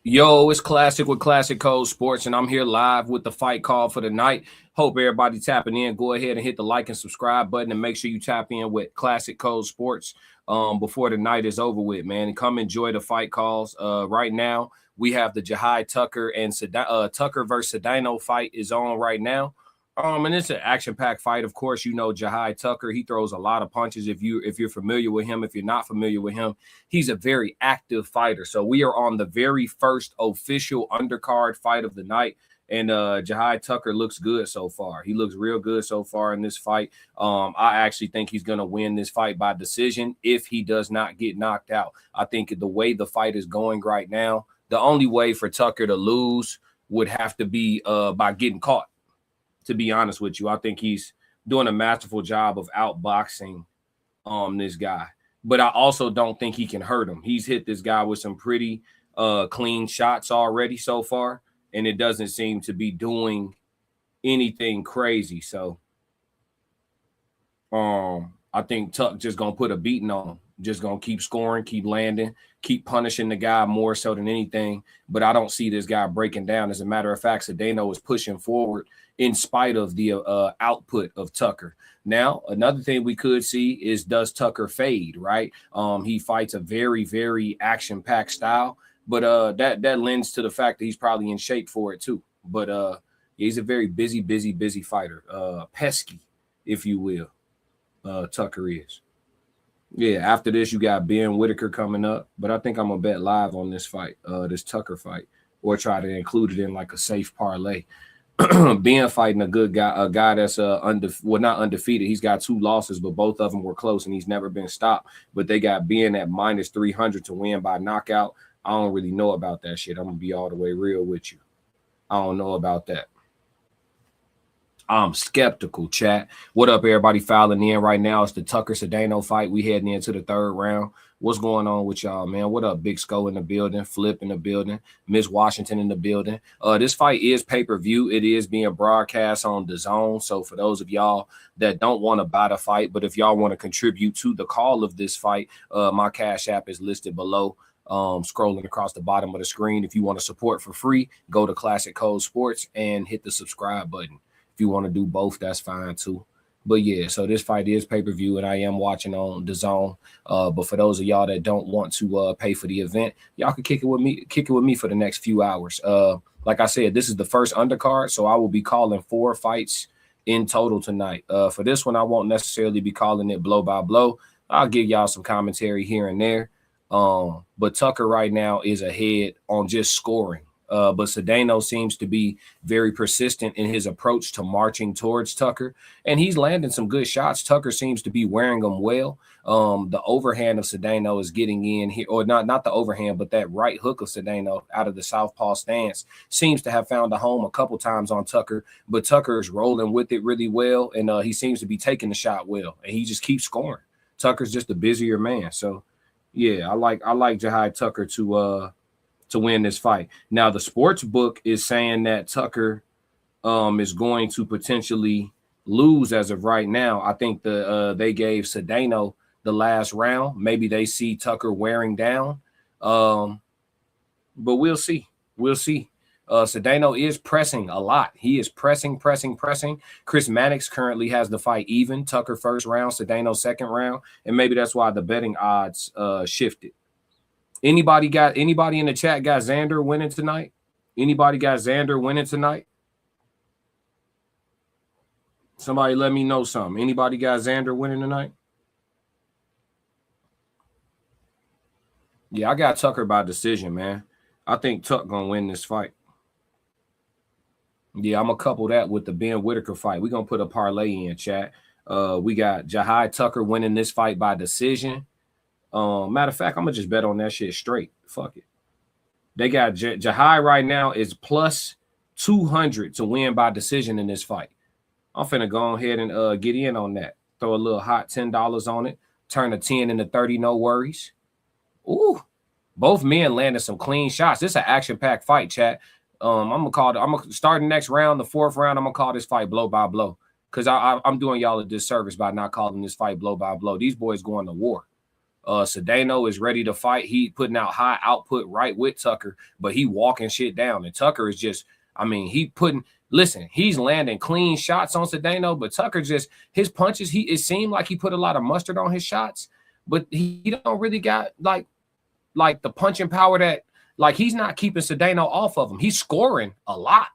Yo, it's Classic with Classic Code Sports, and I'm here live with the fight call for the night. Hope everybody tapping in. Go ahead and hit the like and subscribe button, and make sure you tap in with Classic Code Sports before the night is over with, man. And come enjoy the fight calls. Right now, we have the Jahai Tucker and Tucker versus Sedano fight is on right now. And it's an action-packed fight. Of course, you know Jahai Tucker. He throws a lot of punches. If you're familiar with him, if you're not familiar with him, he's a very active fighter. So we are on the very first official undercard fight of the night. And Jahai Tucker looks good so far. He looks real good so far in this fight. I actually think he's going to win this fight by decision if he does not get knocked out. I think the way the fight is going right now, the only way for Tucker to lose would have to be by getting caught. To be honest with you, I think he's doing a masterful job of outboxing this guy. But I also don't think he can hurt him. He's hit this guy with some pretty clean shots already so far, and it doesn't seem to be doing anything crazy. So I think Tuck just going to put a beating on him. Just going to keep scoring, keep landing, keep punishing the guy more so than anything. But I don't see this guy breaking down. As a matter of fact, Sedano is pushing forward in spite of the output of Tucker. Now, another thing we could see is, does Tucker fade, right? He fights a very, very action-packed style, but that lends to the fact that he's probably in shape for it too. But he's a very busy fighter, pesky, if you will. Tucker is. Yeah, after this, you got Ben Whitaker coming up, but I think I'm going to bet live on this fight, this Tucker fight, or try to include it in like a safe parlay. Ben fighting a good guy, a guy that's not undefeated. He's got 2 losses, but both of them were close, and he's never been stopped. But they got Ben at minus 300 to win by knockout. I don't really know about that shit. I'm going to be all the way real with you. I don't know about that. I'm skeptical, chat. What up, everybody filing in right now? It's the Tucker Sedano fight. We heading into the 3rd round. What's going on with y'all, man? What up, Big Sco in the building, Flip in the building, Miss Washington in the building. This fight is pay-per-view. It is being broadcast on DAZN. So for those of y'all that don't want to buy the fight, but if y'all want to contribute to the call of this fight, my Cash App is listed below. Scrolling across the bottom of the screen. If you want to support for free, go to Classic Code Sports and hit the subscribe button. If you want to do both, that's fine too. But yeah, so this fight is pay-per-view, and I am watching on DAZN. But for those of y'all that don't want to pay for the event, y'all can kick it with me for the next few hours. Like I said, this is the first undercard, so I will be calling 4 fights in total tonight. For this one, I won't necessarily be calling it blow by blow. I'll give y'all some commentary here and there. But Tucker right now is ahead on just scoring. But Sedano seems to be very persistent in his approach to marching towards Tucker, and he's landing some good shots. Tucker seems to be wearing them well. The overhand of Sedano is getting in here, or not the overhand, but that right hook of Sedano out of the southpaw stance seems to have found a home a couple times on Tucker, but Tucker is rolling with it really well, and he seems to be taking the shot well, and he just keeps scoring. Tucker's just a busier man. So, yeah, I like Jahai Tucker to win this fight. Now, the sports book is saying that Tucker is going to potentially lose as of right now. I think they gave Sedano the last round. Maybe they see Tucker wearing down. But we'll see. We'll see. Sedano is pressing a lot. He is pressing. Chris Mannix currently has the fight even. Tucker first round, Sedano second round. And maybe that's why the betting odds shifted. Anybody in the chat got Xander winning tonight? Anybody got Xander winning tonight? Somebody let me know something. Anybody got Xander winning tonight? Yeah, I got Tucker by decision, man. I think Tuck gonna win this fight. Yeah, I'm gonna couple that with the Ben Whitaker fight. We're gonna put a parlay in, chat. We got Jahai Tucker winning this fight by decision. Matter of fact, I'm gonna just bet on that shit straight. Fuck it. They got Jahai right now is plus 200 to win by decision in this fight. I'm finna go ahead and get in on that. Throw a little hot $10 on it. Turn a 10 into 30, no worries. Ooh, both men landed some clean shots. This is an action-packed fight, chat. I'm gonna start the next round, the 4th round. I'm gonna call this fight blow by blow because I'm doing y'all a disservice by not calling this fight blow by blow. These boys going to war. Cedeno is ready to fight. He putting out high output right with Tucker, but he walking shit down. And Tucker is just, I mean, he's landing clean shots on Cedeno, but Tucker just, his punches, it seemed like he put a lot of mustard on his shots, but he don't really got like the punching power that, like, he's not keeping Cedeno off of him. He's scoring a lot,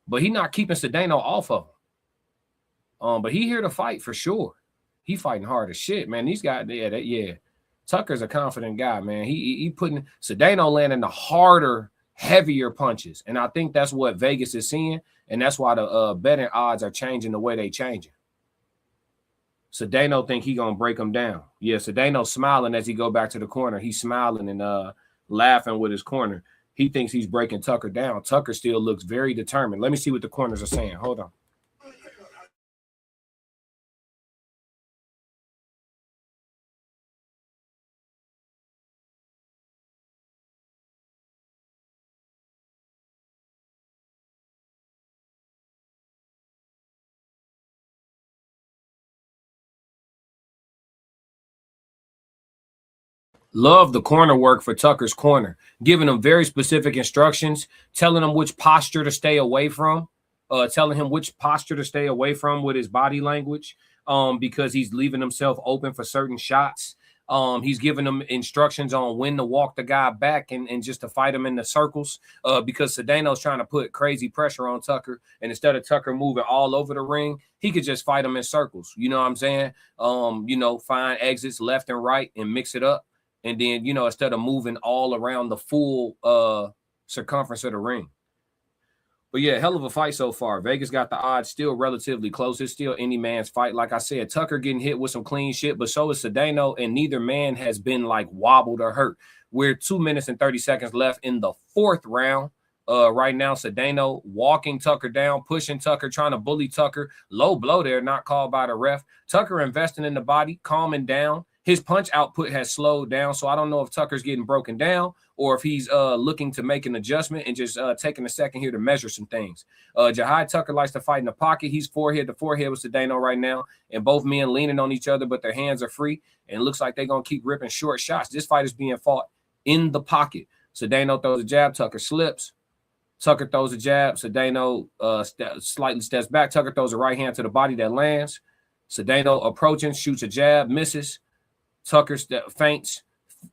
but he's not keeping Cedeno off of him. But he here to fight for sure. He fighting hard as shit, man. These guys, yeah. Tucker's a confident guy, man. He putting Cedeno landing the harder, heavier punches, and I think that's what Vegas is seeing, and that's why the betting odds are changing the way they changing. Cedeno think he gonna break him down. Yeah, Cedeno smiling as he go back to the corner. He's smiling and laughing with his corner. He thinks he's breaking Tucker down. Tucker still looks very determined. Let me see what the corners are saying. Hold on. Love the corner work for Tucker's corner, giving him very specific instructions, telling him which posture to stay away from, telling him which posture to stay away from with his body language, because he's leaving himself open for certain shots. He's giving him instructions on when to walk the guy back and just to fight him in the circles, because Cedeno's trying to put crazy pressure on Tucker, and instead of Tucker moving all over the ring, he could just fight him in circles. You know what I'm saying? Find exits left and right and mix it up. And then, instead of moving all around the full circumference of the ring. But yeah, hell of a fight so far. Vegas got the odds still relatively close. It's still any man's fight. Like I said, Tucker getting hit with some clean shit, but so is Cedeno, and neither man has been like wobbled or hurt. We're 2 minutes and 30 seconds left in the fourth round. Right now, Cedeno walking Tucker down, pushing Tucker, trying to bully Tucker. Low blow there, not called by the ref. Tucker investing in the body, calming down. His punch output has slowed down, so I don't know if Tucker's getting broken down or if he's looking to make an adjustment and just taking a second here to measure some things. Jahai Tucker likes to fight in the pocket. He's forehead to forehead with Cedeno right now, and both men leaning on each other, but their hands are free, and it looks like they're going to keep ripping short shots. This fight is being fought in the pocket. Cedeno throws a jab. Tucker slips. Tucker throws a jab. Cedeno slightly steps back. Tucker throws a right hand to the body that lands. Cedeno approaching, shoots a jab, misses. Tucker feints,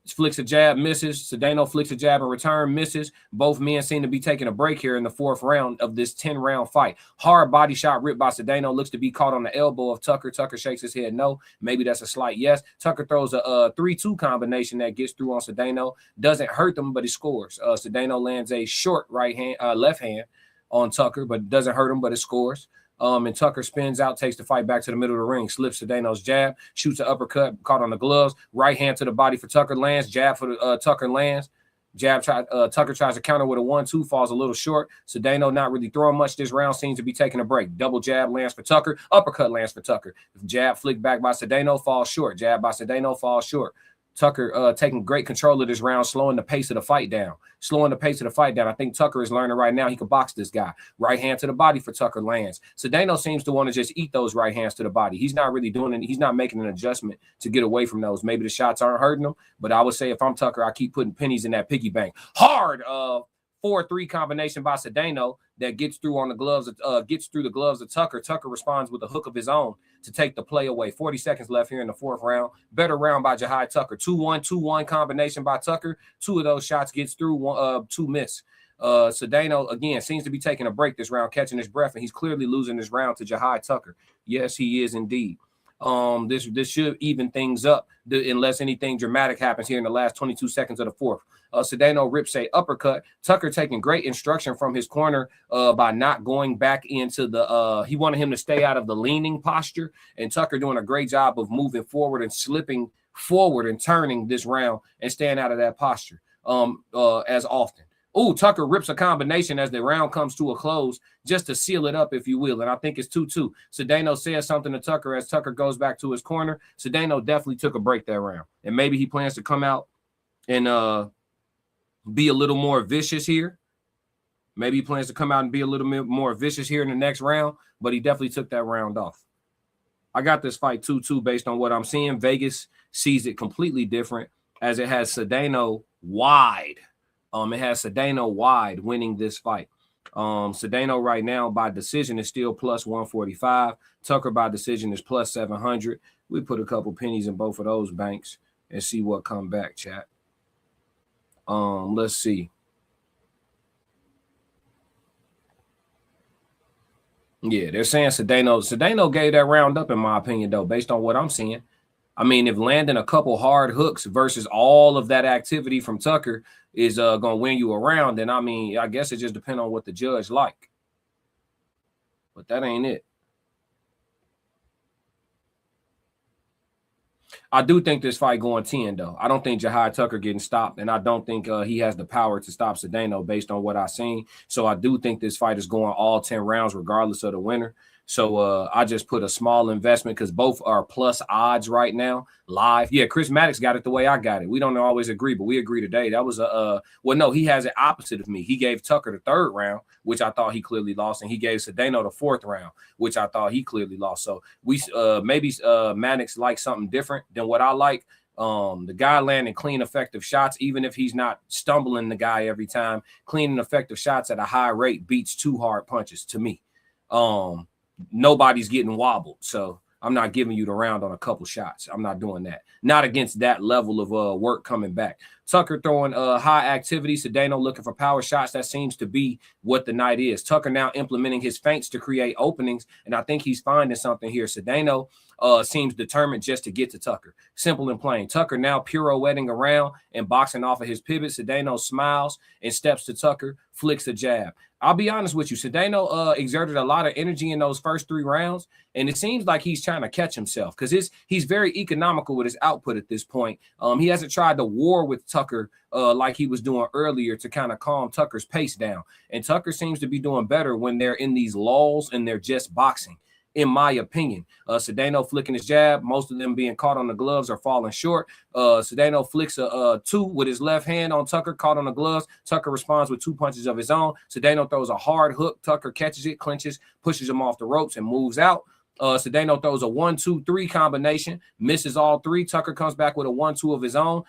flicks a jab, misses. Cedeno flicks a jab in return, misses. Both men seem to be taking a break here in the fourth round of this 10-round fight. Hard body shot ripped by Cedeno. Looks to be caught on the elbow of Tucker. Tucker shakes his head no. Maybe that's a slight yes. Tucker throws a 3-2 combination that gets through on Cedeno. Doesn't hurt them, but he scores. Cedeno lands a short left hand on Tucker, but doesn't hurt him, but it scores. And Tucker spins out, takes the fight back to the middle of the ring, slips Cedeno's jab, shoots an uppercut, caught on the gloves, right hand to the body for Tucker, lands, jab for Tucker, lands. Tucker tries to counter with a 1-2, falls a little short. Cedeno not really throwing much this round, seems to be taking a break. Double jab lands for Tucker, uppercut lands for Tucker. Jab flicked back by Cedeno, falls short. Jab by Cedeno, falls short. Tucker taking great control of this round, slowing the pace of the fight down. I think Tucker is learning right now he can box this guy. Right hand to the body for Tucker, lands. Cedeno seems to want to just eat those right hands to the body. He's not really doing it. He's not making an adjustment to get away from those. Maybe the shots aren't hurting him, but I would say if I'm Tucker, I keep putting pennies in that piggy bank. Hard 4-3 combination by Cedeno that gets through the gloves of Tucker. Tucker responds with a hook of his own to take the play away. 40 seconds left here in the fourth round. Better round by Jahai Tucker. 2-1, 2-1 combination by Tucker. 2 of those shots gets through, 2 miss. Cedeno, again, seems to be taking a break this round, catching his breath, and he's clearly losing this round to Jahai Tucker. Yes, he is indeed. This should even things up unless anything dramatic happens here in the last 22 seconds of the fourth. Cedeno rips a uppercut. Tucker taking great instruction from his corner by not going back into the he wanted him to stay out of the leaning posture, and Tucker doing a great job of moving forward and slipping forward and turning this round and staying out of that posture as often. Oh, Tucker rips a combination as the round comes to a close just to seal it up, if you will. And I think it's 2-2. Cedeno says something to Tucker as Tucker goes back to his corner. Cedeno definitely took a break that round. And maybe he plans to come out and be a little more vicious here. Maybe he plans to come out and be a little bit more vicious here in the next round, but he definitely took that round off. I got this fight 2-2 based on what I'm seeing. Vegas sees it completely different, as it has Cedeno wide. It has Cedeno wide winning this fight. Cedeno right now by decision is still plus 145. Tucker by decision is plus 700. We put a couple pennies in both of those banks and see what come back, chat. Let's see. Yeah, they're saying Cedeno gave that round up, in my opinion, though, based on what I'm seeing. I mean, if landing a couple hard hooks versus all of that activity from Tucker is going to win you a round, then, I mean, I guess it just depends on what the judge like. But that ain't it. I do think this fight going 10, though. I don't think Jahai Tucker getting stopped, and I don't think he has the power to stop Cedeno based on what I've seen. So I do think this fight is going all 10 rounds regardless of the winner. So I just put a small investment because both are plus odds right now live. Yeah, Chris Maddox got it the way I got it. We don't always agree, but we agree today. That was well, no, he has it opposite of me. He gave Tucker the third round, which I thought he clearly lost, and he gave Cedeno the fourth round, which I thought he clearly lost. So we maybe Maddox likes something different than what I like. The guy landing clean, effective shots, even if he's not stumbling the guy every time, clean and effective shots at a high rate beats two hard punches to me. Nobody's getting wobbled. So I'm not giving you the round on a couple shots. I'm not doing that. Not against that level of work coming back. Tucker throwing high activity. Cedeno looking for power shots. That seems to be what the night is. Tucker now implementing his feints to create openings, and I think he's finding something here. Cedeno seems determined just to get to Tucker. Simple and plain. Tucker now pirouetting around and boxing off of his pivot. Cedeno smiles and steps to Tucker, flicks a jab. I'll be honest with you. Cedeno exerted a lot of energy in those first 3 rounds, and it seems like he's trying to catch himself because he's very economical with his output at this point. He hasn't tried to war with Tucker like he was doing earlier to kind of calm Tucker's pace down. And Tucker seems to be doing better when they're in these lulls and they're just boxing, in my opinion. Cedeno flicking his jab, most of them being caught on the gloves or falling short. Cedeno flicks a 2 with his left hand on Tucker, caught on the gloves. Tucker responds with 2 punches of his own. Cedeno throws a hard hook. Tucker catches it, clinches, pushes him off the ropes, and moves out. Cedeno throws a 1-2-3 combination, misses all 3. Tucker comes back with a 1-2 of his own,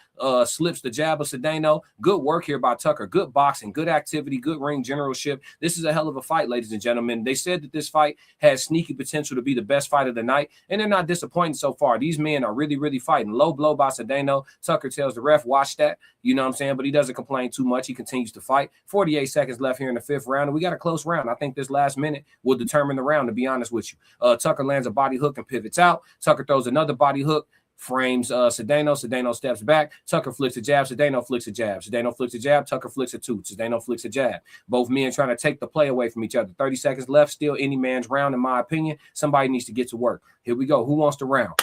slips the jab of Cedeno. Good work here by Tucker. Good boxing, good activity, good ring generalship. This is a hell of a fight, ladies and gentlemen. They said that this fight has sneaky potential to be the best fight of the night, and they're not disappointing so far. These men are really, really fighting. Low blow by Cedeno. Tucker tells the ref, watch that. You know what I'm saying? But he doesn't complain too much. He continues to fight. 48 seconds left here in the 5th round, and we got a close round. I think this last minute will determine the round, to be honest with you. Tucker lands a body hook and pivots out. Tucker throws another body hook, frames Cedeno. Cedeno steps back. Tucker flicks a jab. Cedeno flicks a jab. Cedeno flicks a jab. Tucker flicks a 2. Cedeno flicks a jab. Both men trying to take the play away from each other. 30 seconds left. Still any man's round, in my opinion. Somebody needs to get to work. Here we go. Who wants to round?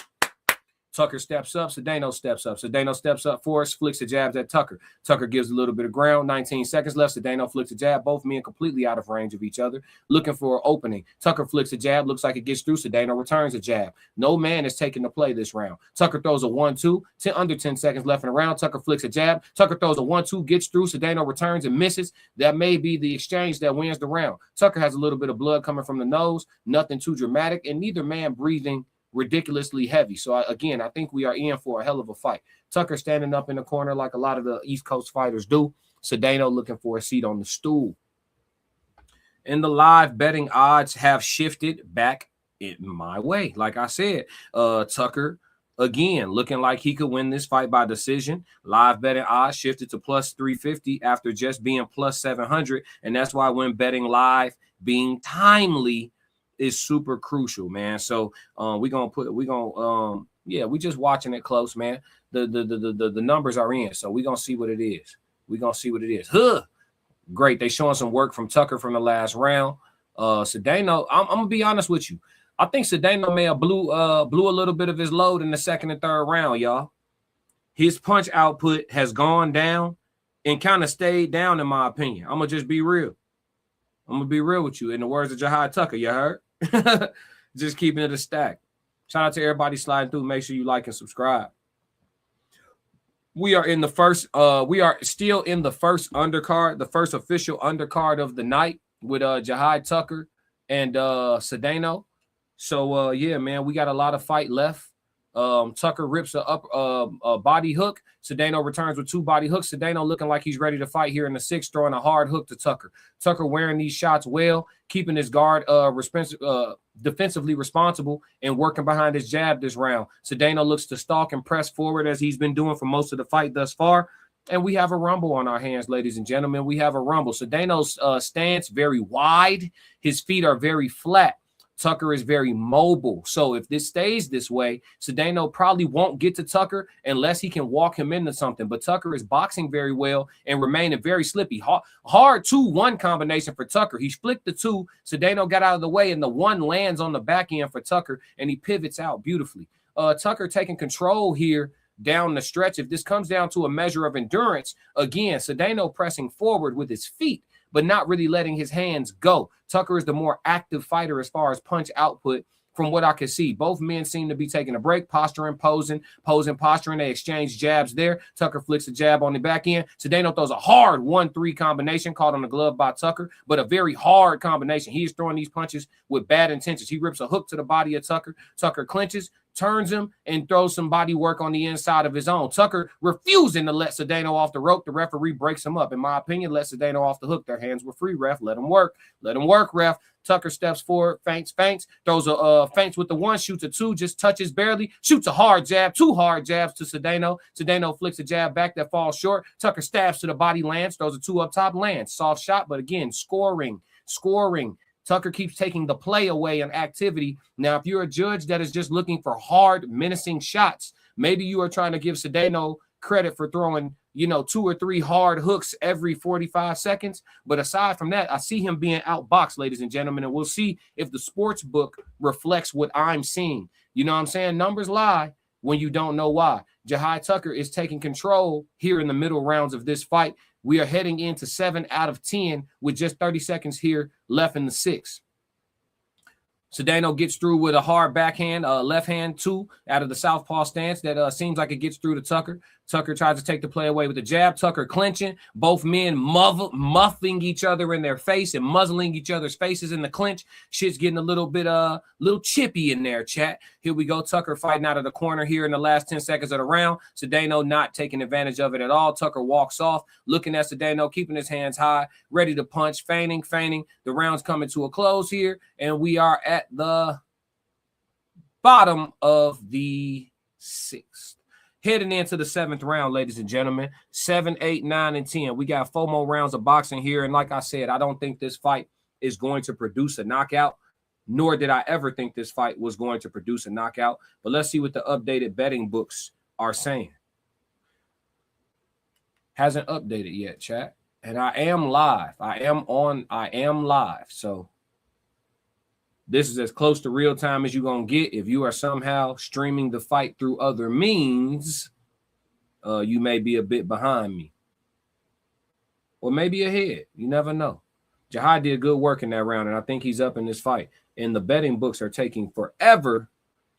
Tucker steps up. Cedeno steps up. Cedeno steps up for us, flicks the jabs at Tucker. Tucker gives a little bit of ground. 19 seconds left. Cedeno flicks a jab. Both men completely out of range of each other, looking for an opening. Tucker flicks a jab. Looks like it gets through. Cedeno returns a jab. No man is taking the play this round. Tucker throws a 1-2. Under 10 seconds left in the round. Tucker flicks a jab. Tucker throws a 1-2, gets through. Cedeno returns and misses. That may be the exchange that wins the round. Tucker has a little bit of blood coming from the nose. Nothing too dramatic, and neither man breathing ridiculously heavy. So again, I think we are in for a hell of a fight. Tucker standing up in the corner like a lot of the East Coast fighters do. Cedeno looking for a seat on the stool. And the live betting odds have shifted back in my way. Like I said, Tucker again looking like he could win this fight by decision. Live betting odds shifted to plus 350 after just being plus 700, and that's why when betting live, being timely is super crucial, man. So we just watching it close, man. The numbers are in, so we're gonna see what it is. Great. They showing some work from Tucker from the last round. Cedeno, I'm gonna be honest with you. I think Cedeno may have blew a little bit of his load in the 2nd and 3rd round, y'all. His punch output has gone down and kind of stayed down, in my opinion. I'm gonna just be real. I'm gonna be real with you. In the words of Jahai Tucker, you heard? Just keeping it a stack. Shout out to everybody sliding through. Make sure you like and subscribe. We are in the first. We are still in the first undercard, the first official undercard of the night with Jahai Tucker and Cedeno. So yeah, man, we got a lot of fight left. Tucker rips a body hook. Cedeno returns with 2 body hooks. Cedeno looking like he's ready to fight here in the 6th, throwing a hard hook to Tucker. Tucker wearing these shots well, keeping his guard defensively responsible and working behind his jab this round. Cedeno looks to stalk and press forward as he's been doing for most of the fight thus far. And we have a rumble on our hands, ladies and gentlemen. We have a rumble. Cedeno's stance very wide. His feet are very flat. Tucker is very mobile. So if this stays this way, Cedeno probably won't get to Tucker unless he can walk him into something. But Tucker is boxing very well and remaining very slippy. Hard 2-1 combination for Tucker. He flicked the 2. Cedeno got out of the way, and the 1 lands on the back end for Tucker, and he pivots out beautifully. Tucker taking control here down the stretch. If this comes down to a measure of endurance, again, Cedeno pressing forward with his feet, but not really letting his hands go. Tucker is the more active fighter as far as punch output from what I can see. Both men seem to be taking a break, posturing, posing, posturing. They exchange jabs there. Tucker flicks a jab on the back end. Cedeno throws a hard 1-3 combination caught on the glove by Tucker, but a very hard combination. He is throwing these punches with bad intentions. He rips a hook to the body of Tucker. Tucker clinches, turns him, and throws some body work on the inside of his own. Tucker refusing to let Cedeno off the rope. The referee breaks him up. In my opinion, let Cedeno off the hook. Their hands were free, ref. Let him work. Let him work, ref. Tucker steps forward, feints, throws a feints with the 1, shoots a 2, just touches barely, shoots a hard jab, 2 hard jabs to Cedeno. Cedeno flicks a jab back that falls short. Tucker stabs to the body, lands, throws a 2 up top, lands. Soft shot, but again, scoring. Tucker keeps taking the play away in activity. Now, if you're a judge that is just looking for hard, menacing shots, maybe you are trying to give Cedeno credit for throwing, 2 or 3 hard hooks every 45 seconds. But aside from that, I see him being outboxed, ladies and gentlemen, and we'll see if the sports book reflects what I'm seeing. You know what I'm saying? Numbers lie when you don't know why. Jahai Tucker is taking control here in the middle rounds of this fight. We are heading into 7 out of 10 with just 30 seconds here left in the 6th. Cedeno gets through with a hard backhand, left hand 2 out of the southpaw stance that seems like it gets through to Tucker. Tucker tries to take the play away with the jab. Tucker clinching. Both men muffing each other in their face and muzzling each other's faces in the clinch. Shit's getting a little bit little chippy in there, chat. Here we go. Tucker fighting out of the corner here in the last 10 seconds of the round. Cedeno not taking advantage of it at all. Tucker walks off, looking at Cedeno, keeping his hands high, ready to punch, feigning. The round's coming to a close here, and we are at the bottom of the 6th. Heading into the 7th round, ladies and gentlemen. 7, 8, 9, and 10. We got 4 more rounds of boxing here. And like I said, I don't think this fight is going to produce a knockout, nor did I ever think this fight was going to produce a knockout. But let's see what the updated betting books are saying. Hasn't updated yet, chat. And I am live. I am live. So this is as close to real time as you're going to get. If you are somehow streaming the fight through other means, you may be a bit behind me. Or maybe ahead. You never know. Jahai did good work in that round, and I think he's up in this fight. And the betting books are taking forever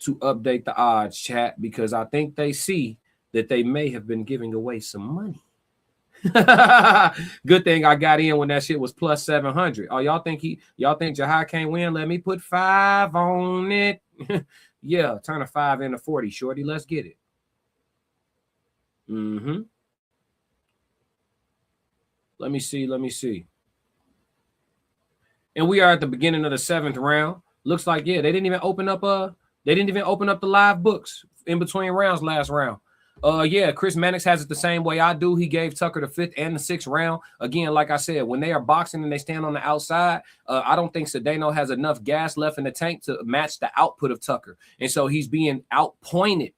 to update the odds, chat, because I think they see that they may have been giving away some money. Good thing I got in when that shit was plus 700. Oh, y'all think Jahai can't win? Let me put 5 on it. Yeah, turn a 5 into 40, shorty. Let's get it. Let me see. And we are at the beginning of the 7th round. Looks like, yeah, they didn't even open up the live books in between rounds last round. Yeah, Chris Mannix has it the same way I do. He gave Tucker the 5th and the 6th round. Again, like I said, when they are boxing and they stand on the outside, I don't think Cedeno has enough gas left in the tank to match the output of Tucker. And so he's being outpointed.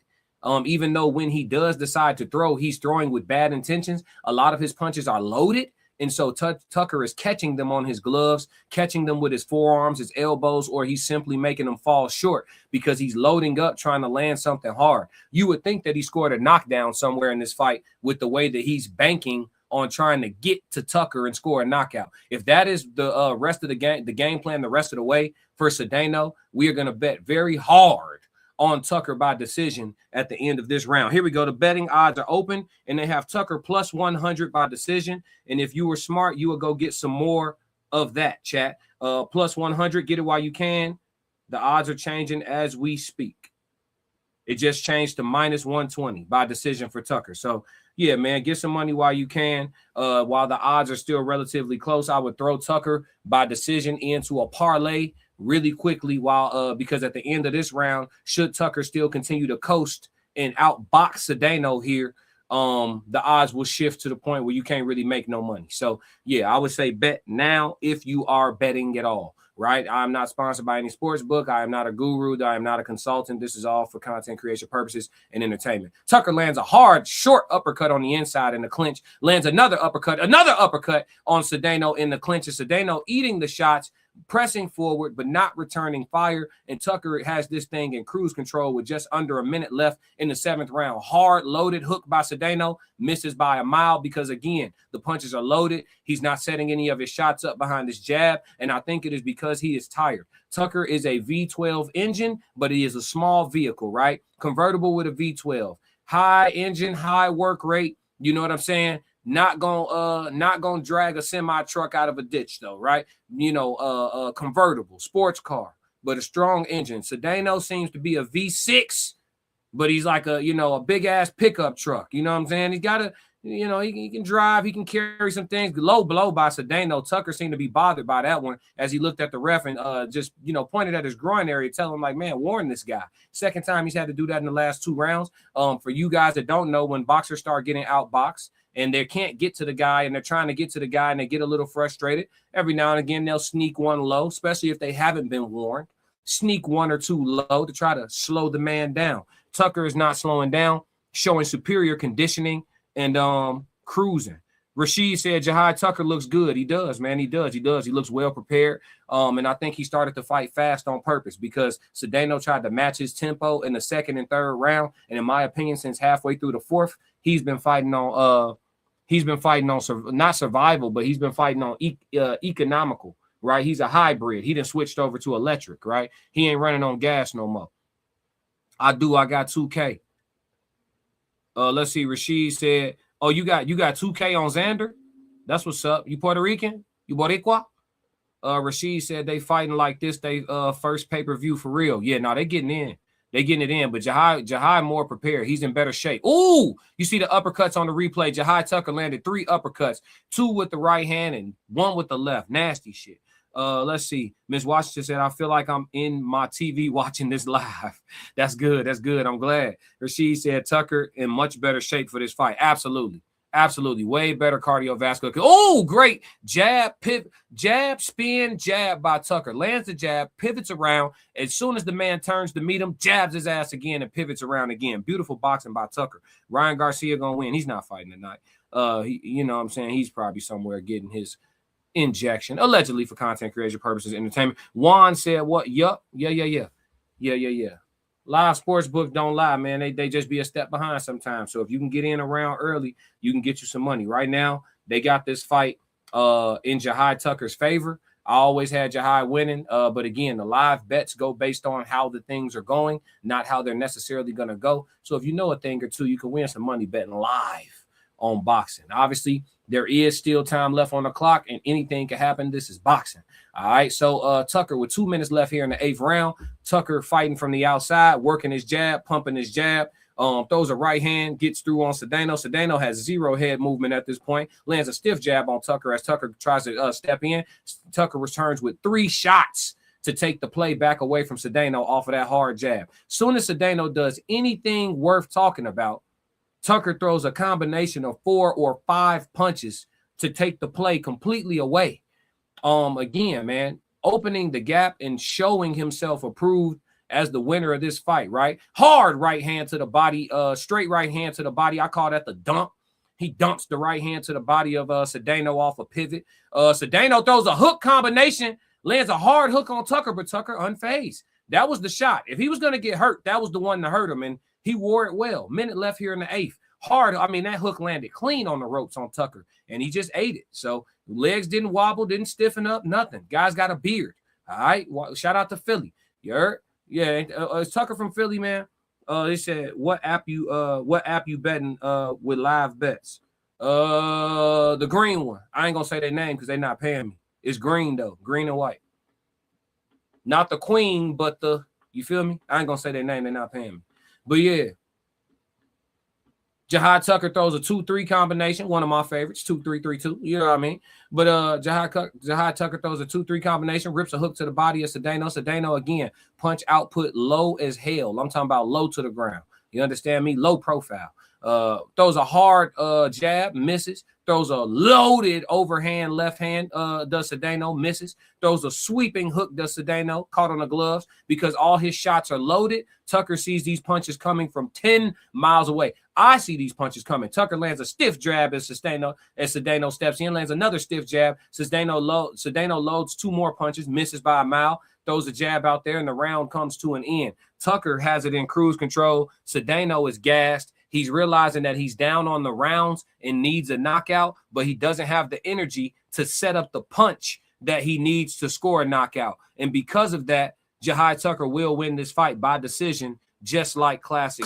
Even though when he does decide to throw, he's throwing with bad intentions. A lot of his punches are loaded. And so Tucker is catching them on his gloves, catching them with his forearms, his elbows, or he's simply making them fall short because he's loading up, trying to land something hard. You would think that he scored a knockdown somewhere in this fight with the way that he's banking on trying to get to Tucker and score a knockout. If that is the rest of the game plan, the rest of the way for Cedeno, we are going to bet very hard on Tucker by decision at the end of this round. Here we go. The betting odds are open, and they have Tucker plus 100 by decision. And if you were smart, you would go get some more of that, chat. Plus 100, get it while you can. The odds are changing as we speak. It just changed to -120 by decision for Tucker. So, yeah, man, get some money while you can. While the odds are still relatively close, I would throw Tucker by decision into a parlay really quickly because at the end of this round, should Tucker still continue to coast and outbox Cedeno here, the odds will shift to the point where you can't really make no money. So, yeah, I would say bet now if you are betting at all. Right? I'm not sponsored by any sports book. I am not a guru. I am not a consultant. This is all for content creation purposes and entertainment. Tucker lands a hard, short uppercut on the inside in the clinch, lands another uppercut on Cedeno in the clinch. And Cedeno eating the shots, pressing forward, but not returning fire. And Tucker has this thing in cruise control with just under a minute left in the 7th round. Hard loaded hook by Cedeno, misses by a mile because, again, the punches are loaded. He's not setting any of his shots up behind his jab, and I think it is because he is tired. Tucker is a V12 engine, but he is a small vehicle, right? Convertible with a V12. High engine, high work rate. You know what I'm saying? Not gonna drag a semi truck out of a ditch though, right? Convertible, sports car, but a strong engine. Cedeno seems to be a V6, but he's like a big ass pickup truck. You know what I'm saying? He's got he can drive, he can carry some things. Low blow by Cedeno. Tucker seemed to be bothered by that one as he looked at the ref and just pointed at his groin area, telling him like, man, warn this guy. Second time he's had to do that in the last 2 rounds. For you guys that don't know, when boxers start getting outboxed and they can't get to the guy and they're trying to get to the guy and they get a little frustrated, every now and again they'll sneak one low, especially if they haven't been warned. Sneak 1 or 2 low to try to slow the man down. Tucker is not slowing down, showing superior conditioning and cruising. Rashid said Jahai Tucker looks good. He does, man. He does. He looks well prepared. And I think he started to fight fast on purpose because Cedeno tried to match his tempo in the 2nd and 3rd round. And in my opinion, since halfway through the 4th, he's been fighting on not survival, but he's been fighting on economical, right? He's a hybrid. He done switched over to electric, right? He ain't running on gas no more. I got 2K. Let's see. Rashid said, "Oh, you got 2K on Xander? That's what's up. You Puerto Rican? You Boricua?" Rashid said they fighting like this. They first pay-per-view for real. Yeah, no, they getting in. They getting it in. But Jahai more prepared. He's in better shape. Ooh, you see the uppercuts on the replay. Jahai Tucker landed 3 uppercuts, 2 with the right hand and 1 with the left. Nasty shit. Let's see. Ms. Washington said, I feel like I'm in my TV watching this live. That's good. I'm glad. Rashid said Tucker in much better shape for this fight. Absolutely. Way better cardiovascular. Oh, great. Jab, pivot, jab, spin, jab by Tucker. Lands the jab, pivots around. As soon as the man turns to meet him, jabs his ass again and pivots around again. Beautiful boxing by Tucker. Ryan Garcia gonna win. He's not fighting tonight. You know what I'm saying? He's probably somewhere getting his injection, allegedly for content creation purposes, entertainment. Juan said, what? Yup. Yeah. Live sports books don't lie, man. They just be a step behind sometimes. So if you can get in around early, you can get you some money. Right now, they got this fight in Jahai Tucker's favor. I always had Jahai winning. But again, the live bets go based on how the things are going, not how they're necessarily going to go. So if you know a thing or two, you can win some money betting live on boxing. Obviously, there is still time left on the clock and anything can happen. This is boxing. All right. So Tucker with 2 minutes left here in the 8th round. Tucker fighting from the outside, working his jab, pumping his jab. Throws a right hand, gets through on Cedeno. Cedeno has 0 head movement at this point. Lands a stiff jab on Tucker as Tucker tries to step in. Tucker returns with 3 shots to take the play back away from Cedeno off of that hard jab. Soon as Cedeno does anything worth talking about, Tucker throws a combination of 4 or 5 punches to take the play completely away. Again, man, opening the gap and showing himself approved as the winner of this fight, right? Hard right hand to the body, straight right hand to the body. I call that the dump. He dumps the right hand to the body of Cedeno off a pivot. Cedeno throws a hook combination, lands a hard hook on Tucker, but Tucker unfazed. That was the shot. If he was going to get hurt, that was the one to hurt him, and he wore it well. Minute left here in the 8th. Hard. I mean, that hook landed clean on the ropes on Tucker, and he just ate it. So legs didn't wobble, didn't stiffen up, nothing. Guy's got a beard. All right. Shout out to Philly. You heard? Yeah. It's Tucker from Philly, man. They said, what app you betting with live bets? The green one. I ain't gonna say their name because they're not paying me. It's green though, green and white. not the queen, but the, you feel me? I ain't gonna say their name, they're not paying me. But yeah. Jahai Tucker throws a 2-3 combination, one of my favorites, 2-3-3-2. You know what I mean? But Jahai Tucker throws a 2-3 combination, rips a hook to the body of Cedeno. Cedeno, again, punch output low as hell. I'm talking about low to the ground. You understand me? Low profile. Throws a hard jab, misses. Throws a loaded overhand left hand, does Cedeno, misses. Throws a sweeping hook, does Cedeno, caught on the gloves. Because all his shots are loaded, Tucker sees these punches coming from 10 miles away. I see these punches coming. Tucker lands a stiff jab as Cedeno steps in, lands another stiff jab. Cedeno loads 2 more punches, misses by a mile, throws a jab out there, and the round comes to an end. Tucker has it in cruise control. Cedeno is gassed. He's realizing that he's down on the rounds and needs a knockout, but he doesn't have the energy to set up the punch that he needs to score a knockout. And because of that, Jahai Tucker will win this fight by decision, just like Classic.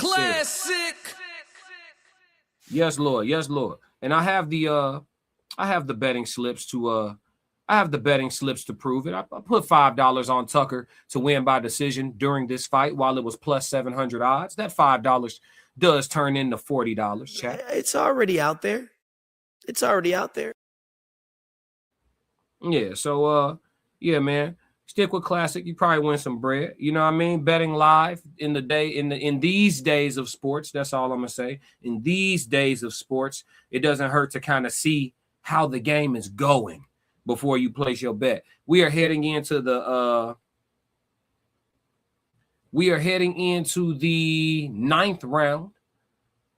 Yes, Lord. Yes, Lord. And I have the betting slips to prove it. I put $5 on Tucker to win by decision during this fight while it was plus 700 odds. That $5 does turn into $40, chat. It's already out there. Yeah, so yeah, man. Stick with Classic. You probably win some bread. You know what I mean? Betting live in these days of sports. That's all I'm gonna say. In these days of sports, it doesn't hurt to kind of see how the game is going before you place your bet. We are heading into the 9th round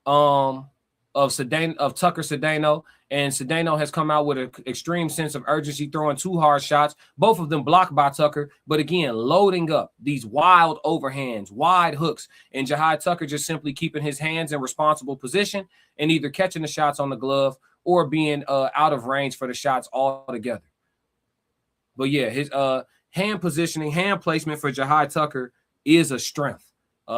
of Tucker Cedeno, and Cedeno has come out with an extreme sense of urgency, throwing 2 hard shots, both of them blocked by Tucker, but again, loading up these wild overhands, wide hooks, and Jahai Tucker just simply keeping his hands in responsible position and either catching the shots on the glove or being out of range for the shots altogether. But yeah, his hand positioning, hand placement for Jahai Tucker is a strength.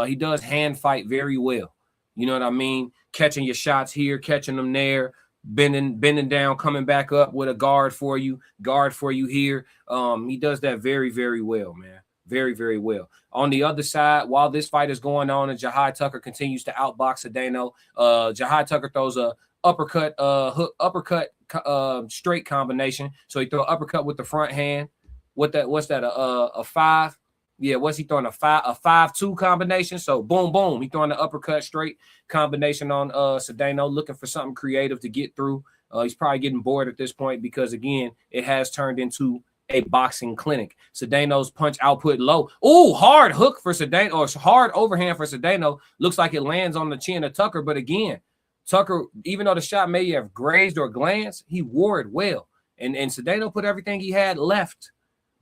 He does hand fight very well. You know what I mean? Catching your shots here, catching them there, bending down, coming back up with a guard for you here. He does that very, very well, man. Very, very well. On the other side, while this fight is going on and Jahai Tucker continues to outbox Cedeno, Jahai Tucker throws a uppercut, straight combination. So he throw an uppercut with the front hand. What's that? A 5? Yeah, what's he throwing? A 5-2 combination. So boom, boom. He throwing the uppercut straight combination on Cedeno, looking for something creative to get through. He's probably getting bored at this point because again, it has turned into a boxing clinic. Cedeno's punch output low. Ooh, hard hook for Cedeno, or hard overhand for Cedeno. Looks like it lands on the chin of Tucker, but again, Tucker, even though the shot may have grazed or glanced, he wore it well. And Cedeno put everything he had left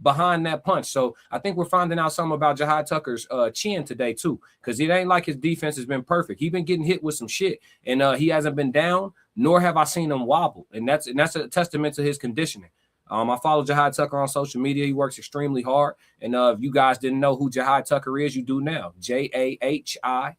behind that punch. So I think we're finding out something about Jahai Tucker's chin today too, because it ain't like his defense has been perfect. He's been getting hit with some shit, and he hasn't been down, nor have I seen him wobble. And that's a testament to his conditioning. I follow Jahai Tucker on social media. He works extremely hard. And if you guys didn't know who Jahai Tucker is, you do now. Jahai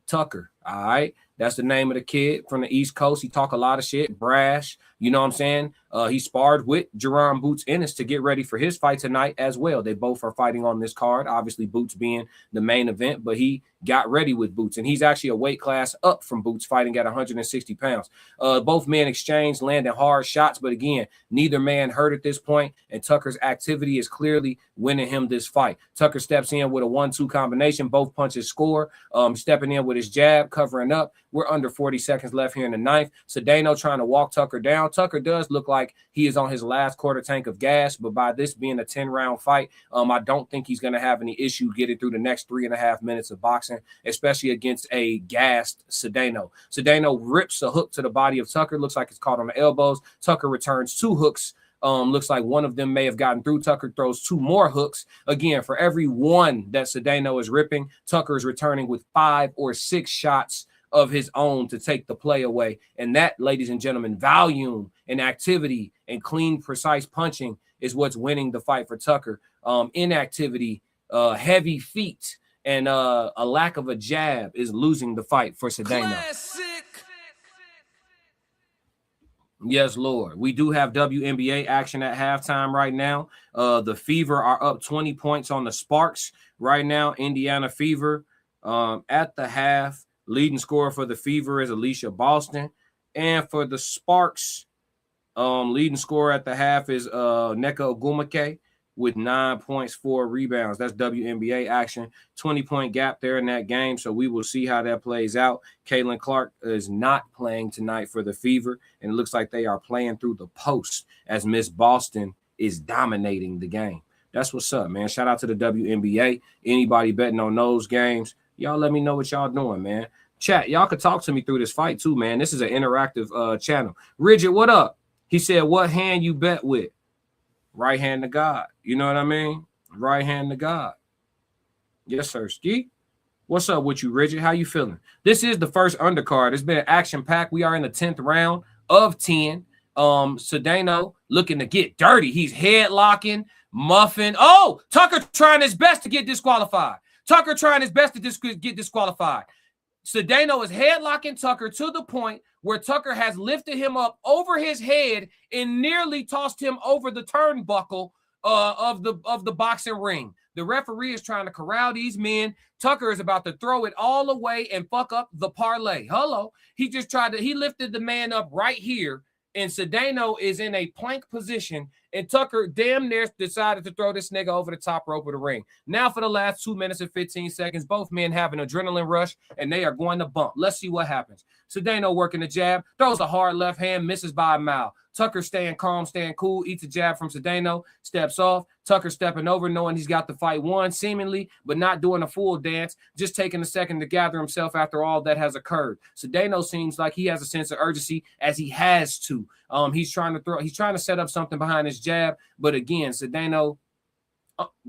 Tucker. All right. That's the name of the kid from the East Coast. He talk a lot of shit, brash. You know what I'm saying? He sparred with Jaron Boots Ennis to get ready for his fight tonight as well. They both are fighting on this card. Obviously, Boots being the main event, but he got ready with Boots, and he's actually a weight class up from Boots, fighting at 160 pounds. Both men exchanged, landing hard shots, but again, neither man hurt at this point, and Tucker's activity is clearly winning him this fight. Tucker steps in with a 1-2 combination. Both punches score. Stepping in with his jab, covering up. We're under 40 seconds left here in the 9th. Cedeno trying to walk Tucker down. Tucker does look like he is on his last quarter tank of gas, but by this being a 10-round fight, I don't think he's going to have any issue getting through the next 3.5 minutes of boxing, especially against a gassed Cedeno. Cedeno rips a hook to the body of Tucker. Looks like it's caught on the elbows. Tucker returns 2 hooks. Looks like one of them may have gotten through. Tucker throws 2 more hooks. Again, for every one that Cedeno is ripping, Tucker is returning with 5 or 6 shots of his own to take the play away. And that, ladies and gentlemen, volume and activity and clean, precise punching is what's winning the fight for Tucker. Inactivity, heavy feet, and a lack of a jab is losing the fight for Cedeno. Yes, Lord. We do have WNBA action at halftime right now. The Fever are up 20 points on the Sparks right now. Indiana Fever at the half. Leading scorer for the Fever is Alicia Boston. And for the Sparks, leading scorer at the half is Neka Ogumake with 9 points, 4 rebounds. That's WNBA action. 20-point gap there in that game. So we will see how that plays out. Caitlin Clark is not playing tonight for the Fever, and it looks like they are playing through the post as Miss Boston is dominating the game. That's what's up, man. Shout out to the WNBA. Anybody betting on those games, y'all let me know what y'all doing, man. Chat, y'all could talk to me through this fight too, man. This is an interactive channel. Rigid, what up? He said, what hand you bet with? Right hand to God. You know what I mean? Right hand to God. Yes, sir. Ski. What's up with you, Rigid? How you feeling? This is the first undercard. It's been an action-packed. We are in the 10th round of 10. Cedeno looking to get dirty. He's headlocking, muffin. Oh, Tucker trying his best to get disqualified. Tucker trying his best to get disqualified. Cedeno is headlocking Tucker to the point where Tucker has lifted him up over his head and nearly tossed him over the turnbuckle of the boxing ring. The referee is trying to corral these men. Tucker is about to throw it all away and fuck up the parlay. Hello. He lifted the man up right here, and Cedeno is in a plank position, and Tucker damn near decided to throw this nigga over the top rope of the ring. Now for the last 2 minutes and 15 seconds, both men have an adrenaline rush, and they are going to bump. Let's see what happens. Cedeno working the jab, throws a hard left hand, misses by a mile. Tucker staying calm, staying cool, eats a jab from Cedeno, steps off. Tucker stepping over, knowing he's got the fight won, seemingly, but not doing a full dance, just taking a second to gather himself after all that has occurred. Cedeno seems like he has a sense of urgency, as he has to. He's trying to set up something behind his jab, but again, Cedeno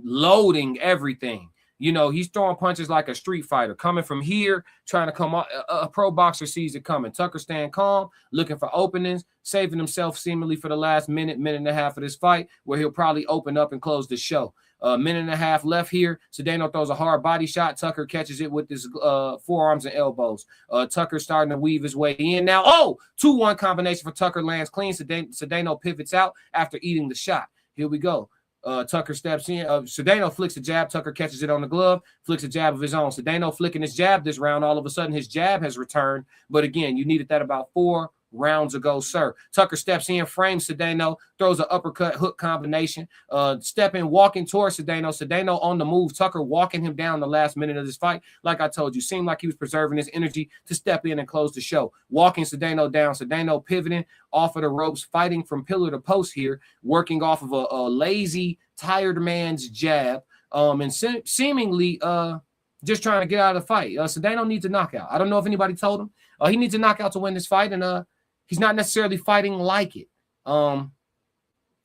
loading everything. You know, he's throwing punches like a street fighter, coming from here, trying to come up. A pro boxer sees it coming. Tucker staying calm, looking for openings, saving himself seemingly for the last minute and a half of this fight, where he'll probably open up and close the show. A minute and a half left here. Cedeno throws a hard body shot. Tucker catches it with his forearms and elbows. Tucker starting to weave his way in now. Oh, 2-1 combination for Tucker, lands clean. Cedeno pivots out after eating the shot. Here we go. Tucker steps in. Cedeno flicks a jab. Tucker catches it on the glove, flicks a jab of his own. Cedeno flicking his jab this round. All of a sudden, his jab has returned. But again, you needed that about 4 rounds ago, sir. Tucker steps in, frames Cedeno, throws an uppercut hook combination. Stepping, walking towards Cedeno. Cedeno on the move. Tucker walking him down the last minute of this fight. Like I told you, seemed like he was preserving his energy to step in and close the show. Walking Cedeno down. Cedeno pivoting off of the ropes, fighting from pillar to post here, working off of a lazy, tired man's jab, and seemingly just trying to get out of the fight. Cedeno needs a knockout. I don't know if anybody told him. He needs a knockout to win this fight, and he's not necessarily fighting like it.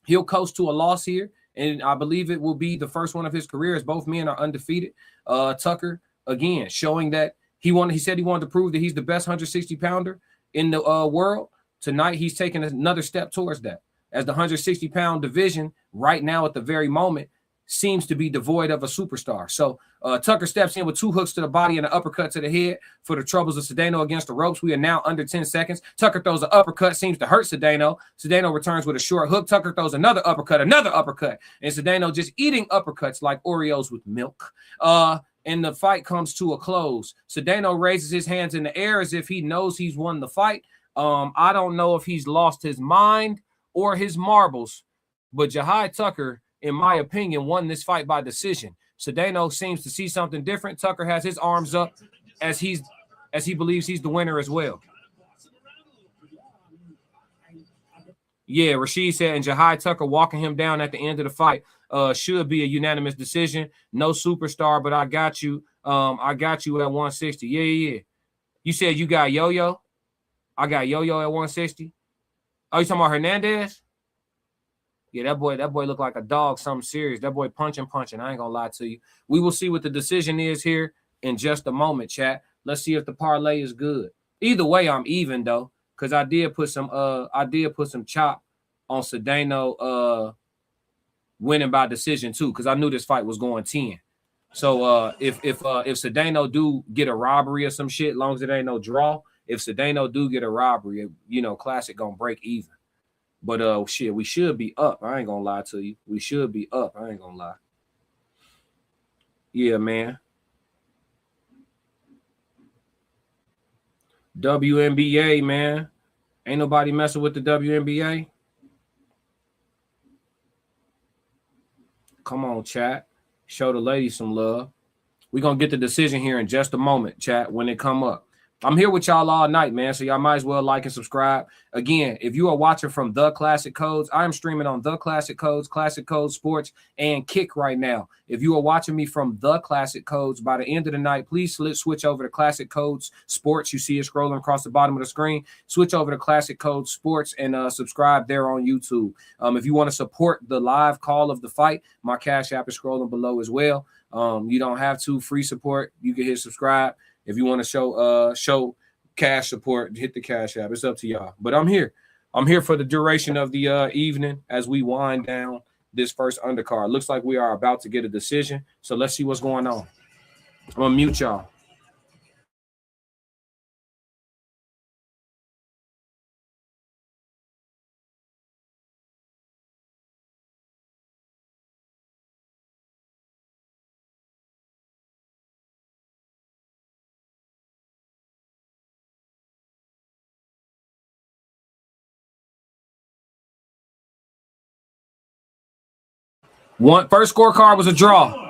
He'll coast to a loss here, and I believe it will be the first one of his career, as both men are undefeated. Tucker, again, showing that he said he wanted to prove that he's the best 160-pounder in the world. Tonight, he's taking another step towards that, as the 160-pound division right now at the very moment seems to be devoid of a superstar. So Tucker steps in with 2 hooks to the body and an uppercut to the head for the troubles of Cedeno against the ropes. We are now under 10 seconds. Tucker throws an uppercut, seems to hurt Cedeno. Cedeno returns with a short hook. Tucker throws another uppercut, and Cedeno just eating uppercuts like Oreos with milk. And the fight comes to a close. Cedeno raises his hands in the air as if he knows he's won the fight. I don't know if he's lost his mind or his marbles, but Jahai Tucker, in my opinion, won this fight by decision. Cedeno seems to see something different. Tucker has his arms up as he believes he's the winner as well. Yeah, Rashid said, and Jahai Tucker walking him down at the end of the fight should be a unanimous decision. No superstar, but I got you. I got you at 160. Yeah. You said you got Yo-Yo? I got Yo-Yo at 160. Oh, you talking about Hernandez? Yeah, that boy looked like a dog, something serious. That boy punching. I ain't gonna lie to you. We will see what the decision is here in just a moment, chat. Let's see if the parlay is good. Either way, I'm even though, because I did put some chop on Cedeno winning by decision too, because I knew this fight was going 10. So if Cedeno do get a robbery or some shit, as long as it ain't no draw, if Cedeno do get a robbery, Classic gonna break even. But shit, we should be up. I ain't gonna lie to you. We should be up. I ain't gonna lie. Yeah, man. WNBA, man. Ain't nobody messing with the WNBA. Come on, chat. Show the ladies some love. We're going to get the decision here in just a moment, chat, when it come up. I'm here with y'all all night, man, so y'all might as well like and subscribe. Again, if you are watching from The Classic Codes, I'm streaming on The Classic Codes, Classic Codes Sports, and Kick right now. If you are watching me from The Classic Codes, by the end of the night, please switch over to Classic Codes Sports. You see it scrolling across the bottom of the screen. Switch over to Classic Codes Sports and subscribe there on YouTube. If you want to support the live call of the fight, my Cash App is scrolling below as well. You don't have to. Free support. You can hit subscribe. If you want to show cash support, hit the Cash App. It's up to y'all. But I'm here. I'm here for the duration of the evening as we wind down this first undercard. Looks like we are about to get a decision. So let's see what's going on. I'm going to mute y'all. First scorecard was a draw.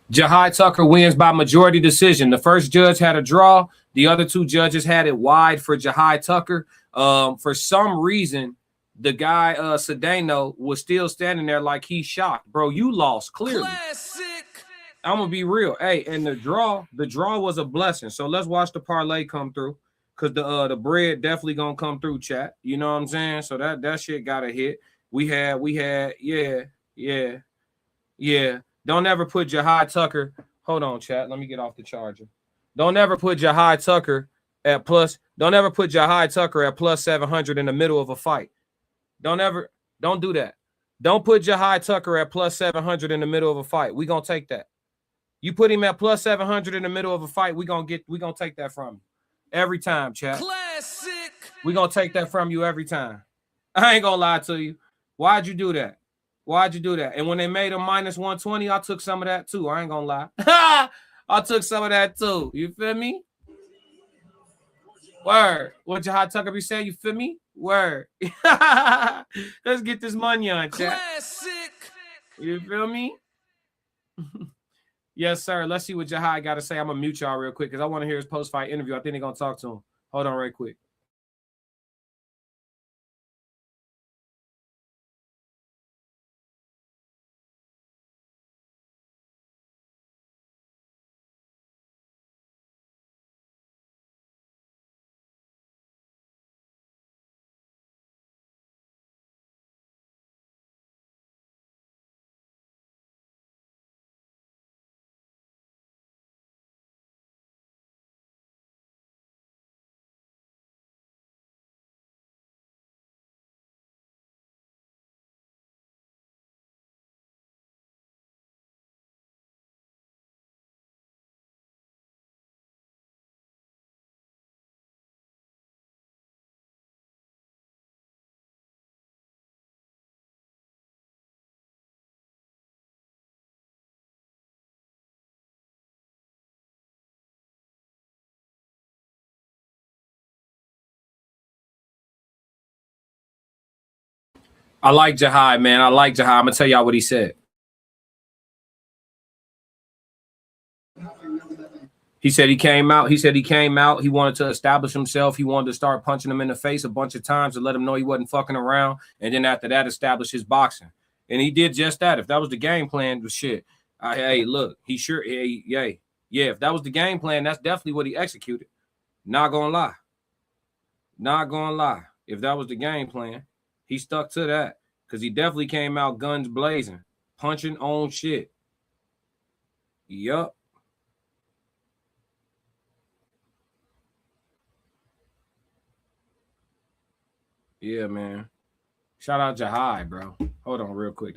Jahai Tucker wins by majority decision. The first judge had a draw. The other two judges had it wide for Jahai Tucker. For some reason, the guy Cedeno was still standing there like he's shocked. Bro, you lost clearly. Classic. I'm gonna be real. Hey, and the draw was a blessing. So let's watch the parlay come through. Cause the bread definitely gonna come through, chat. You know what I'm saying? So that shit got a hit. We had, yeah. Don't ever put Jahai Tucker. Hold on, chat. Let me get off the charger. Don't ever put Jahai Tucker at plus. Don't ever put Jahai Tucker at plus 700 in the middle of a fight. Don't do that. Don't put Jahai Tucker at plus 700 in the middle of a fight. We gonna take that. You put him at plus 700 in the middle of a fight, we gonna take that from you every time, chat. Classic. We gonna take that from you every time. I ain't gonna lie to you. Why'd you do that? Why'd you do that? And when they made him minus 120, I took some of that too. I ain't gonna lie. I took some of that too. You feel me? Word. What Jahai Tucker be saying? You feel me? Word. Let's get this money on, chat. Classic. You feel me? Yes, sir. Let's see what Jahai got to say. I'm gonna mute y'all real quick because I want to hear his post-fight interview. I think they're gonna talk to him. Hold on, right quick. I like Jahai, man. I like Jahai. I'm gonna tell y'all what he said. He said he came out. He wanted to establish himself. He wanted to start punching him in the face a bunch of times to let him know he wasn't fucking around. And then after that, establish his boxing. And he did just that. If that was the game plan, the shit. Hey, look, yeah. If that was the game plan, that's definitely what he executed. Not gonna lie. If that was the game plan, he stuck to that because he definitely came out guns blazing, punching on shit. Yup. Yeah, man. Shout out Jahai, bro. Hold on real quick.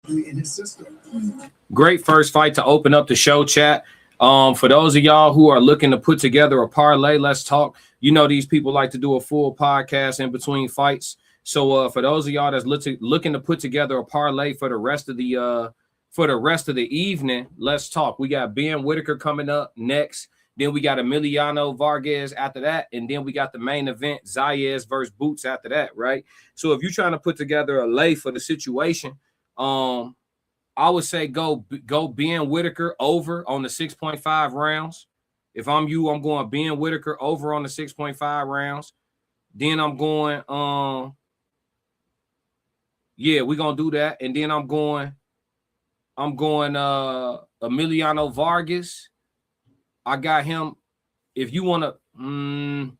In his system. Great first fight to open up the show, chat. For those of y'all who are looking to put together a parlay, let's talk. You know, these people like to do a full podcast in between fights. So for those of y'all that's looking to put together a parlay for the rest of the evening, let's talk. We got Ben Whitaker coming up next. Then we got Emiliano Vargas after that, and then we got the main event, Zayas versus Boots after that, right? So if you're trying to put together a lay for the situation, I would say go Ben Whitaker over on the 6.5 rounds. If I'm you, I'm going Ben Whitaker over on the 6.5 rounds. Then I'm going, yeah, we're gonna do that. And then I'm going Emiliano Vargas. I got him. If you want to, I'm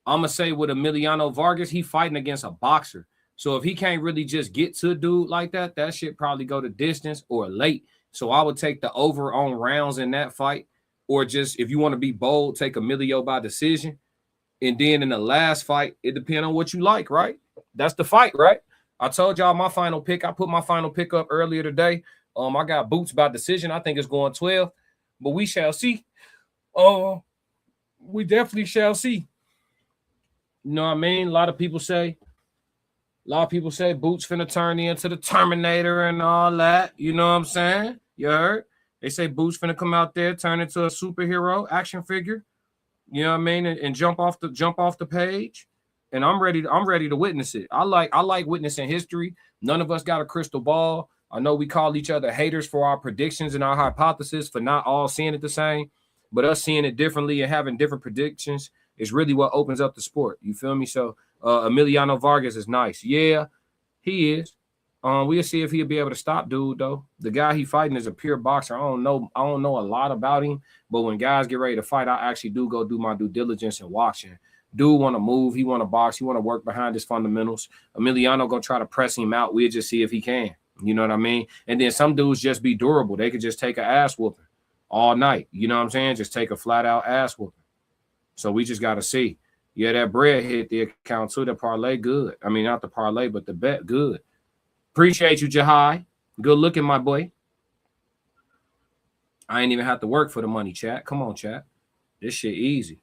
gonna say with Emiliano Vargas, he fighting against a boxer. So if he can't really just get to a dude like that, that shit probably go to distance or late. So I would take the over on rounds in that fight. Or just if you want to be bold, take Emilio by decision. And then in the last fight, it depends on what you like, right? That's the fight, right? I told y'all my final pick. I put my final pick up earlier today. I got Boots by decision. I think it's going 12. But we shall see. We definitely shall see. You know what I mean? A lot of people say Boots finna turn into the Terminator and all that. You know what I'm saying? You heard? They say Boots finna come out there, turn into a superhero action figure. You know what I mean? And jump off the page. And I'm ready to witness it. I like witnessing history. None of us got a crystal ball. I know we call each other haters for our predictions and our hypothesis for not all seeing it the same, but us seeing it differently and having different predictions is really what opens up the sport. You feel me? So Emiliano Vargas is nice. Yeah, he is. We'll see if he'll be able to stop dude though. The guy he fighting is a pure boxer. I don't know a lot about him, but when guys get ready to fight, I actually do go do my due diligence and watching. Dude want to move, he want to box, he want to work behind his fundamentals. Emiliano gonna try to press him out. We'll just see if he can. You know what I mean? And then some dudes just be durable. They could just take an ass whooping all night. You know what I'm saying? Just take a flat out ass whooping. So we just gotta see. Yeah, that bread hit the account too. The parlay good. I mean, not the parlay, but the bet good. Appreciate you, Jahai. Good looking, my boy. I ain't even have to work for the money, chat. Come on, chat. This shit easy.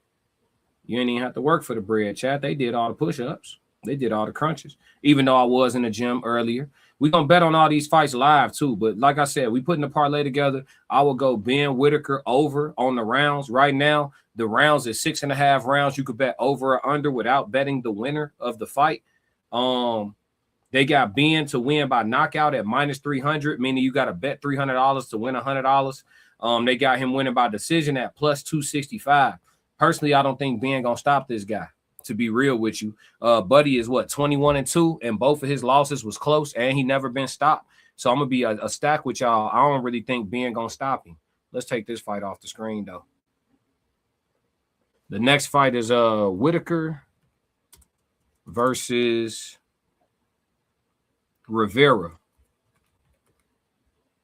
You ain't even have to work for the bread, chat. They did all the push-ups. They did all the crunches. Even though I was in the gym earlier. We're going to bet on all these fights live, too. But like I said, we putting the parlay together. I will go Ben Whitaker over on the rounds. Right now, the rounds is 6.5 rounds. You could bet over or under without betting the winner of the fight. They got Ben to win by knockout at minus 300, meaning you got to bet $300 to win $100. They got him winning by decision at plus 265. Personally, I don't think Ben going to stop this guy. To be real with you, Buddy is 21-2, and both of his losses was close, and he never been stopped. So I'm gonna be a stack with y'all. I don't really think Ben gonna stop him. Let's take this fight off the screen though. The next fight is Whitaker versus Rivera.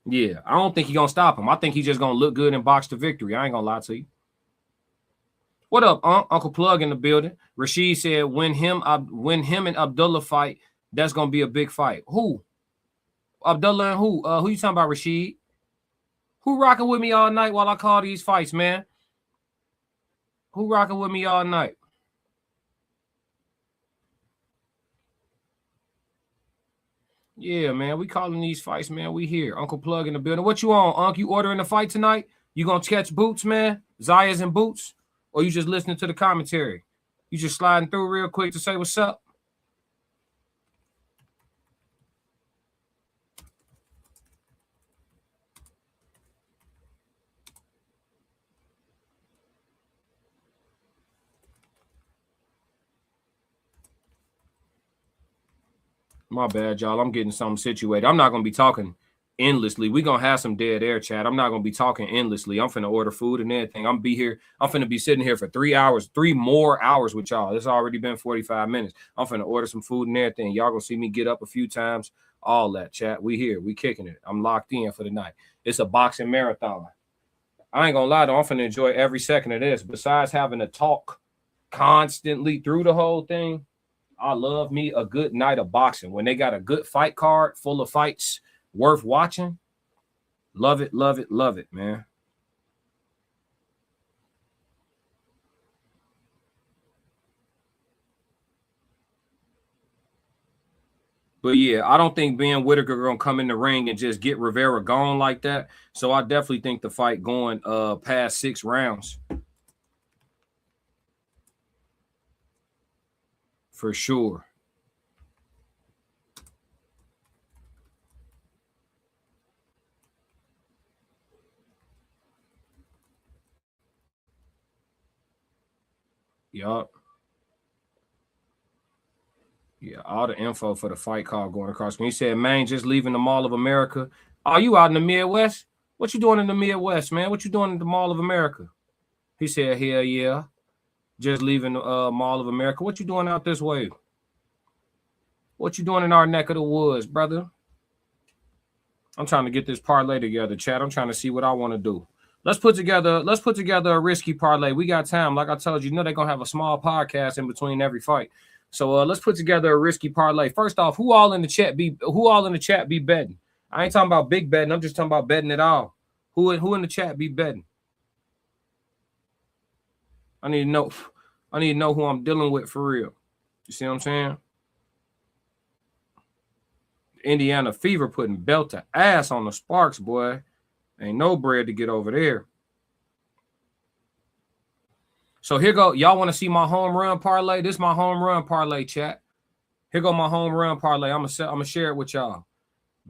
Yeah, I don't think he's gonna stop him. I think he's just gonna look good and box to victory. I ain't gonna lie to you. What up, Uncle Plug in the building? Rashid said when him and Abdullah fight, that's gonna be a big fight. Who? Abdullah and who? Who you talking about, Rashid? Who rocking with me all night while I call these fights, man? Who rocking with me all night? Yeah, man. We calling these fights, man. We here. Uncle Plug in the building. What you on, Unc? You ordering the fight tonight? You gonna catch Boots, man? Zayas and Boots? Or you just listening to the commentary? You just sliding through real quick to say what's up? My bad, y'all. I'm getting something situated. I'm not going to be talking endlessly. We're going to have some dead air chat. I'm not going to be talking endlessly. I'm finna order food and everything. I'm be here. I'm finna be sitting here for 3 hours, 3 more hours with y'all. It's already been 45 minutes. I'm finna order some food and everything. Y'all going to see me get up a few times. All that, chat. We here. We kicking it. I'm locked in for the night. It's a boxing marathon. I ain't going to lie, though. I'm finna enjoy every second of this. Besides having to talk constantly through the whole thing, I love me a good night of boxing. When they got a good fight card full of fights worth watching, love it, love it, love it, man. But yeah, I don't think Ben Whitaker gonna come in the ring and just get Rivera gone like that. So I definitely think the fight going past 6 rounds. For sure. Yup. Yeah, all the info for the fight card going across. When he said, man, just leaving the Mall of America. Are you out in the Midwest? What you doing in the Midwest, man? What you doing in the Mall of America? He said, hell yeah. Just leaving the Mall of America. What you doing out this way? What you doing in our neck of the woods, brother? I'm trying to get this parlay together, chat. I'm trying to see what I want to do. Let's put together a risky parlay. We got time. Like I told you, they're gonna have a small podcast in between every fight. So let's put together a risky parlay. First off, who all in the chat be betting? I ain't talking about big betting. I'm just talking about betting at all. Who in the chat be betting? I need to know who I'm dealing with for real. You see what I'm saying? Indiana Fever putting belt to ass on the Sparks, boy. Ain't no bread to get over there. So here go. Y'all want to see my home run parlay? This is my home run parlay, chat. Here go my home run parlay. I'm gonna share it with y'all.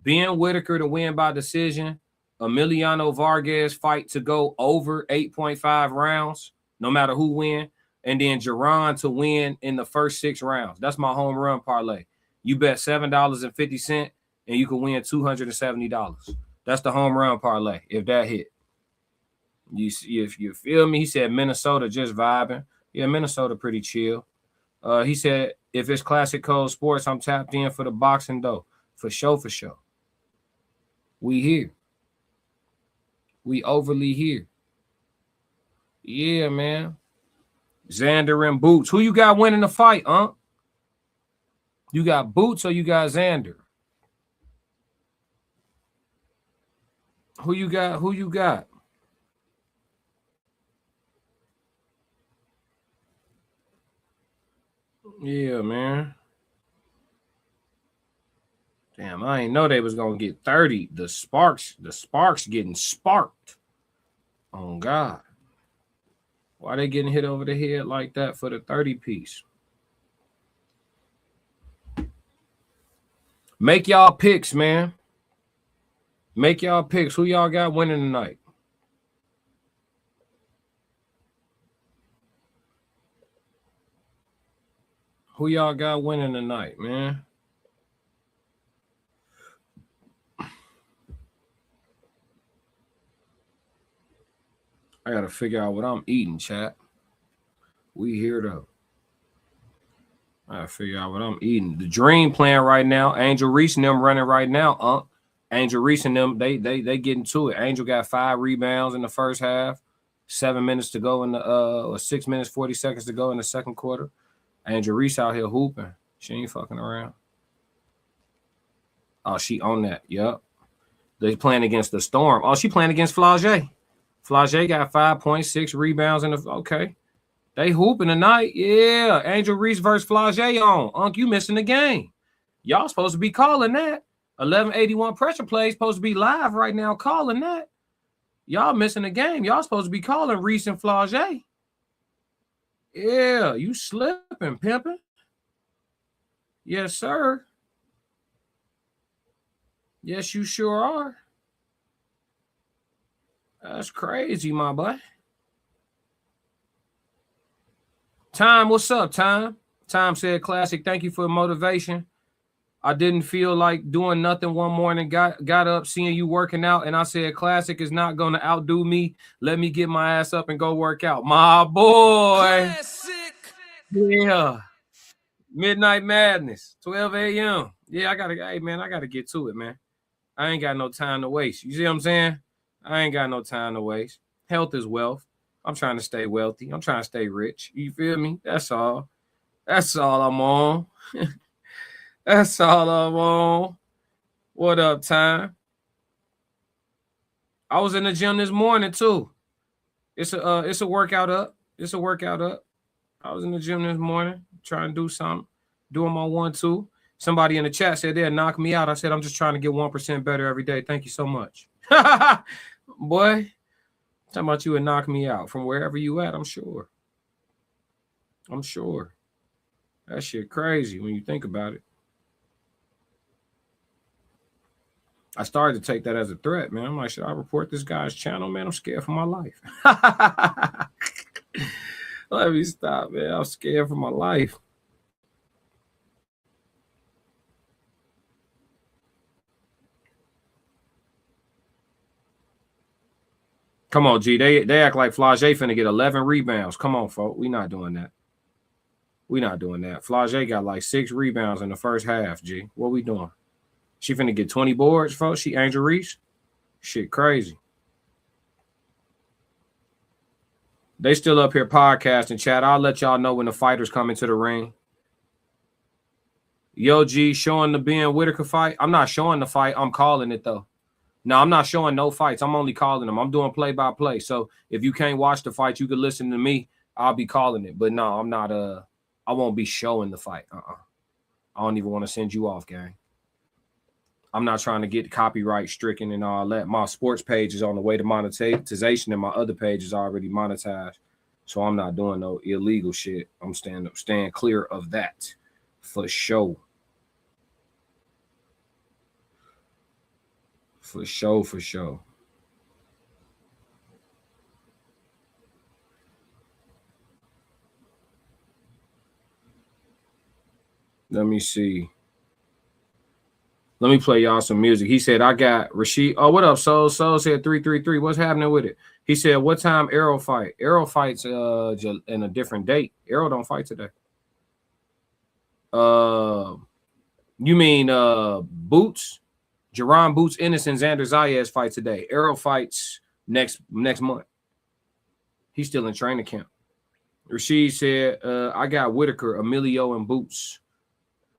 Ben Whitaker to win by decision. Emiliano Vargas fight to go over 8.5 rounds, no matter who win. And then Jaron to win in the first 6 rounds. That's my home run parlay. You bet $7.50 and you can win $270. That's the home run parlay if that hit. You see, if you feel me, he said Minnesota just vibing. Yeah, Minnesota pretty chill. He said if it's Classic Code Sports, I'm tapped in for the boxing though. For sure, for sure. We here. We overly here. Yeah, man. Xander and Boots. Who you got winning the fight, huh? You got Boots or you got Xander? Who you got? Who you got? Yeah, man. Damn, I ain't know they was gonna get 30. The Sparks getting sparked. Oh God. Why they getting hit over the head like that for the 30 piece? Make y'all picks, man. Make y'all picks. Who y'all got winning tonight? Who y'all got winning tonight, man? I gotta figure out what I'm eating, chat. We here though. I gotta figure out what I'm eating. The Dream playing right now. Angel Reese and them running right now. Angel Reese and them, they getting to it. Angel got 5 rebounds in the first half. 7 minutes to go in the or 6 minutes 40 seconds to go in the second quarter. Angel Reese out here hooping. She ain't fucking around. Oh, she on that. Yep. They playing against the Storm. Oh, she playing against Flage. Flage got 5.6 rebounds in the okay. They hooping tonight. Yeah. Angel Reese versus Flage on. Unc, you missing the game. Y'all supposed to be calling that. 1181 pressure play supposed to be live right now calling that. Y'all missing the game. Y'all supposed to be calling Reese and Flage. Yeah, you slipping, pimping. Yes, sir. Yes, you sure are. That's crazy, my boy. Time, what's up, Time? Time said, classic, thank you for the motivation. I didn't feel like doing nothing one morning, got up seeing you working out, and I said, classic is not going to outdo me. Let me get my ass up and go work out. My boy. Classic. Yeah. Midnight Madness, 12 a.m. Yeah, I got to get to it, man. I ain't got no time to waste. You see what I'm saying? I ain't got no time to waste. Health is wealth. I'm trying to stay wealthy. I'm trying to stay rich. You feel me? That's all. That's all I'm on. That's all I'm on. What up, Time? I was in the gym this morning too. It's a workout up. It's a workout up. I was in the gym this morning trying to do something, doing my 1-2. Somebody in the chat said they'll knock me out. I said I'm just trying to get 1% better every day. Thank you so much. Boy, talking about you would knock me out from wherever you at, I'm sure. I'm sure. That shit crazy when you think about it. I started to take that as a threat, man. I'm like, should I report this guy's channel, man? I'm scared for my life. Let me stop, man. I'm scared for my life. Come on, G. They act like Flage finna get 11 rebounds. Come on, folks. We not doing that. We not doing that. Flage got like 6 rebounds in the first half, G. What we doing? She finna get 20 boards, folks. She Angel Reese. Shit crazy. They still up here podcasting, chat. I'll let y'all know when the fighters come into the ring. Yo, G, showing the Ben Whitaker fight. I'm not showing the fight. I'm calling it, though. No, I'm not showing no fights. I'm only calling them. I'm doing play-by-play. So if you can't watch the fight, you can listen to me. I'll be calling it. But no, I'm not. I won't be showing the fight. I don't even want to send you off, gang. I'm not trying to get copyright stricken and all that. My sports page is on the way to monetization, and my other page is already monetized. So I'm not doing no illegal shit. I'm staying clear of that for sure. For sure. Let me see. Let me play y'all some music. He said, I got Rashid. Oh, what up, Soul? Soul said 333. What's happening with it? He said, what time Arrow fight? Arrow fights in a different date. Arrow don't fight today. You mean Boots? Jaron Boots, Ennis, and Xander Zayas fight today. Arrow fights next month. He's still in training camp. Rashid said, I got Whitaker, Emilio, and Boots.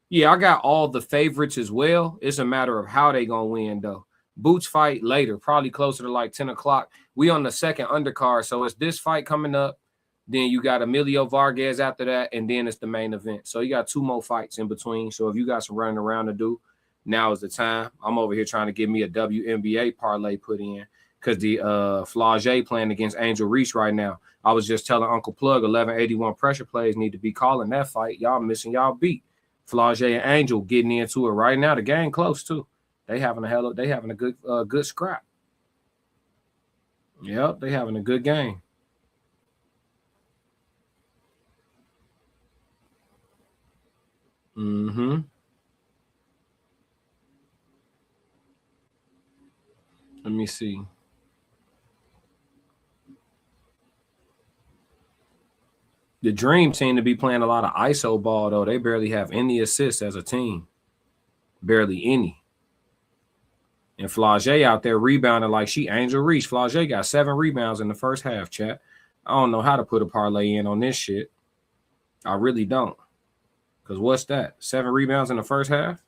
Yeah, I got all the favorites as well. It's a matter of how they gonna win, though. Boots fight later, probably closer to like 10 o'clock. We on the second undercard, so it's this fight coming up. Then you got Emilio Vargas after that, and then it's the main event. So you got 2 more fights in between. So if you got some running around to do, now is the time. I'm over here trying to get me a WNBA parlay put in because the Flage playing against Angel Reese right now. I was just telling Uncle Plug 1181 pressure plays need to be calling that fight. Y'all missing y'all beat. Flage and Angel getting into it right now. The game close too. They having a good scrap. Yep, they having a good game. Mm-hmm. Let me see. The Dream seem to be playing a lot of ISO ball, though. They barely have any assists as a team. Barely any. And Flage out there rebounding like she Angel Reese. Flage got 7 rebounds in the first half, chat. I don't know how to put a parlay in on this shit. I really don't. Because what's that? 7 rebounds in the first half?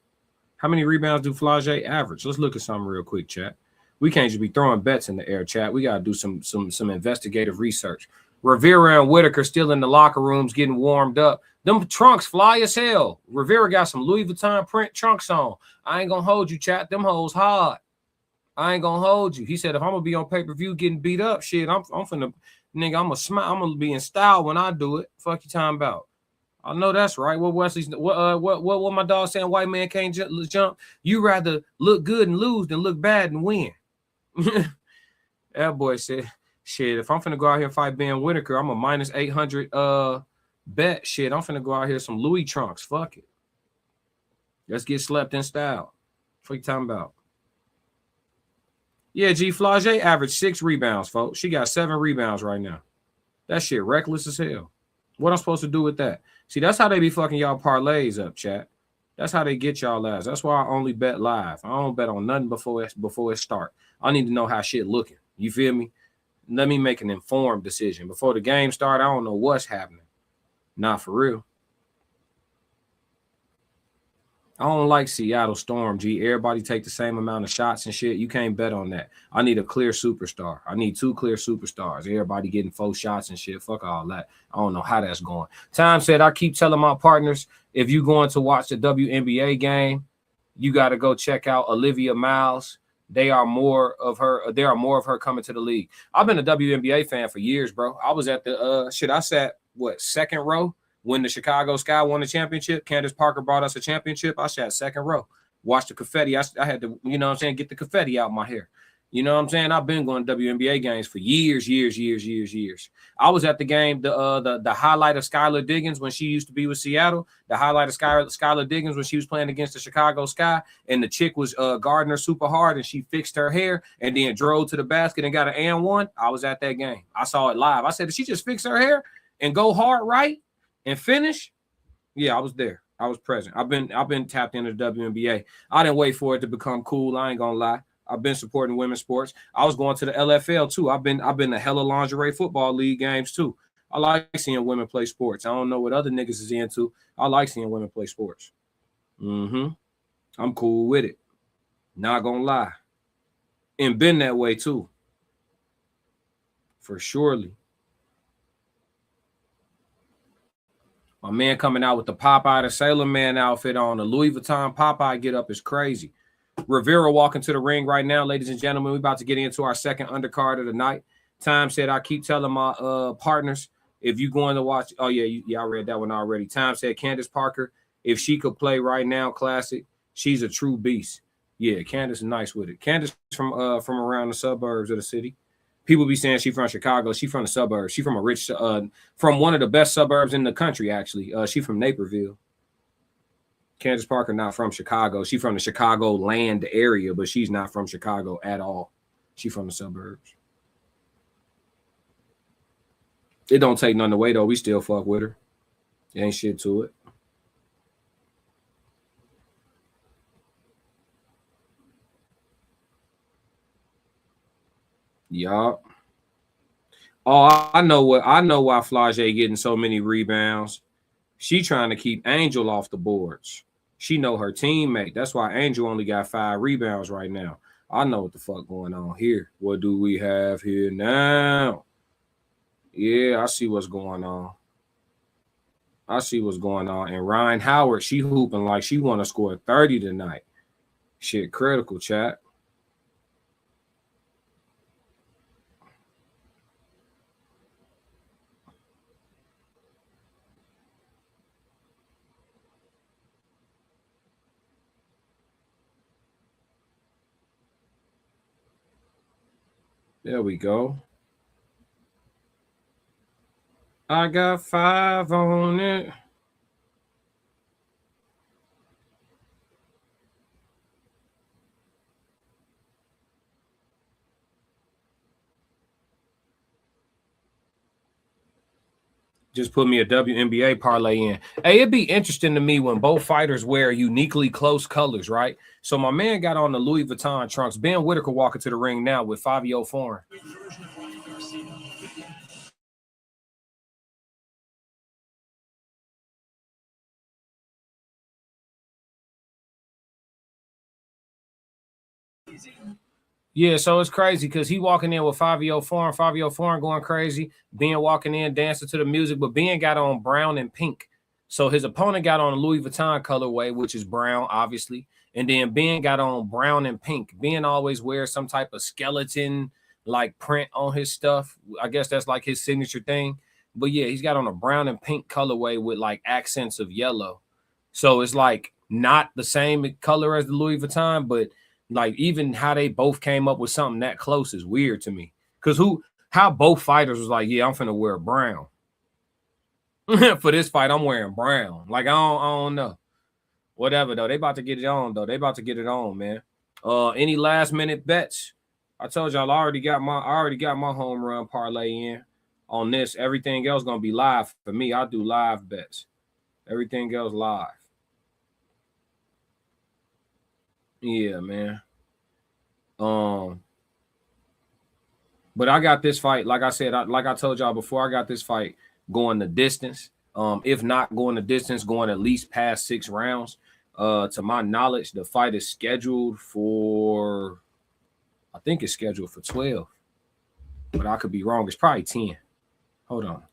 How many rebounds do Flage average? Let's look at something real quick, chat. We can't just be throwing bets in the air, chat. We got to do some investigative research. Rivera and Whitaker still in the locker rooms getting warmed up. Them trunks fly as hell. Rivera got some Louis Vuitton print trunks on. I ain't gonna hold you, chat. Them hoes hard. I ain't gonna hold you. He said, if I'm gonna be on pay-per-view getting beat up, shit, I'm finna, nigga, I'm gonna smile. I'm gonna be in style when I do it. Fuck you talking about. I know that's right. What Wesley's what my dog saying? White man can't jump. You rather look good and lose than look bad and win. That boy said, shit. If I'm finna go out here and fight Ben Whitaker, I'm a minus 800 bet. Shit, I'm finna go out here some Louis trunks. Fuck it. Let's get slept in style. What you talking about? Yeah, G Flage averaged 6 rebounds, folks. She got 7 rebounds right now. That shit reckless as hell. What I'm supposed to do with that? See, that's how they be fucking y'all parlays up, chat. That's how they get y'all ass. That's why I only bet live. I don't bet on nothing before it start. I need to know how shit looking. You feel me? Let me make an informed decision. Before the game start, I don't know what's happening. Not for real. I don't like Seattle Storm, G. Everybody take the same amount of shots and shit. You can't bet on that. I need a clear superstar. I need 2 clear superstars. Everybody getting 4 shots and shit. Fuck all that. I don't know how that's going. Time said, I keep telling my partners, if you going to watch the WNBA game, you got to go check out Olivia Miles. There are more of her coming to the league. I've been a WNBA fan for years, bro. I was at the I sat second row when the Chicago Sky won the championship. Candace Parker brought us a championship. I sat second row, watched the confetti. I had to, you know what I'm saying, get the confetti out my hair. You know what I'm saying? I've been going to WNBA games for years. I was at the game, the highlight of Skylar Diggins when she used to be with Seattle, the highlight of Skylar Diggins when she was playing against the Chicago Sky, and the chick was guarding her super hard, and she fixed her hair and then drove to the basket and got an and one. I was at that game. I saw it live. I said, did she just fix her hair and go hard right and finish? Yeah, I was there. I was present. I've been tapped into the WNBA. I didn't wait for it to become cool. I ain't gonna lie. I've been supporting women's sports. I was going to the LFL too. I've been to hella lingerie football league games too. I like seeing women play sports. I don't know what other niggas is into. I like seeing women play sports. I'm cool with it. Not gonna lie. And been that way too. For surely. My man coming out with the Popeye the Sailor Man outfit on. The Louis Vuitton Popeye get up is crazy. Rivera walking to the ring right now, ladies and gentlemen. We're about to get into our second undercard of the night. Time said, I keep telling my partners, if you going to watch, I read that one already. Time said, Candace Parker, if she could play right now, classic, she's a true beast. Yeah, Candace is nice with it. Candace from around the suburbs of the city. People be saying she from Chicago. She from the suburbs. She from a rich, from one of the best suburbs in the country, actually. She from Naperville. Candace Parker not from Chicago. She from the Chicago land area, but she's not from Chicago at all. She from the suburbs. It don't take none away, though. We still fuck with her. Ain't shit to it. Yup. Oh, I know why Flage getting so many rebounds. She trying to keep Angel off the boards. She know her teammate. That's why Angel only got 5 rebounds right now. I know what the fuck going on here. What do we have here now? Yeah, I see what's going on. And Ryan Howard, she hooping like she want to score 30 tonight. Shit, critical, chat. There we go. I got 5 on it. Just put me a WNBA parlay in. Hey, it'd be interesting to me when both fighters wear uniquely close colors, right? So my man got on the Louis Vuitton trunks. Ben Whitaker walking to the ring now with Fabio Foreign. Yeah, so it's crazy because he walking in with 5-year-old foreign, 5-year-old foreign going crazy. Ben walking in, dancing to the music, but Ben got on brown and pink. So his opponent got on a Louis Vuitton colorway, which is brown, obviously. And then Ben got on brown and pink. Ben always wears some type of skeleton like print on his stuff. I guess that's like his signature thing. But yeah, he's got on a brown and pink colorway with like accents of yellow. So it's like not the same color as the Louis Vuitton, but like even how they both came up with something that close is weird to me. Cause how both fighters was like, yeah, I'm finna wear brown. For this fight, I'm wearing brown. Like I don't know. Whatever though. They about to get it on though. They about to get it on, man. Any last minute bets? I told y'all I already got my home run parlay in on this. Everything else gonna be live for me. I do live bets. Everything else live. Yeah, man. But I got this fight, like I said, like I told y'all before, I got this fight going the distance. If not going the distance, going at least past 6 rounds. To my knowledge, the fight is scheduled for, I think it's scheduled for 12, but I could be wrong. It's probably 10. Hold on.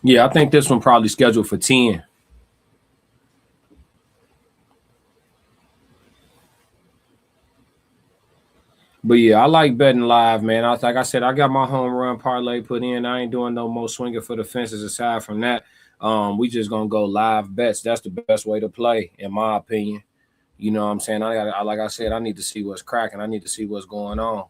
Yeah, I think this one probably scheduled for 10. But yeah, I like betting live, man. Like I said, I got my home run parlay put in. I ain't doing no more swinging for the fences aside from that. We just gonna go live bets. That's the best way to play, in my opinion. You know what I'm saying? Like I said, I need to see what's cracking. I need to see what's going on.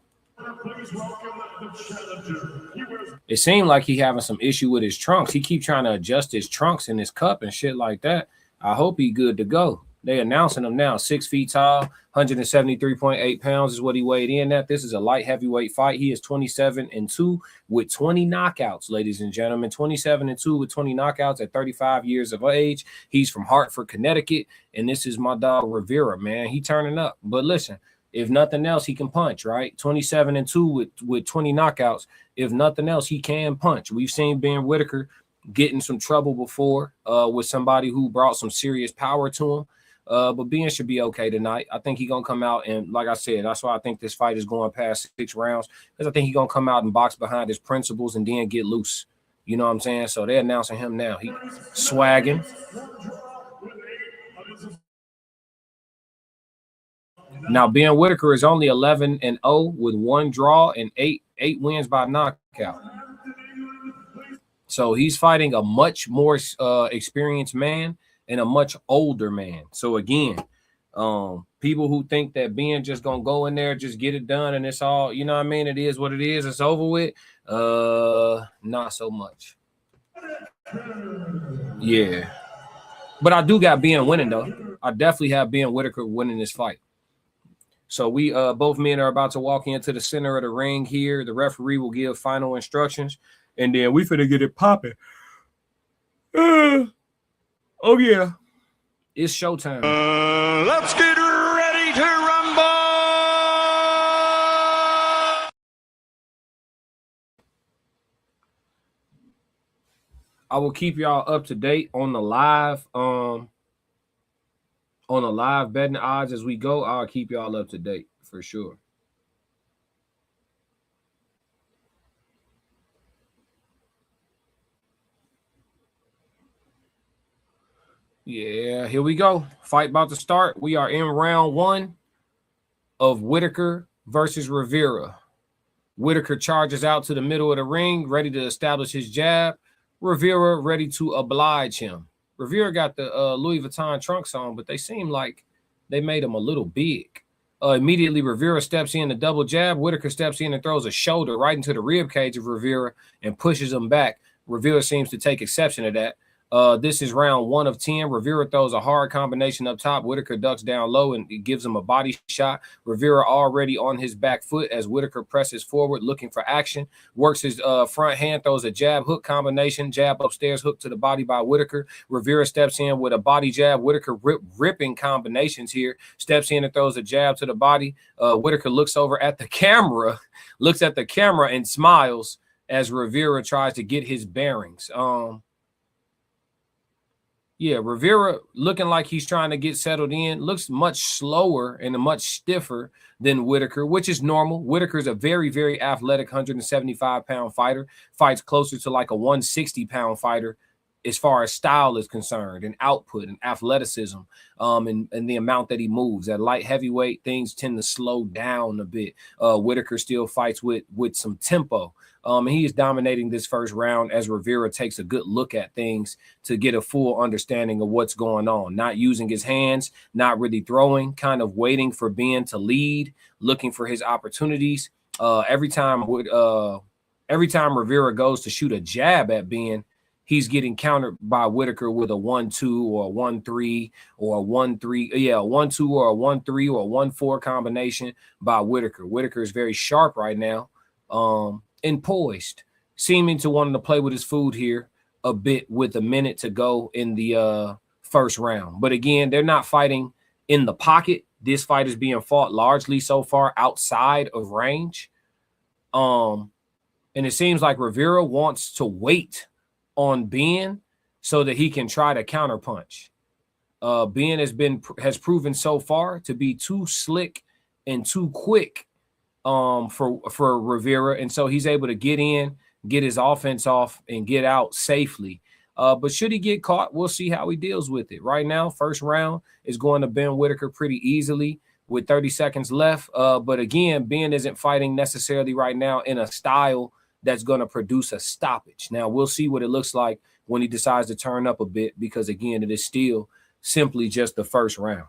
It seemed like he having some issue with his trunks. He keep trying to adjust his trunks in his cup and shit like that. I hope he good to go. They announcing him now, 6 feet tall, 173.8 pounds is what he weighed in at. This is a light heavyweight fight. He is 27-2 with 20 knockouts, ladies and gentlemen. 27-2 with 20 knockouts at 35 years of age. He's from Hartford, Connecticut, and this is my dog Rivera, man. He turning up. But listen, if nothing else, he can punch, right? 27-2 with 20 knockouts. If nothing else, he can punch. We've seen Ben Whitaker get in some trouble before with somebody who brought some serious power to him. But Ben should be okay tonight. I think he's going to come out and, like I said, that's why I think this fight is going past 6 rounds, because I think he's going to come out and box behind his principles and then get loose. You know what I'm saying? So they're announcing him now. He swagging. Now, Ben Whitaker is only 11-0 with 1 draw and 8 wins by knockout. So he's fighting a much more experienced man and a much older man. So again, people who think that Ben just gonna go in there, just get it done, and it's all, you know what I mean? It is what it is. It's over with. Not so much. Yeah. But I do got Ben winning, though. I definitely have Ben Whitaker winning this fight. So we both men are about to walk into the center of the ring here. The referee will give final instructions, and then we finna get it popping. Oh, yeah. It's showtime. Let's get ready to rumble. I will keep y'all up to date on the live betting odds as we go. I'll keep y'all up to date for sure. Yeah, here we go. Fight about to start. We are in round 1 of Whitaker versus Rivera. Whitaker charges out to the middle of the ring, ready to establish his jab. Rivera ready to oblige him. Rivera got the Louis Vuitton trunks on, but they seem like they made him a little big. Immediately, Rivera steps in, the double jab. Whitaker steps in and throws a shoulder right into the rib cage of Rivera and pushes him back. Rivera seems to take exception to that. This is round 1 of 10. Rivera throws a hard combination up top. Whitaker ducks down low and it gives him a body shot. Rivera already on his back foot as Whitaker presses forward, looking for action. Works his front hand, throws a jab hook combination. Jab upstairs, hook to the body by Whitaker. Rivera steps in with a body jab. Whitaker ripping combinations here. Steps in and throws a jab to the body. Whitaker looks over at the camera, and smiles as Rivera tries to get his bearings. Yeah, Rivera looking like he's trying to get settled in. Looks much slower and much stiffer than Whitaker, which is normal. Whitaker's a very, very athletic 175-pound fighter. Fights closer to like a 160-pound fighter as far as style is concerned and output and athleticism and the amount that he moves. At light heavyweight, things tend to slow down a bit. Whitaker still fights with some tempo. And he is dominating this first round as Rivera takes a good look at things to get a full understanding of what's going on. Not using his hands, not really throwing, kind of waiting for Ben to lead, looking for his opportunities. Every time Rivera goes to shoot a jab at Ben, he's getting countered by Whitaker with a 1-2 or a 1-3 or a 1-3. Yeah, a 1-2 or a 1-3 or a 1-4 combination by Whitaker. Whitaker is very sharp right now. And poised, seeming to want to play with his food here a bit with a minute to go in the first round. But again, they're not fighting in the pocket. This fight is being fought largely so far outside of range. And it seems like Rivera wants to wait on Ben so that he can try to counterpunch. Ben has proven so far to be too slick and too quick for Rivera, and so he's able to get in, get his offense off, and get out safely. But should he get caught, we'll see how he deals with it. Right now, first round is going to Ben Whitaker pretty easily with 30 seconds left. But again, Ben isn't fighting necessarily right now in a style that's going to produce a stoppage. Now, we'll see what it looks like when he decides to turn up a bit because, again, it is still simply just the first round.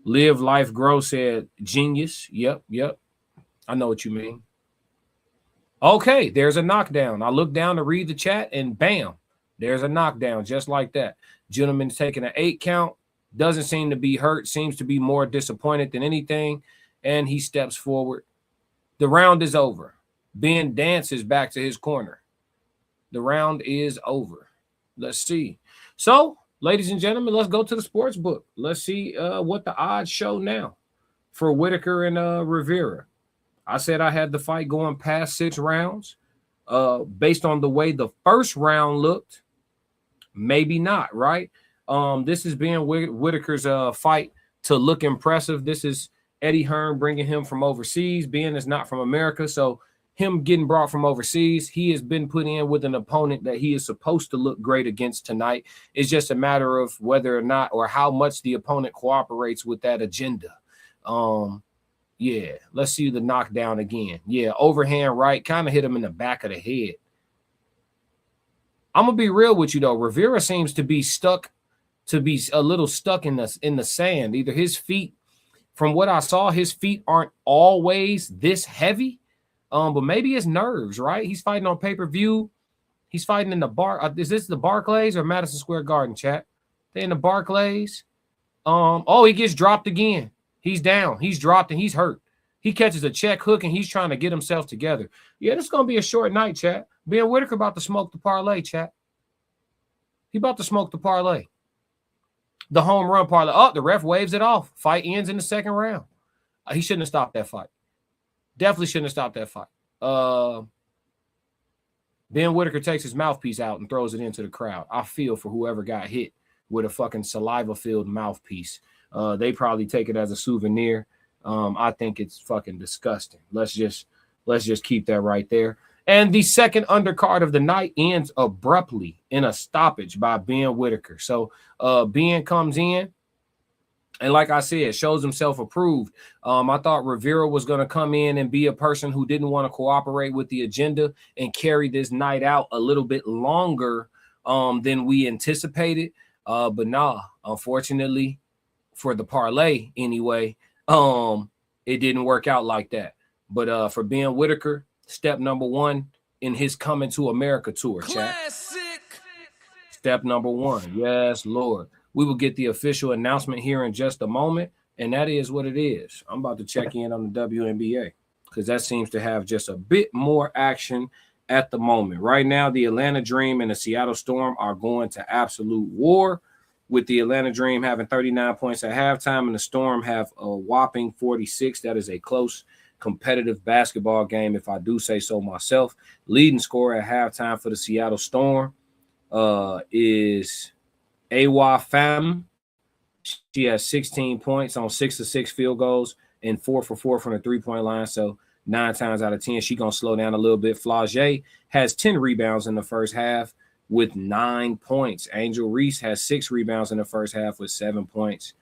Live Life Grow said, genius. Yep. I know what you mean. Okay, there's a knockdown. I look down to read the chat, and bam, there's a knockdown just like that. Gentleman's taking an 8 count. Doesn't seem to be hurt. Seems to be more disappointed than anything, and he steps forward. The round is over. Ben dances back to his corner. The round is over. Let's see. So, ladies and gentlemen, let's go to the sports book. Let's see what the odds show now for Whitaker and Rivera. I said I had the fight going past 6 rounds. Based on the way the first round looked, maybe not, right? This is Ben Whitaker's fight to look impressive. This is Eddie Hearn bringing him from overseas. Ben is not from America, so him getting brought from overseas, he has been put in with an opponent that he is supposed to look great against tonight. It's just a matter of whether or not or how much the opponent cooperates with that agenda. Yeah, let's see the knockdown again. Yeah, overhand right, kind of hit him in the back of the head. I'm going to be real with you, though. Rivera seems to be a little stuck in the sand. Either his feet, from what I saw, his feet aren't always this heavy. But maybe his nerves, right? He's fighting on pay-per-view. He's fighting in the bar. Is this the Barclays or Madison Square Garden, chat? They in the Barclays. He gets dropped again. He's down. He's dropped and he's hurt. He catches a check hook and he's trying to get himself together. Yeah, this is going to be a short night, chat. Ben Whitaker about to smoke the parlay, chat. He about to smoke the parlay. The home run parlay. Oh, the ref waves it off. Fight ends in the second round. He shouldn't have stopped that fight. Definitely shouldn't have stopped that fight. Ben Whitaker takes his mouthpiece out and throws it into the crowd. I feel for whoever got hit with a fucking saliva-filled mouthpiece. They probably take it as a souvenir. I think it's fucking disgusting. Let's just keep that right there. And the second undercard of the night ends abruptly in a stoppage by Ben Whitaker. So Ben comes in. And like I said, shows himself approved. I thought Rivera was going to come in and be a person who didn't want to cooperate with the agenda and carry this night out a little bit longer than we anticipated. But nah, unfortunately, for the parlay anyway, it didn't work out like that. But for Ben Whitaker, step number 1, in his Coming to America tour, chat. Classic. Step number 1. Yes, Lord. We will get the official announcement here in just a moment, and that is what it is. I'm about to check in on the WNBA because that seems to have just a bit more action at the moment. Right now, the Atlanta Dream and the Seattle Storm are going to absolute war, with the Atlanta Dream having 39 points at halftime and the Storm have a whopping 46. That is a close, competitive basketball game, if I do say so myself. Leading scorer at halftime for the Seattle Storm is Awa Pham. She has 16 points on 6 of 6 field goals and 4 for 4 from the three-point line. So 9 times out of 10, she's going to slow down a little bit. Flage has 10 rebounds in the first half with 9 points. Angel Reese has 6 rebounds in the first half with 7 points.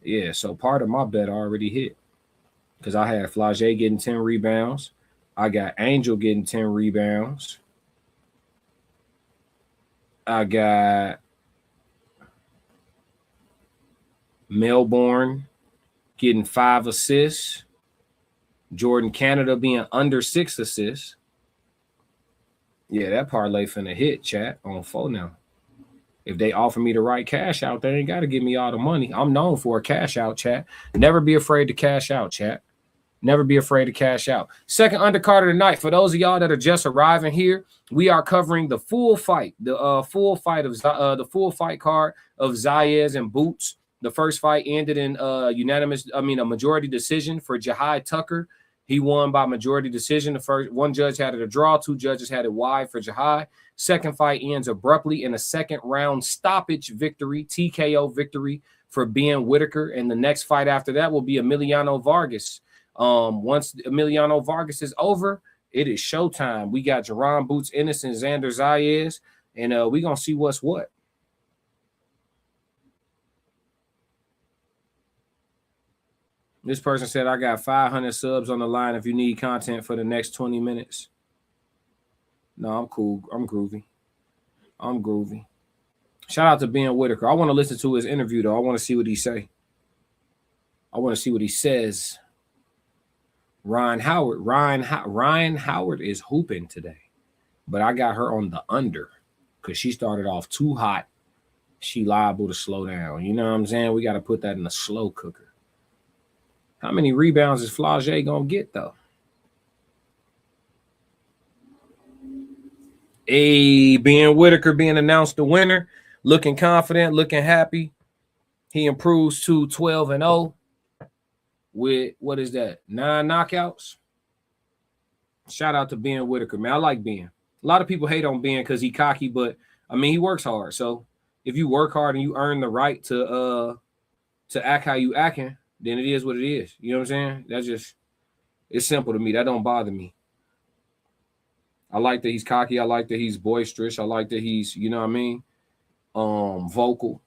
Yeah, so part of my bet already hit because I had Flage getting 10 rebounds. I got Angel getting 10 rebounds. I got Melbourne getting 5 assists. Jordan Canada being under 6 assists. Yeah, that parlay finna hit, chat, on 4 now. If they offer me the right cash out, they ain't got to give me all the money. I'm known for a cash out, chat. Never be afraid to cash out, chat. Never be afraid to cash out. Second undercard of the night. For those of y'all that are just arriving here, we are covering the full fight, the full fight card of Zayas and Boots. The first fight ended in a majority decision for Jahai Tucker. He won by majority decision. The first one judge had it a draw, 2 judges had it wide for Jahai. Second fight ends abruptly in a second round stoppage victory, TKO victory for Ben Whitaker. And the next fight after that will be Emiliano Vargas. Once Emiliano Vargas is over, it is showtime. We got Jaron, Boots, Ennis, and Xander Zayas, and we're going to see what's what. This person said, I got 500 subs on the line if you need content for the next 20 minutes. No, I'm cool. I'm groovy. Shout out to Ben Whitaker. I want to listen to his interview, though. I want to see what he say. I want to see what he says. Ryan Howard is hooping today, but I got her on the under because she started off too hot. She liable to slow down. You know what I'm saying? We got to put that in a slow cooker. How many rebounds is Flage going to get, though? Hey, Ben Whitaker being announced the winner. Looking confident, looking happy. He improves to 12-0 with, what is that, 9 knockouts? Shout out to Ben Whitaker, man. I like Ben. A lot of people hate on Ben because he cocky, but, I mean, he works hard. So if you work hard and you earn the right to act how you acting, then it is what it is. You know what I'm saying? That's just, it's simple to me. That don't bother me. I like that he's cocky. I like that he's boisterous. I like that he's, you know what I mean, vocal.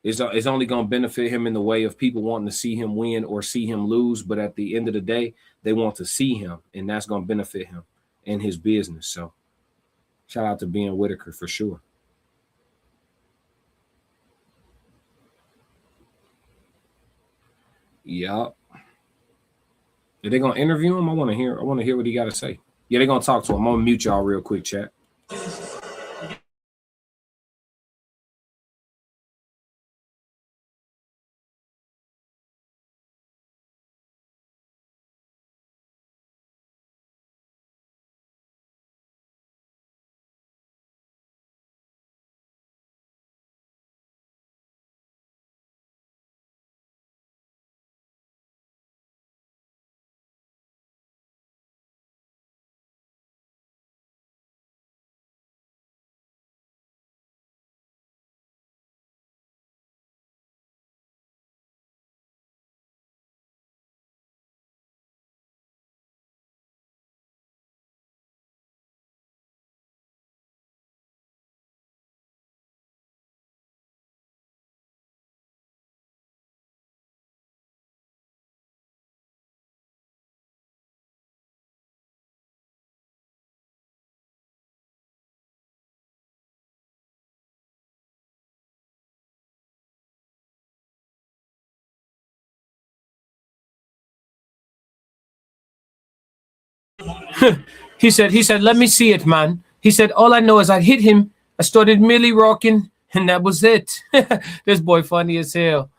It's only going to benefit him in the way of people wanting to see him win or see him lose. But at the end of the day, they want to see him, and that's going to benefit him and his business. So shout out to Ben Whitaker for sure. Yup. Are they gonna interview him? I want to hear what he got to say. Yeah, they're gonna talk to him. I'm gonna mute y'all real quick, chat. He said, let me see it, man. He said, all I know is I hit him. I started merely rocking, and that was it. This boy funny as hell.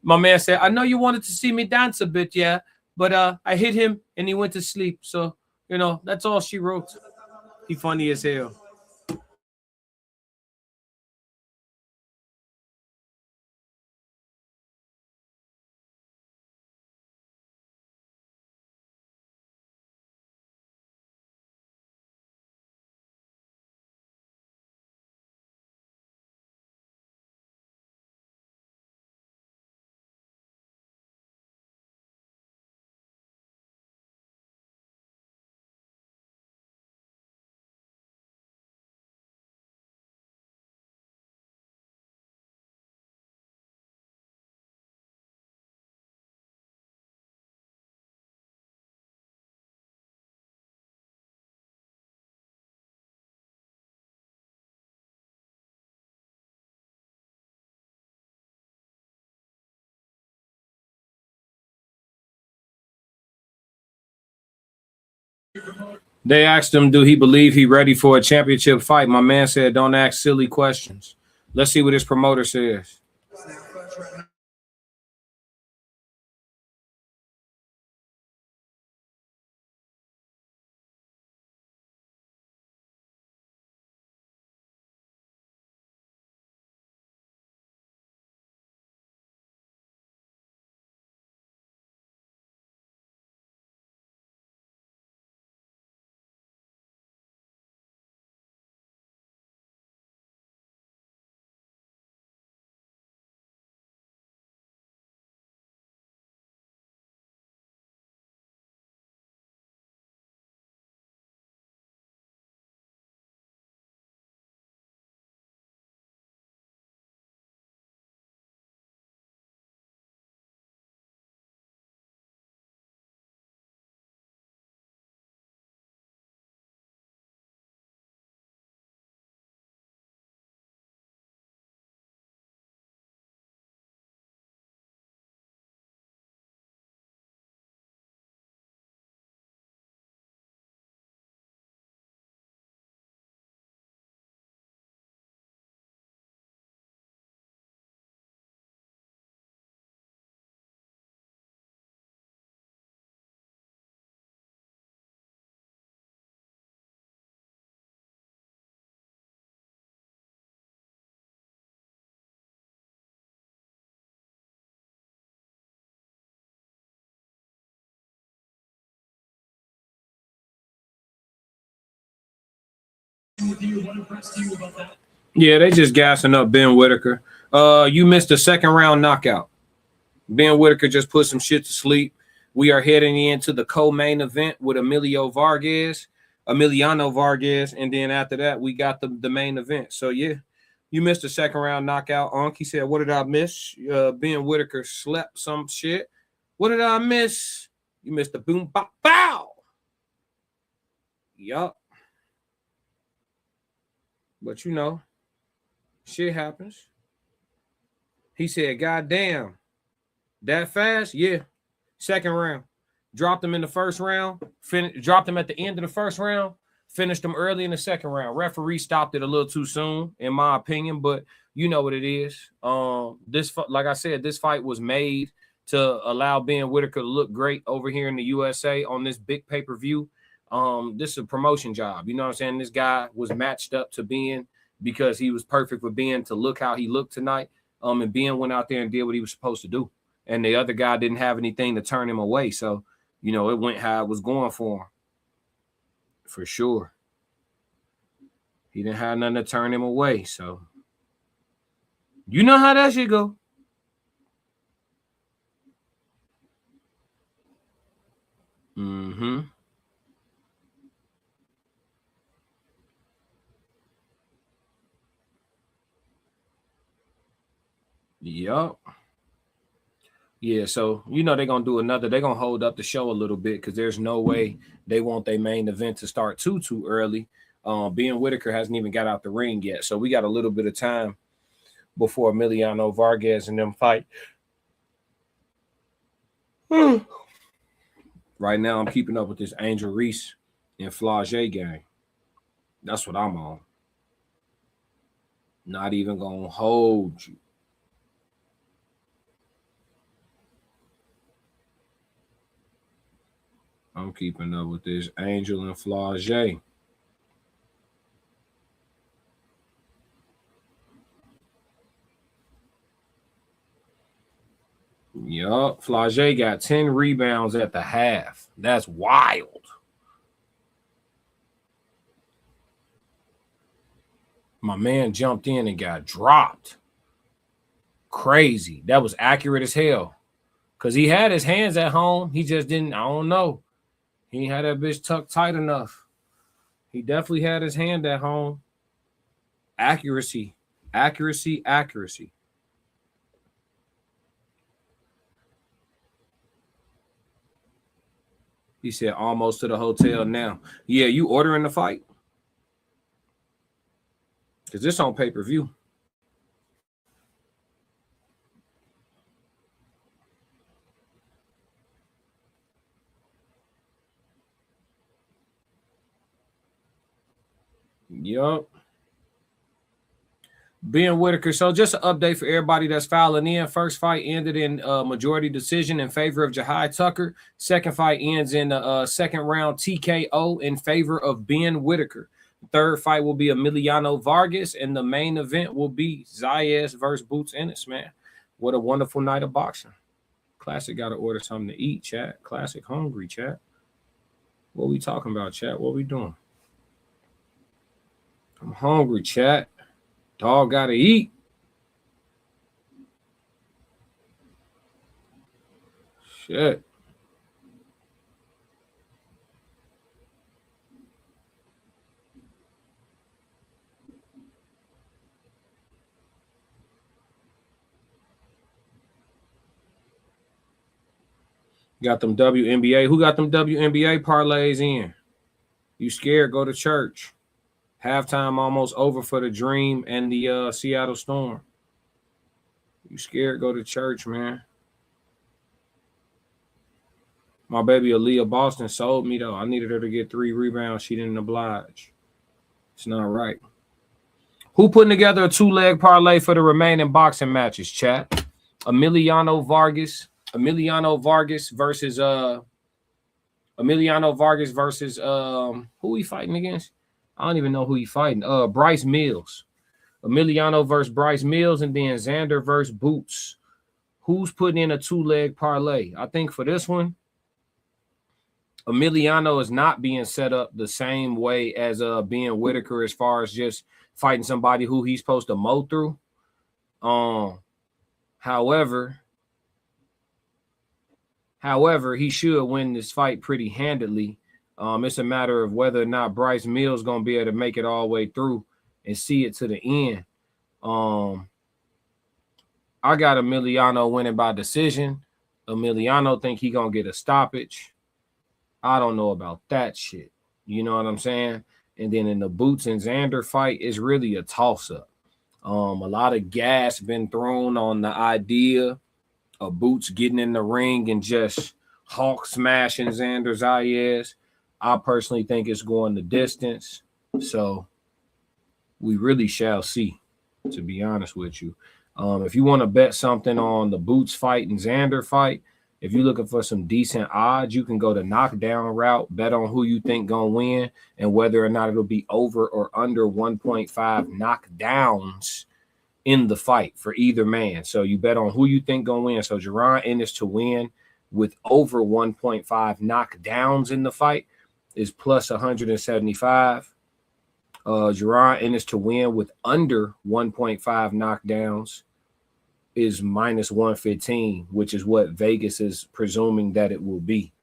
My man said, I know you wanted to see me dance a bit, yeah, but I hit him and he went to sleep. So, that's all she wrote. He funny as hell. They asked him, do he believe he ready for a championship fight? My man said, don't ask silly questions. Let's see what his promoter says. Yeah, they just gassing up Ben Whitaker. You missed a second round knockout. Ben Whitaker just put some shit to sleep. We are heading into the co-main event with Emiliano Vargas, and then after that, we got the main event. So yeah, you missed a second round knockout. He said, "What did I miss?" Ben Whitaker slept some shit. What did I miss? You missed the boom bop bow. Yup. But shit happens. He said, "God damn, that fast?" Yeah. Second round. Dropped him in the first round. Dropped him at the end of the first round. Finished him early in the second round. Referee stopped it a little too soon, in my opinion, but you know what it is. Like I said, this fight was made to allow Ben Whitaker to look great over here in the USA on this big pay-per-view. This is a promotion job. You know what I'm saying? This guy was matched up to Ben because he was perfect for Ben to look how he looked tonight. And Ben went out there and did what he was supposed to do. And the other guy didn't have anything to turn him away. So, it went how it was going for him. For sure. He didn't have nothing to turn him away. So, you know how that shit go. Mm-hmm. Yup. Yeah, so they're gonna do another. They're gonna hold up the show a little bit because there's no way they want their main event to start too early. Ben Whitaker hasn't even got out the ring yet, so we got a little bit of time before Emiliano Vargas and them fight. Right now, I'm keeping up with this Angel Reese and Flage game. That's what I'm on. Not even gonna hold you. I'm keeping up with this Angel and Flage. Yup, Flage got 10 rebounds at the half. That's wild. My man jumped in and got dropped. Crazy. That was accurate as hell. Because he had his hands at home. He just didn't, I don't know. He ain't had that bitch tucked tight enough. He definitely had his hand at home. Accuracy. Accuracy. Accuracy. He said almost to the hotel now. Yeah, you ordering the fight? Because this on pay-per-view. Yup. Ben Whitaker. So just an update for everybody that's filing in. First fight ended in majority decision in favor of Jahai Tucker. Second fight ends in second round TKO in favor of Ben Whitaker. Third fight will be Emiliano Vargas, and the main event will be Zayas versus Boots Ennis, man. What a wonderful night of boxing. Classic got to order something to eat, chat. Classic hungry, chat. What we talking about, chat? What we doing? I'm hungry, chat. Dog got to eat. Shit. Got them WNBA. Who got them WNBA parlays in? You scared? Go to church. Halftime almost over for the Dream and the Seattle Storm. You scared? Go to church, man. My baby Aaliyah Boston sold me, though. I needed her to get 3 rebounds. She didn't oblige. It's not right. Who putting together a 2-leg parlay for the remaining boxing matches, chat? Emiliano Vargas versus who he fighting against? I don't even know who he fighting. Bryce Mills. Emiliano versus Bryce Mills, and then Xander versus Boots. Who's putting in a 2-leg parlay? I think for this one, Emiliano is not being set up the same way as Ben Whitaker as far as just fighting somebody who he's supposed to mow through. However, he should win this fight pretty handedly. It's a matter of whether or not Bryce Mills going to be able to make it all the way through and see it to the end. I got Emiliano winning by decision. Emiliano think he going to get a stoppage. I don't know about that shit. You know what I'm saying? And then in the Boots and Xander fight, it's really a toss-up. A lot of gas been thrown on the idea of Boots getting in the ring and just hawk smashing Xander Zayas. I personally think it's going the distance. So we really shall see, to be honest with you. If you want to bet something on the Boots fight and Xander fight, if you're looking for some decent odds, you can go the knockdown route, bet on who you think going to win and whether or not it'll be over or under 1.5 knockdowns in the fight for either man. So you bet on who you think going to win. So Jaron Ennis to win with over 1.5 knockdowns in the fight is plus 175. Jaron Ennis to win with under 1.5 knockdowns is minus 115, which is what Vegas is presuming that it will be.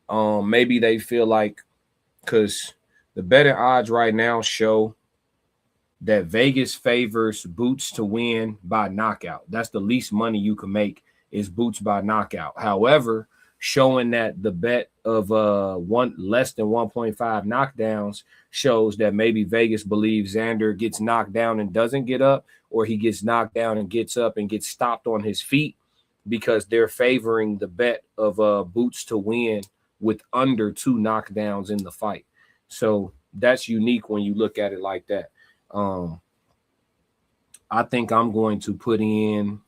Maybe they feel like, because the betting odds right now show that Vegas favors Boots to win by knockout. That's the least money you can make is Boots by knockout. However, showing that the bet of less than 1.5 knockdowns shows that maybe Vegas believes Xander gets knocked down and doesn't get up, or he gets knocked down and gets up and gets stopped on his feet, because they're favoring the bet of Boots to win with under 2 knockdowns in the fight. So that's unique when you look at it like that. I think I'm going to put in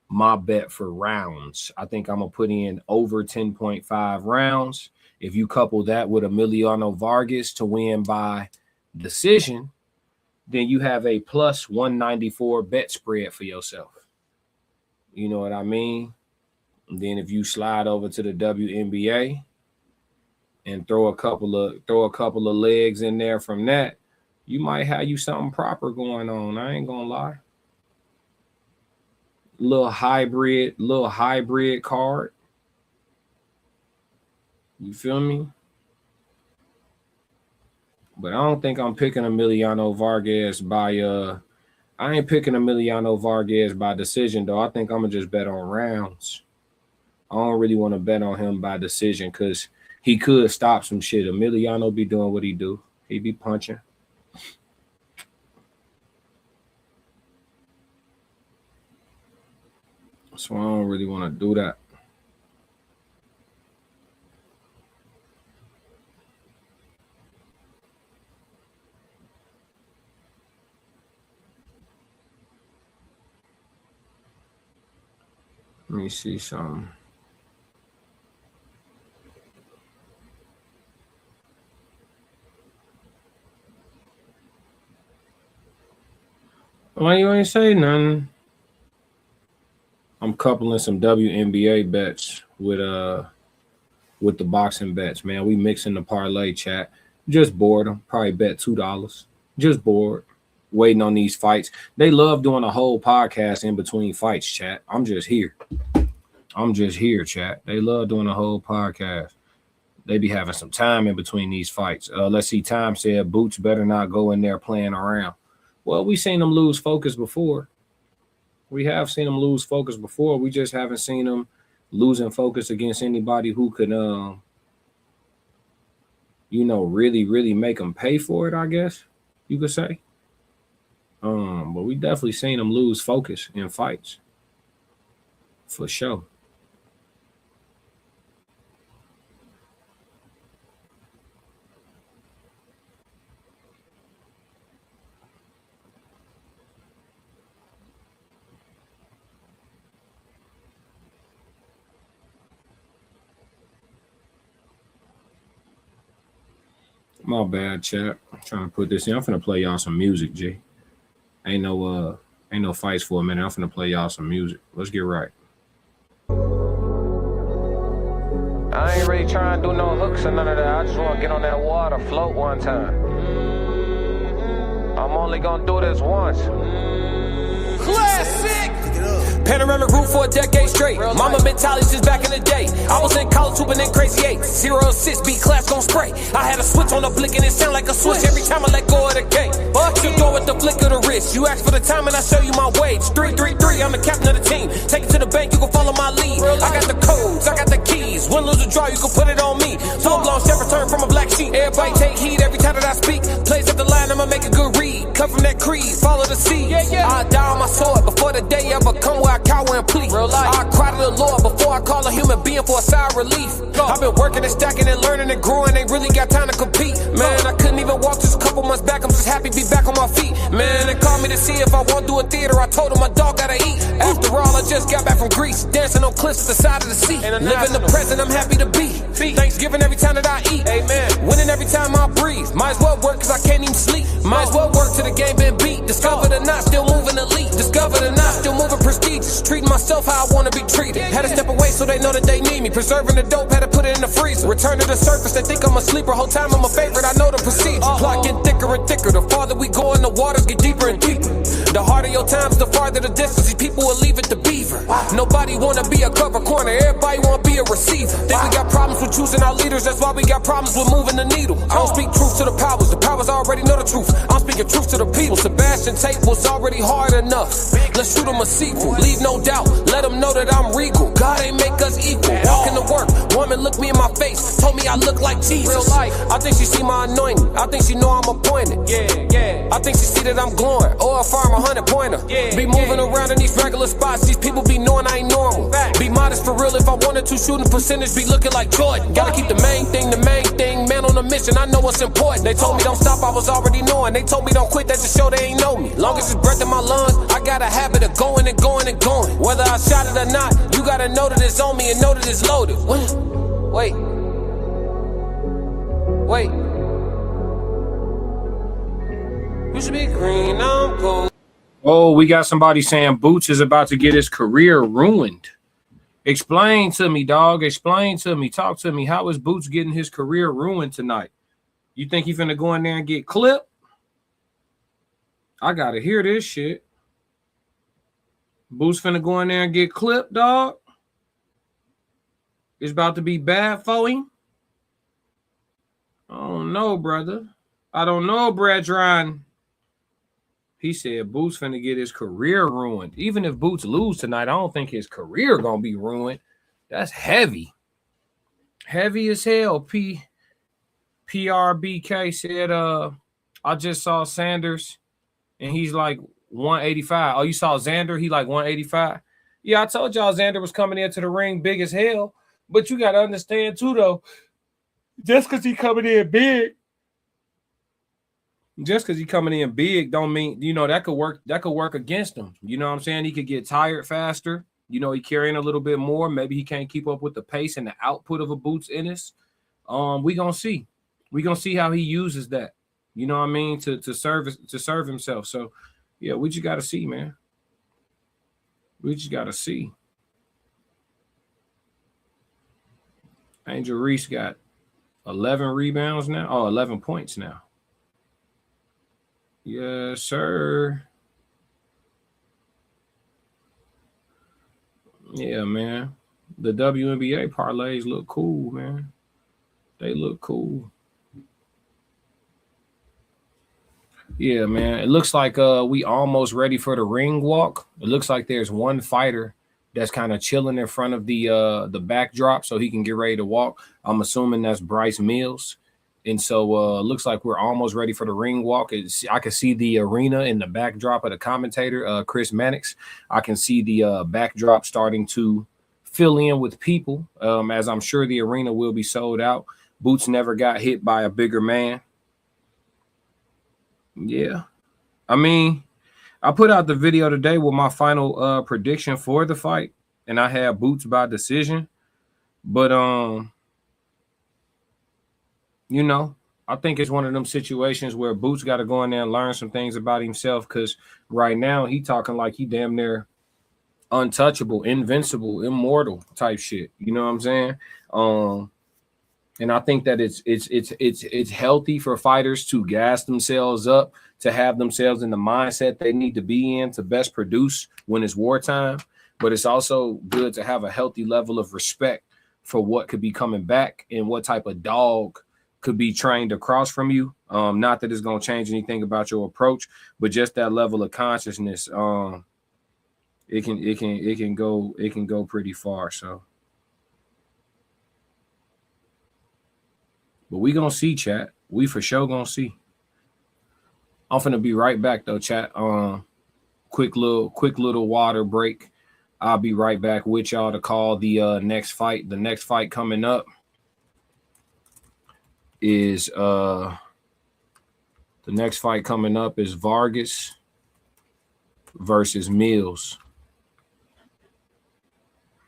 my bet for rounds. I think I'm going to put in over 10.5 rounds. If you couple that with Emiliano Vargas to win by decision, then you have a plus 194 bet spread for yourself. You know what I mean? And then if you slide over to the WNBA and throw a couple of legs in there from that, you might have you something proper going on. I ain't gonna lie. Little hybrid card. You feel me? But I don't think I'm picking Emiliano Vargas by I ain't picking Emiliano Vargas by decision though. I think I'm gonna just bet on rounds. I don't really want to bet on him by decision because he could stop some shit. Emiliano be doing what he do. He be punching. So I don't really want to do that. Let me see something. Why you ain't say nothing? I'm coupling some WNBA bets with the boxing bets, man. We mixing the parlay chat. Just bored them. Probably bet $2. Just bored. Waiting on these fights. They love doing a whole podcast in between fights, chat. I'm just here. Chat. They love doing a whole podcast. They be having some time in between these fights. Let's see. Time said Boots better not go in there playing around. Well, we seen them lose focus before. We have seen them lose focus before. We just haven't seen them losing focus against anybody who could, really, really make them pay for it, I guess you could say. But we definitely seen them lose focus in fights. For sure. My bad, chat. I'm trying to put this in. I'm finna play y'all some music, G. Ain't no fights for a minute. I'm finna play y'all some music. Let's get right. I ain't really trying to do no hooks or none of that. I just want to get on that water, float one time. I'm only gonna do this once. Classic! Panoramic roof for a decade straight. Mama mentality since back in the day. I was in college hooping in crazy 8. 0-6, beat class gon' spray. I had a switch on the blick and it sound like a switch every time I let go of the gate. You door with the flick of the wrist. You ask for the time and I show you my wage. 3-3-3, I'm the captain of the team. Take it to the bank, you can follow my lead. I got the codes, I got the keys. Win, lose, or draw, you can put it on me. Full blown step return from a black sheep. Everybody take heed every time that I speak. Plays up the line, I'ma make a good read. Cut from that creed, follow the seed. I die on my sword before the day ever come where I cower and plead. I cry to the Lord before I call a human being for a sigh of relief. I've been working and stacking and learning and growing, ain't really got time to compete. Man, I couldn't even walk just a couple months back. I'm just happy to be back on my feet. Man, they called me to see if I want to do a theater. I told them my dog gotta eat. After all, I just got back from Greece, dancing on cliffs at the side of the sea. Living the present, I'm happy to be. Thanksgiving every time that I eat. Amen. Winning every time I breathe. Might as well work cause I can't even sleep. Might as well work till the game been beat. Discovered or not, still moving elite. Discovered or not, still moving prestigious. Treating myself how I wanna be treated. Had to step away so they know that they need me. Preserving the dope, had to put it in the freezer. Return to the surface, they think I'm a sleeper. Whole time I'm a favorite, I know the procedure. Clock get thicker and thicker. The farther we go in, the waters get deeper and deeper. The harder your times, the farther the distance. These people will leave it to beaver. Nobody wanna be a cover corner, everybody wanna be a receiver. Think we got problems with choosing our leaders, that's why we got problems with moving the needle. I don't speak truth to the powers, the powers already know the truth. I'm speaking truth to the people. Sebastian Tate was already hard enough. Let's shoot him a sequel. Leave no doubt. Let him know that I'm regal. God ain't make us equal. Walking to work. Woman looked me in my face. Told me I look like Jesus. Real life. I think she see my anointing. I think she know I'm appointed. Yeah. I think she see that I'm glowing. Or if I'm 100-pointer. Be moving around in these regular spots. These people be knowing I ain't normal. Be modest for real. If I wanted to, shooting percentage be looking like Jordan. Gotta keep the main thing. Man on a mission. I know what's important. They told me don't stop. I was already knowing. They told me don't quit. That just show they ain't know me. Long as it's breath in my lungs, I got a habit of going and going and going. Whether I shot it or not, you gotta know that it's on me and know that it's loaded. Wait. You should be green, I'm gold. Oh, we got somebody saying Boots is about to get his career ruined. Explain to me, dog. Explain to me. Talk to me. How is Boots getting his career ruined tonight? You think he's finna go in there and get clipped? I gotta hear this shit. Boots finna go in there and get clipped, dog. It's about to be bad for him. I don't know, brother. I don't know, Bradron. He said Boots finna get his career ruined. Even if Boots lose tonight, I don't think his career gonna be ruined. That's heavy. Heavy as hell. PRBK said, I just saw Sanders and he's like 185. Oh, you saw Xander? He like 185. Yeah, I told y'all Xander was coming into the ring big as hell. But you got to understand, too, though, just because he coming in big don't mean, that could work against him. You know what I'm saying? He could get tired faster. He carrying a little bit more. Maybe he can't keep up with the pace and the output of a Boots Ennis. We going to see. We going to see how he uses that. You know what I mean? To serve himself. So, yeah, we just got to see, man. We just got to see. Angel Reese got 11 rebounds now. Oh, 11 points now. Yes, sir. Yeah, man. The WNBA parlays look cool, man. They look cool. Yeah, man. It looks like we almost ready for the ring walk. It looks like there's one fighter that's kind of chilling in front of the backdrop so he can get ready to walk. I'm assuming that's Bryce Mills. And so looks like we're almost ready for the ring walk. I can see the arena in the backdrop of the commentator, Chris Mannix. I can see the backdrop starting to fill in with people, as I'm sure the arena will be sold out. Boots never got hit by a bigger man. Yeah. I mean, I put out the video today with my final prediction for the fight, and I had Boots by decision. But, I think it's one of them situations where Boots got to go in there and learn some things about himself, because right now he talking like he damn near untouchable, invincible, immortal type shit. You know what I'm saying? And I think that it's healthy for fighters to gas themselves up, to have themselves in the mindset they need to be in to best produce when it's wartime. But it's also good to have a healthy level of respect for what could be coming back and what type of dog could be trained across from you. Not that it's going to change anything about your approach, but just that level of consciousness. It can go pretty far. So. But we gonna see, chat. We for sure gonna see. I'm finna be right back though, chat. Quick little water break. I'll be right back with y'all to call the next fight. The next fight coming up is Vargas versus Mills.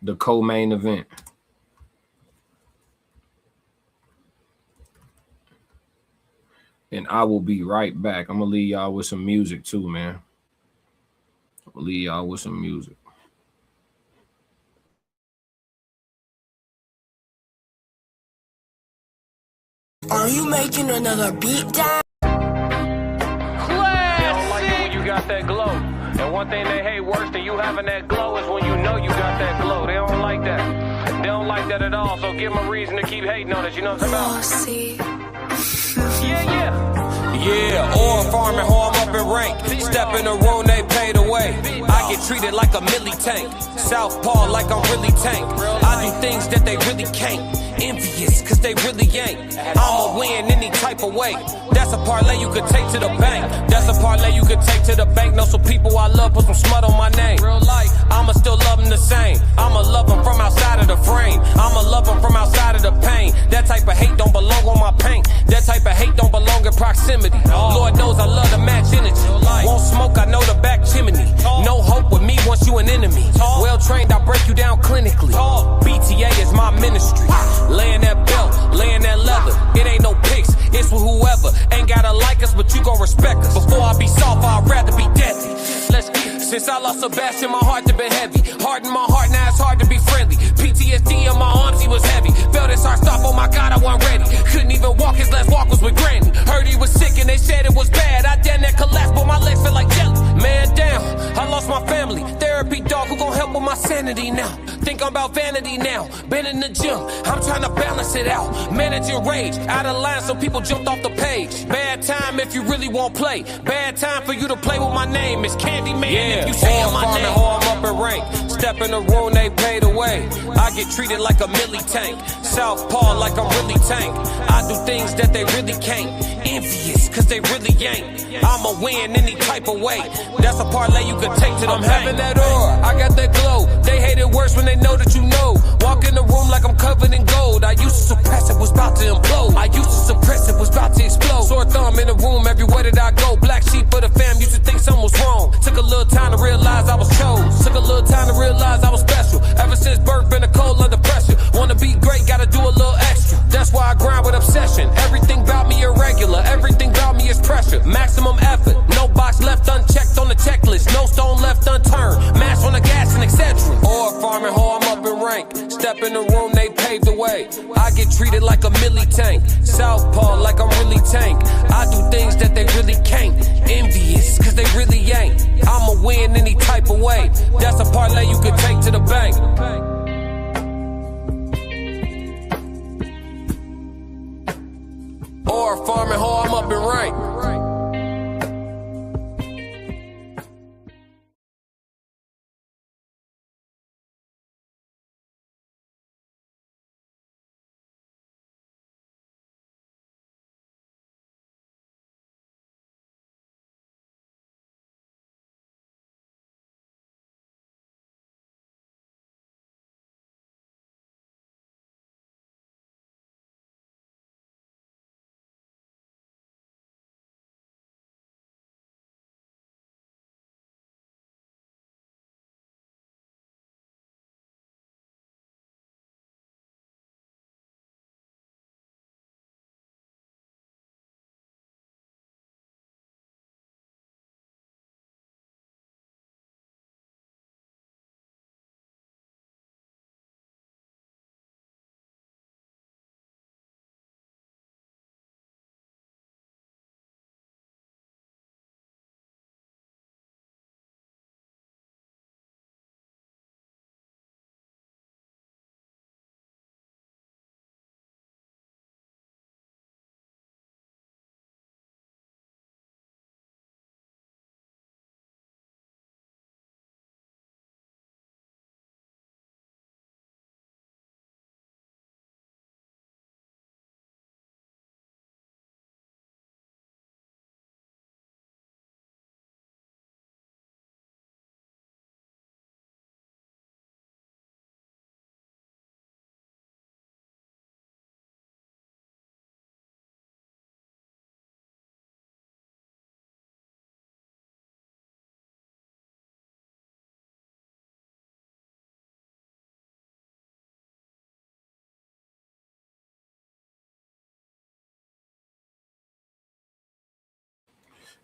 The co-main event. And I will be right back. I'm going to leave y'all with some music too, man. I'm going to leave y'all with some music. Are you making another beat down? They don't like it when you got that glow. And one thing they hate worse than you having that glow is when you know you got that glow. They don't like that. They don't like that at all. So give them a reason to keep hating on it. You know what I'm talking about? See. Yeah. Yeah, or farming, how I'm up in rank. Step in the room, they pay the way. I get treated like a milli tank. Southpaw like I'm really tank. I do things that they really can't. Envious, cause they really ain't. I'ma win any type of way. That's a parlay you could take to the bank. That's a parlay you could take to the bank. Know some people I love, put some smut on my name. I'ma still love them the same. I'ma love them from outside of the frame. I'ma love them from outside of the pain. That type of hate don't belong on my paint. That type of hate don't belong in proximity. Lord knows I love to match energy. Won't smoke, I know the back chimney. No hope with me once you an enemy. Well trained, I break you down clinically. BTA is my ministry. Laying that belt, laying that leather. It ain't no picks, it's with whoever. Ain't gotta like us, but you gon' respect us. Before I be soft, I'd rather be deadly. Let's get it. Since I lost Sebastian, my heart to been heavy. Hard in my heart, now it's hard to be friendly. PTSD in my arms, he was heavy. Felt his heart stop, oh my God, I wasn't ready. Couldn't even walk, his last walk was with Granny. Heard he was sick and they said it was bad. I damn that collapsed, but my legs feel like jelly. Man down, I lost my family. Therapy dog, who gon' help with my sanity now? Think I'm about vanity now. Been in the gym, I'm trying to balance it out. Managing rage, out of line so people jumped off the page. Bad time if you really won't play. Bad time for you to play with my name. It's Candyman if you say my name. I'm up in rank. Step in the room, they pay the way. I get treated like a milli tank. Southpaw like I'm really tank. I do things that they really can't. Envious, cause they really ain't. I'ma win any type of way. That's a parlay you could take to them. I'm having that aura, I got that glow. They hate it worse when they know that you know. Walk in the room like I'm covered in gold. I used to suppress it, was about to implode. I used to suppress it, was about to explode. Sore thumb in the room everywhere that I go. Black sheep for the fam, used to think something was wrong. Took a little time to realize I was chose. Took a little time to realize I was special. Ever since birth, been a cold under pressure. Wanna be great, gotta do a little extra. That's why I grind with obsession. Everything about me irregular, everything about me is pressure. Maximum effort, no box left unchecked on the checklist. No stone left unturned, mash on the gas and etc. Or farming, ho, I'm up in rank. Step in the room, they pave the way. I get treated like a milli tank. Southpaw like I'm really tank. I do things that they really can't. Envious, cause they really ain't. I'ma win any type of way. That's a parlay you could take to the bank. Or farming, ho, I'm up in rank.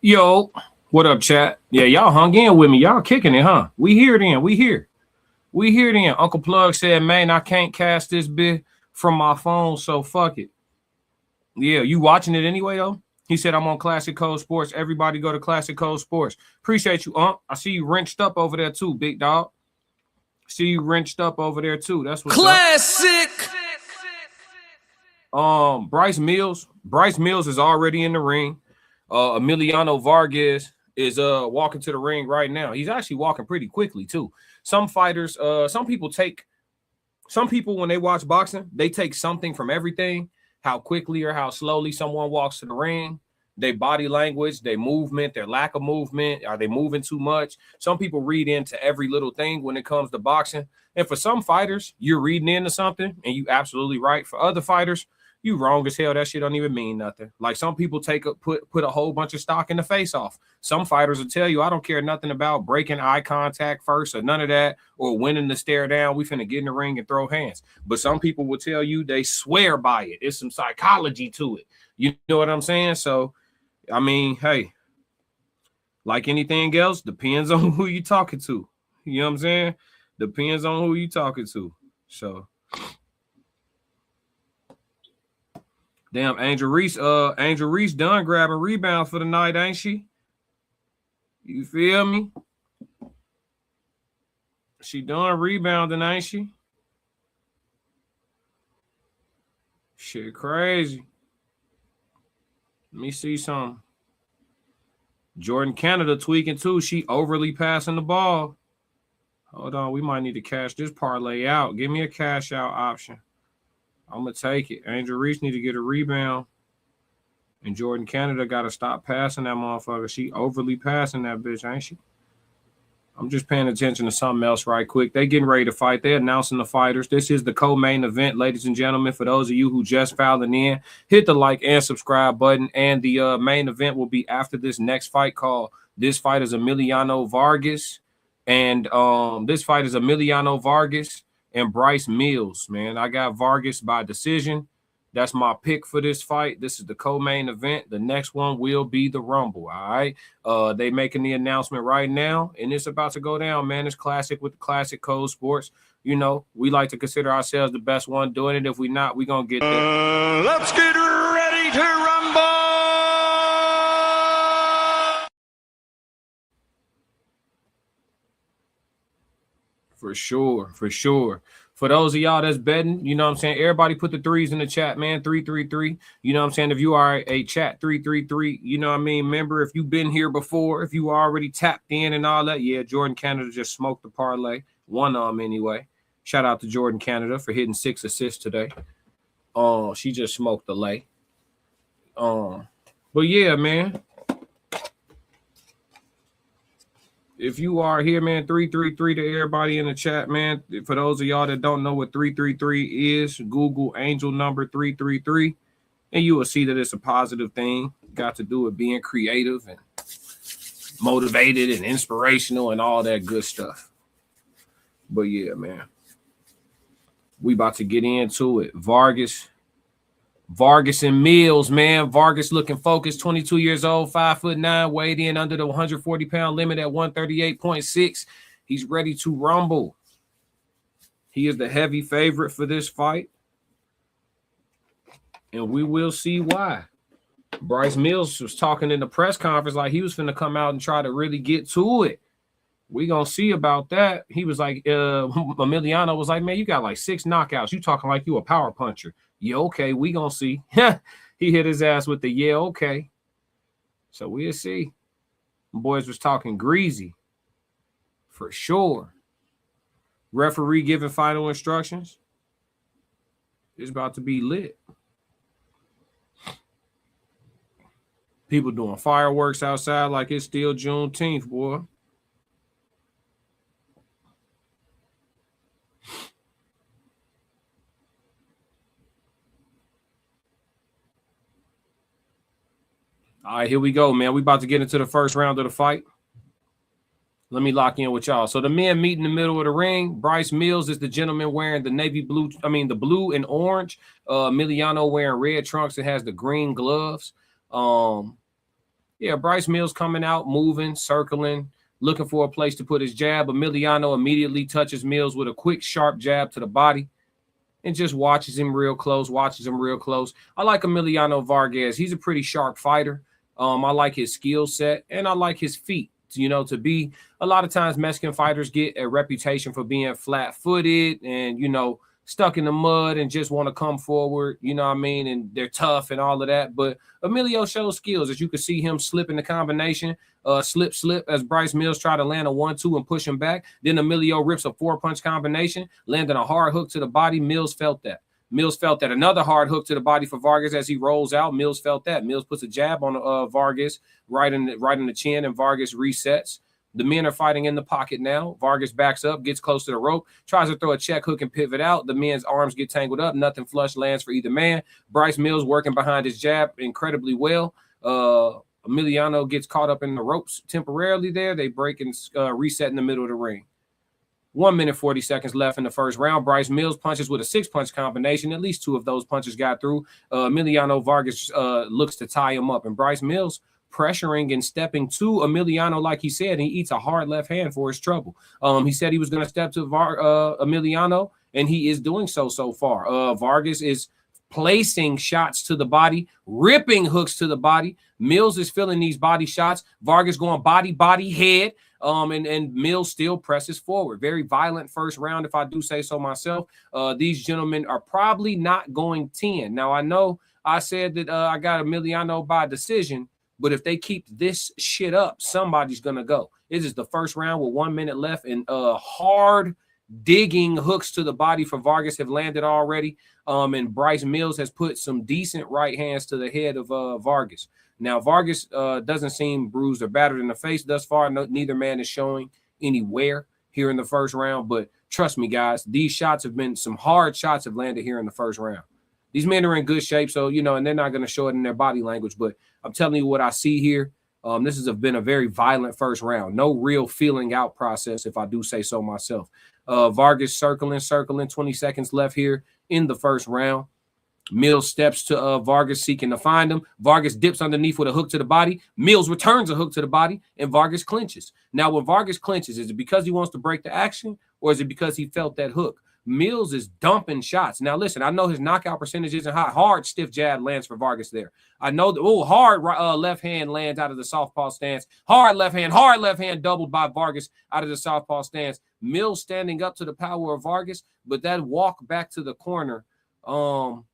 Yo, what up, chat? Yeah, y'all hung in with me. Y'all kicking it, huh? We here then. We here. We here then. Uncle Plug said, man, I can't cast this bit from my phone, so fuck it. Yeah, you watching it anyway, though? He said, I'm on Classic Code Sports. Everybody go to Classic Code Sports. Appreciate you, Unc. I see you wrenched up over there, too, big dog. See you wrenched up over there, too. That's what's Classic. Bryce Mills. Bryce Mills is already in the ring. Emiliano Vargas is walking to the ring right now. He's actually walking pretty quickly too. Some fighters, some people when they watch boxing, they take something from everything, how quickly or how slowly someone walks to the ring, their body language, their movement, their lack of movement, are they moving too much? Some people read into every little thing when it comes to boxing. And for some fighters, you're reading into something and you absolutely right. For other fighters, you wrong as hell. That shit don't even mean nothing. Like some people put a whole bunch of stock in the face off. Some fighters will tell you, I don't care nothing about breaking eye contact first or none of that, or winning the stare down. We finna get in the ring and throw hands. But some people will tell you they swear by it. It's some psychology to it. You know what I'm saying? So, I mean, hey, like anything else, depends on who you talking to. You know what I'm saying? Depends on who you talking to. So, damn, Angel Reese done grabbing rebounds for the night, ain't she? You feel me? She done rebounding, ain't she? Shit crazy. Let me see something. Jordan Canada tweaking too. She overly passing the ball. Hold on, we might need to cash this parlay out. Give me a cash out option. I'm going to take it. Angel Reese need to get a rebound. And Jordan Canada got to stop passing that motherfucker. She overly passing that bitch, ain't she? I'm just paying attention to something else right quick. They getting ready to fight. They're announcing the fighters. This is the co-main event, ladies and gentlemen. For those of you who just filing in, hit the like and subscribe button. And the main event will be after this next fight called This Fight is Emiliano Vargas. And this fight is Emiliano Vargas and Bryce Mills, man. I got Vargas by decision. That's my pick for this fight. This is the co-main event. The next one will be the Rumble, all right? They making the announcement right now, and it's about to go down, man. It's classic with the classic Code Sports. You know, we like to consider ourselves the best one doing it. If we not, we going to get there. Let's get ready to rumble! For sure, for sure. For those of y'all that's betting, you know what I'm saying? Everybody put the threes in the chat, man. 333. You know what I'm saying? If you are a chat 333, you know what I mean? Remember, if you've been here before, if you already tapped in and all that, yeah, Jordan Canada just smoked the parlay. One of them anyway. Shout out to Jordan Canada for hitting 6 assists today. She just smoked the lay. But yeah, man. If you are here, man, 333 to everybody in the chat, man. For those of y'all that don't know what 333 is, Google angel number 333, and you will see that it's a positive thing. Got to do with being creative and motivated and inspirational and all that good stuff. But yeah, man, we about to get into it. Vargas and Mills, man. Vargas looking focused, 22 years old, 5'9", weighed in under the 140-pound limit at 138.6. He's ready to rumble. He is the heavy favorite for this fight, and we will see why. Bryce Mills was talking in the press conference like he was finna come out and try to really get to it. We gonna see about that. He was like, Emiliano was like, man, you got like 6 knockouts. You talking like you a power puncher. Yeah, okay, we gonna see. He hit his ass with the yeah, okay. So we'll see. Boys was talking greasy. For sure. Referee giving final instructions. It's about to be lit. People doing fireworks outside like it's still Juneteenth, boy. All right, here we go, man. We about to get into the first round of the fight. Let me lock in with y'all. So the men meet in the middle of the ring. Bryce Mills is the gentleman wearing the the blue and orange. Emiliano wearing red trunks and has the green gloves. Yeah, Bryce Mills coming out, moving, circling, looking for a place to put his jab. Emiliano immediately touches Mills with a quick, sharp jab to the body and just watches him real close, I like Emiliano Vargas. He's a pretty sharp fighter. I like his skill set, and I like his feet. You know, to be a lot of times Mexican fighters get a reputation for being flat-footed and, you know, stuck in the mud and just want to come forward, you know what I mean? And they're tough and all of that. But Emilio shows skills, as you can see him slipping the combination, slip as Bryce Mills tried to land a 1-2 and push him back. Then Emilio rips a 4-punch combination, landing a hard hook to the body. Mills felt that. Another hard hook to the body for Vargas as he rolls out. Mills felt that. Mills puts a jab on Vargas right in the chin, and Vargas resets. The men are fighting in the pocket now. Vargas backs up, gets close to the rope, tries to throw a check hook and pivot out. The men's arms get tangled up. Nothing flush lands for either man. Bryce Mills working behind his jab incredibly well. Emiliano gets caught up in the ropes temporarily there. They break and reset in the middle of the ring. 1 minute, 40 seconds left in the first round. Bryce Mills punches with a 6-punch combination. At least 2 of those punches got through. Emiliano Vargas looks to tie him up. And Bryce Mills pressuring and stepping to Emiliano, like he said, he eats a hard left hand for his trouble. He said he was going to step to Emiliano, and he is doing so far. Vargas is placing shots to the body, ripping hooks to the body. Mills is feeling these body shots. Vargas going body, head. And Mills still presses forward. Very violent first round, if I do say so myself. These gentlemen are probably not going 10. Now, I know I said that I got Emiliano by decision, but if they keep this shit up, somebody's going to go. This is the first round with 1 minute left, and hard digging hooks to the body for Vargas have landed already. And Bryce Mills has put some decent right hands to the head of Vargas. Now, Vargas doesn't seem bruised or battered in the face thus far. Neither man is showing any wear here in the first round. But trust me, guys, these shots have been some hard shots have landed here in the first round. These men are in good shape, so, you know, and they're not going to show it in their body language. But I'm telling you what I see here. This has been a very violent first round. No real feeling out process, if I do say so myself. Vargas circling, 20 seconds left here in the first round. Mills steps to Vargas, seeking to find him. Vargas dips underneath with a hook to the body. Mills returns a hook to the body, and Vargas clinches. Now, when Vargas clinches, is it because he wants to break the action, or is it because he felt that hook? Mills is dumping shots. Now, listen, I know his knockout percentage isn't high. Hard, stiff jab lands for Vargas there. I know that, hard left hand lands out of the southpaw stance. Hard left hand doubled by Vargas out of the southpaw stance. Mills standing up to the power of Vargas, but that walk back to the corner, an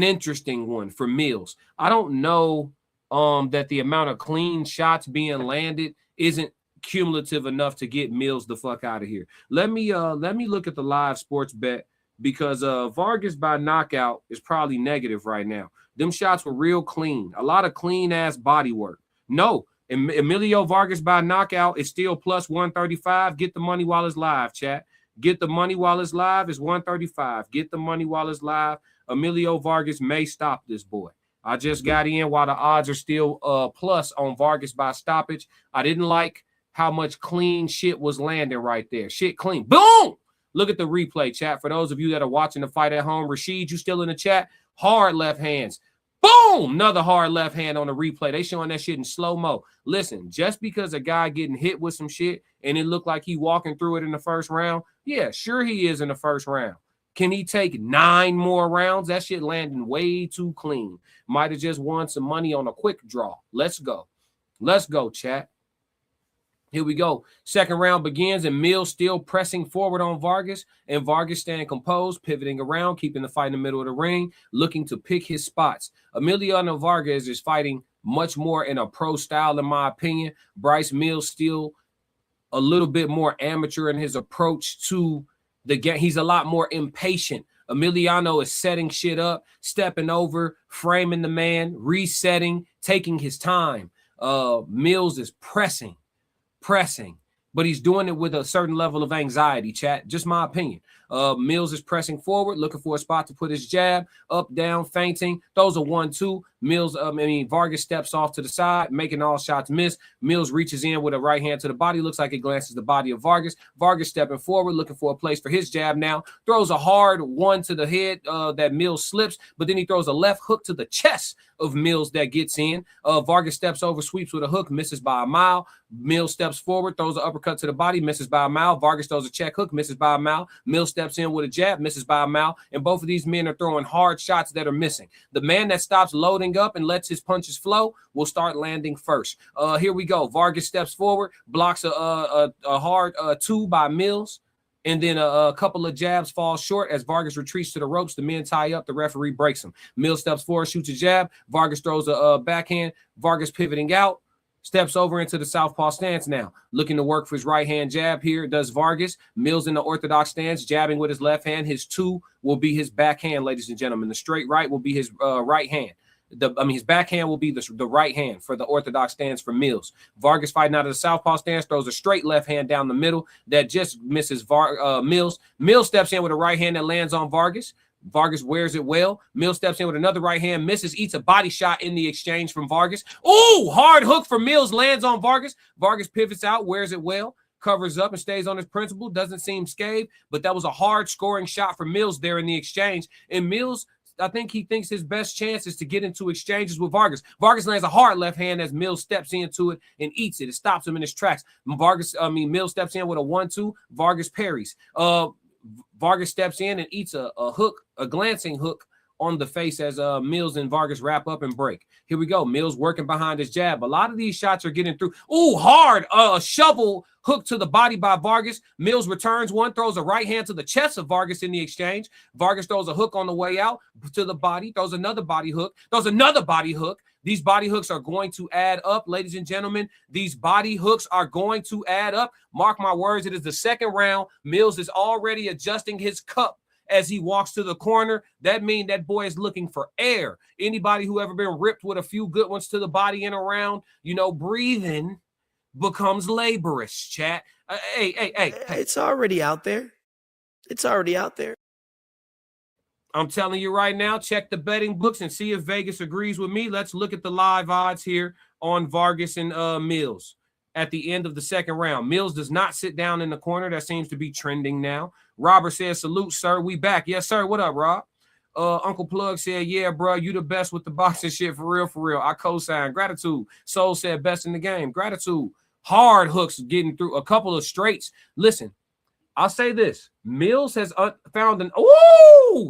interesting one for Mills. I don't know that the amount of clean shots being landed isn't cumulative enough to get Mills the fuck out of here. Let me look at the live sports bet, because Vargas by knockout is probably negative right now. Them shots were real clean. A lot of clean ass body work. No, Emilio Vargas by knockout is still plus 135. Get the money while it's live, chat. Get the money while it's live. It's 135. Get the money while it's live. Emilio Vargas may stop this boy. I just got in while the odds are still plus on Vargas by stoppage. I didn't like how much clean shit was landing right there. Shit clean. Boom! Look at the replay, chat. For those of you that are watching the fight at home, Rashid, you still in the chat? Hard left hands. Boom! Another hard left hand on the replay. They showing that shit in slow-mo. Listen, just because a guy getting hit with some shit and it looked like he walking through it in the first round, yeah, sure he is in the first round. Can he take 9 more rounds? That shit landing way too clean. Might have just won some money on a quick draw. Let's go. Let's go, chat. Here we go. Second round begins, and Mills still pressing forward on Vargas, and Vargas staying composed, pivoting around, keeping the fight in the middle of the ring, looking to pick his spots. Emiliano Vargas is fighting much more in a pro style, in my opinion. Bryce Mills still a little bit more amateur in his approach to the game. He's a lot more impatient. Emiliano is setting shit up, stepping over, framing the man, resetting, taking his time. Mills is pressing, but he's doing it with a certain level of anxiety, chat. Just my opinion. Mills is pressing forward, looking for a spot to put his jab, up, down, feinting. Those are 1-2. Vargas steps off to the side, making all shots miss. Mills reaches in with a right hand to the body. Looks like it glances the body of Vargas. Vargas stepping forward, looking for a place for his jab now. Throws a hard one to the head that Mills slips, but then he throws a left hook to the chest of Mills that gets in. Vargas steps over, sweeps with a hook, misses by a mile. Mills steps forward, throws an uppercut to the body, misses by a mile. Vargas throws a check hook, misses by a mile. Mills steps in with a jab, misses by a mile. And both of these men are throwing hard shots that are missing. The man that stops loading up and lets his punches flow will start landing first. Here we go. Vargas steps forward, blocks a hard 2 by Mills. And then a couple of jabs fall short as Vargas retreats to the ropes. The men tie up. The referee breaks him. Mills steps forward, shoots a jab. Vargas throws a backhand. Vargas pivoting out. Steps over into the southpaw stance now. Looking to work for his right-hand jab here, does Vargas. Mills in the orthodox stance, jabbing with his left hand. His 2 will be his backhand, ladies and gentlemen. The straight right will be his right hand. His backhand will be the right hand for the orthodox stance for Mills. Vargas fighting out of the southpaw stance, throws a straight left hand down the middle that just misses Mills. Mills steps in with a right hand that lands on Vargas. Vargas wears it well. Mills steps in with another right hand, misses, eats a body shot in the exchange from Vargas. Ooh, hard hook for Mills, lands on Vargas. Vargas pivots out, wears it well, covers up and stays on his principle. Doesn't seem scathed, but that was a hard scoring shot for Mills there in the exchange. And Mills, I think he thinks his best chance is to get into exchanges with Vargas. Vargas lands a hard left hand as Mills steps into it and eats it. It stops him in his tracks. Mills steps in with a 1-2. Vargas parries. Vargas steps in and eats a hook, a glancing hook on the face as Mills and Vargas wrap up and break. Here we go. Mills working behind his jab. A lot of these shots are getting through. Ooh, hard shovel hook to the body by Vargas. Mills returns one, throws a right hand to the chest of Vargas in the exchange. Vargas throws a hook on the way out to the body, throws another body hook, throws another body hook. These body hooks are going to add up, ladies and gentlemen. These body hooks are going to add up. Mark my words, it is the second round. Mills is already adjusting his cup as he walks to the corner. That means that boy is looking for air. Anybody who ever been ripped with a few good ones to the body and around, breathing becomes laborious, chat. Hey. It's already out there. It's already out there. I'm telling you right now, check the betting books and see if Vegas agrees with me. Let's look at the live odds here on Vargas and Mills at the end of the second round. Mills does not sit down in the corner. That seems to be trending now. Robert says, salute, sir. We back. Yes, sir. What up, Rob? Uncle Plug said, yeah, bro, you the best with the boxing shit for real, for real. I co-sign. Gratitude. Soul said, best in the game. Gratitude. Hard hooks getting through a couple of straights. Listen, I'll say this. Mills has found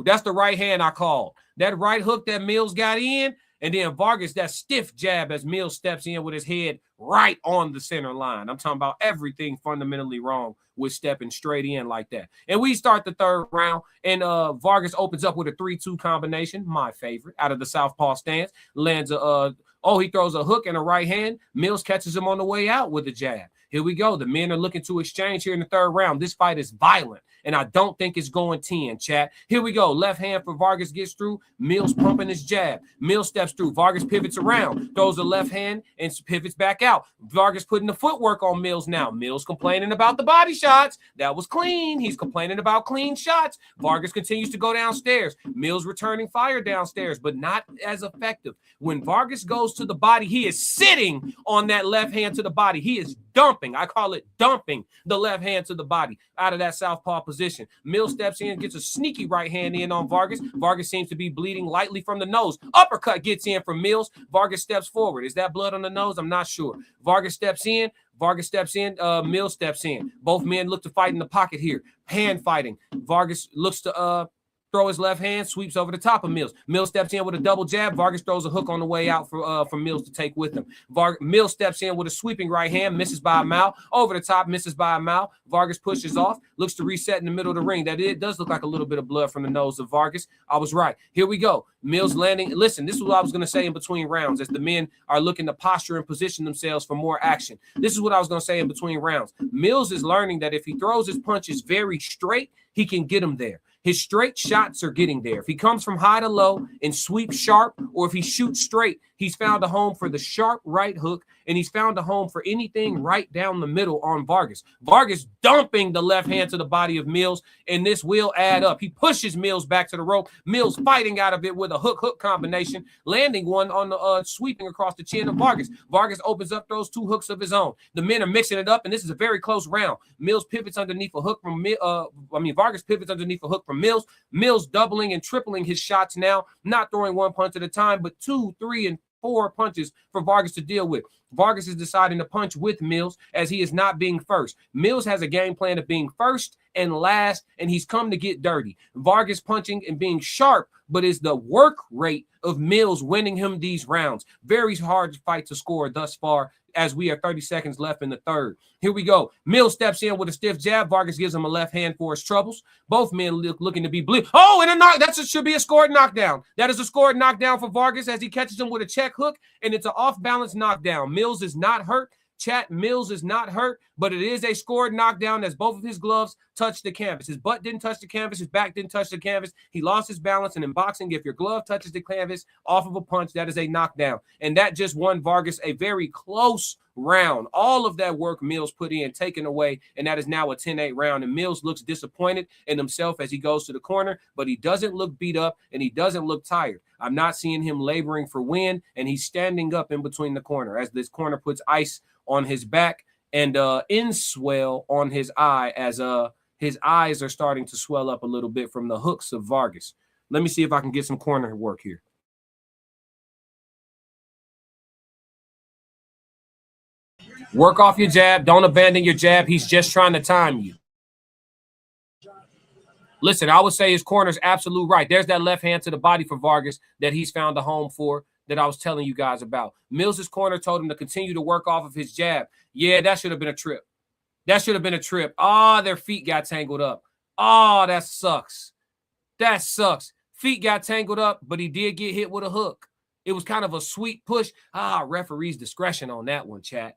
that's the right hand I called. That right hook that Mills got in, and then Vargas, that stiff jab as Mills steps in with his head right on the center line. I'm talking about everything fundamentally wrong with stepping straight in like that. And we start the third round, and Vargas opens up with a 3-2 combination, my favorite, out of the southpaw stance. Lands he throws a hook and a right hand. Mills catches him on the way out with a jab. Here we go. The men are looking to exchange here in the third round. This fight is violent, and I don't think it's going 10, chat. Here we go. Left hand for Vargas gets through. Mills pumping his jab. Mills steps through. Vargas pivots around, throws the left hand, and pivots back out. Vargas putting the footwork on Mills now. Mills complaining about the body shots. That was clean. He's complaining about clean shots. Vargas continues to go downstairs. Mills returning fire downstairs, but not as effective. When Vargas goes to the body, he is sitting on that left hand to the body. He is dumping. I call it dumping the left hand to the body out of that southpaw position. Mills steps in, gets a sneaky right hand in on Vargas. Vargas seems to be bleeding lightly from the nose. Uppercut gets in from Mills. Vargas steps forward. Is that blood on the nose? I'm not sure. Vargas steps in. Mills steps in. Both men look to fight in the pocket here. Hand fighting. Vargas looks to throw his left hand, sweeps over the top of Mills. Mills steps in with a double jab. Vargas throws a hook on the way out for Mills to take with him. Mills steps in with a sweeping right hand, misses by a mile. Over the top, misses by a mile. Vargas pushes off, looks to reset in the middle of the ring. It does look like a little bit of blood from the nose of Vargas. I was right. Here we go. Mills landing. Listen, this is what I was going to say in between rounds as the men are looking to posture and position themselves for more action. This is what I was going to say in between rounds. Mills is learning that if he throws his punches very straight, he can get them there. His straight shots are getting there. If he comes from high to low and sweeps sharp, or if he shoots straight, he's found a home for the sharp right hook, and he's found a home for anything right down the middle on Vargas. Vargas dumping the left hand to the body of Mills, and this will add up. He pushes Mills back to the rope. Mills fighting out of it with a hook-hook combination, landing one on the sweeping across the chin of Vargas. Vargas opens up those 2 hooks of his own. The men are mixing it up, and this is a very close round. Mills pivots underneath a hook from Vargas pivots underneath a hook from Mills. Mills doubling and tripling his shots now, not throwing one punch at a time, but 2, 3, and 4 punches for Vargas to deal with. Vargas is deciding to punch with Mills as he is not being first. Mills has a game plan of being first and last, and he's come to get dirty. Vargas punching and being sharp, but is the work rate of Mills winning him these rounds. Very hard fight to score thus far. as we have 30 seconds left in the third. Here we go. Mills steps in with a stiff jab. Vargas gives him a left hand for his troubles. Both men looking to be blue. Oh, and a knock. Should be a scored knockdown. That is a scored knockdown for Vargas as he catches him with a check hook, and it's an off-balance knockdown. Mills is not hurt. Chat, Mills is not hurt, but it is a scored knockdown as both of his gloves touched the canvas. His butt didn't touch the canvas. His back didn't touch the canvas. He lost his balance. And in boxing, if your glove touches the canvas off of a punch, that is a knockdown. And that just won Vargas a very close round. All of that work Mills put in, taken away, and that is now a 10-8 round. And Mills looks disappointed in himself as he goes to the corner, but he doesn't look beat up and he doesn't look tired. I'm not seeing him laboring for win, and he's standing up in between the corner as this corner puts ice on his back and inswell on his eye as his eyes are starting to swell up a little bit from the hooks of Vargas. Let me see if I can get some corner work here. Work off your jab. Don't abandon your jab. He's just trying to time you. Listen, I would say his corner's absolute right. There's that left hand to the body for Vargas that he's found a home for that I was telling you guys about. Mills's corner told him to continue to work off of his jab. Yeah, that should have been a trip. That should have been a trip. Ah, their feet got tangled up. Oh, that sucks. That sucks. Feet got tangled up, but he did get hit with a hook. It was kind of a sweet push. Referee's discretion on that one, chat.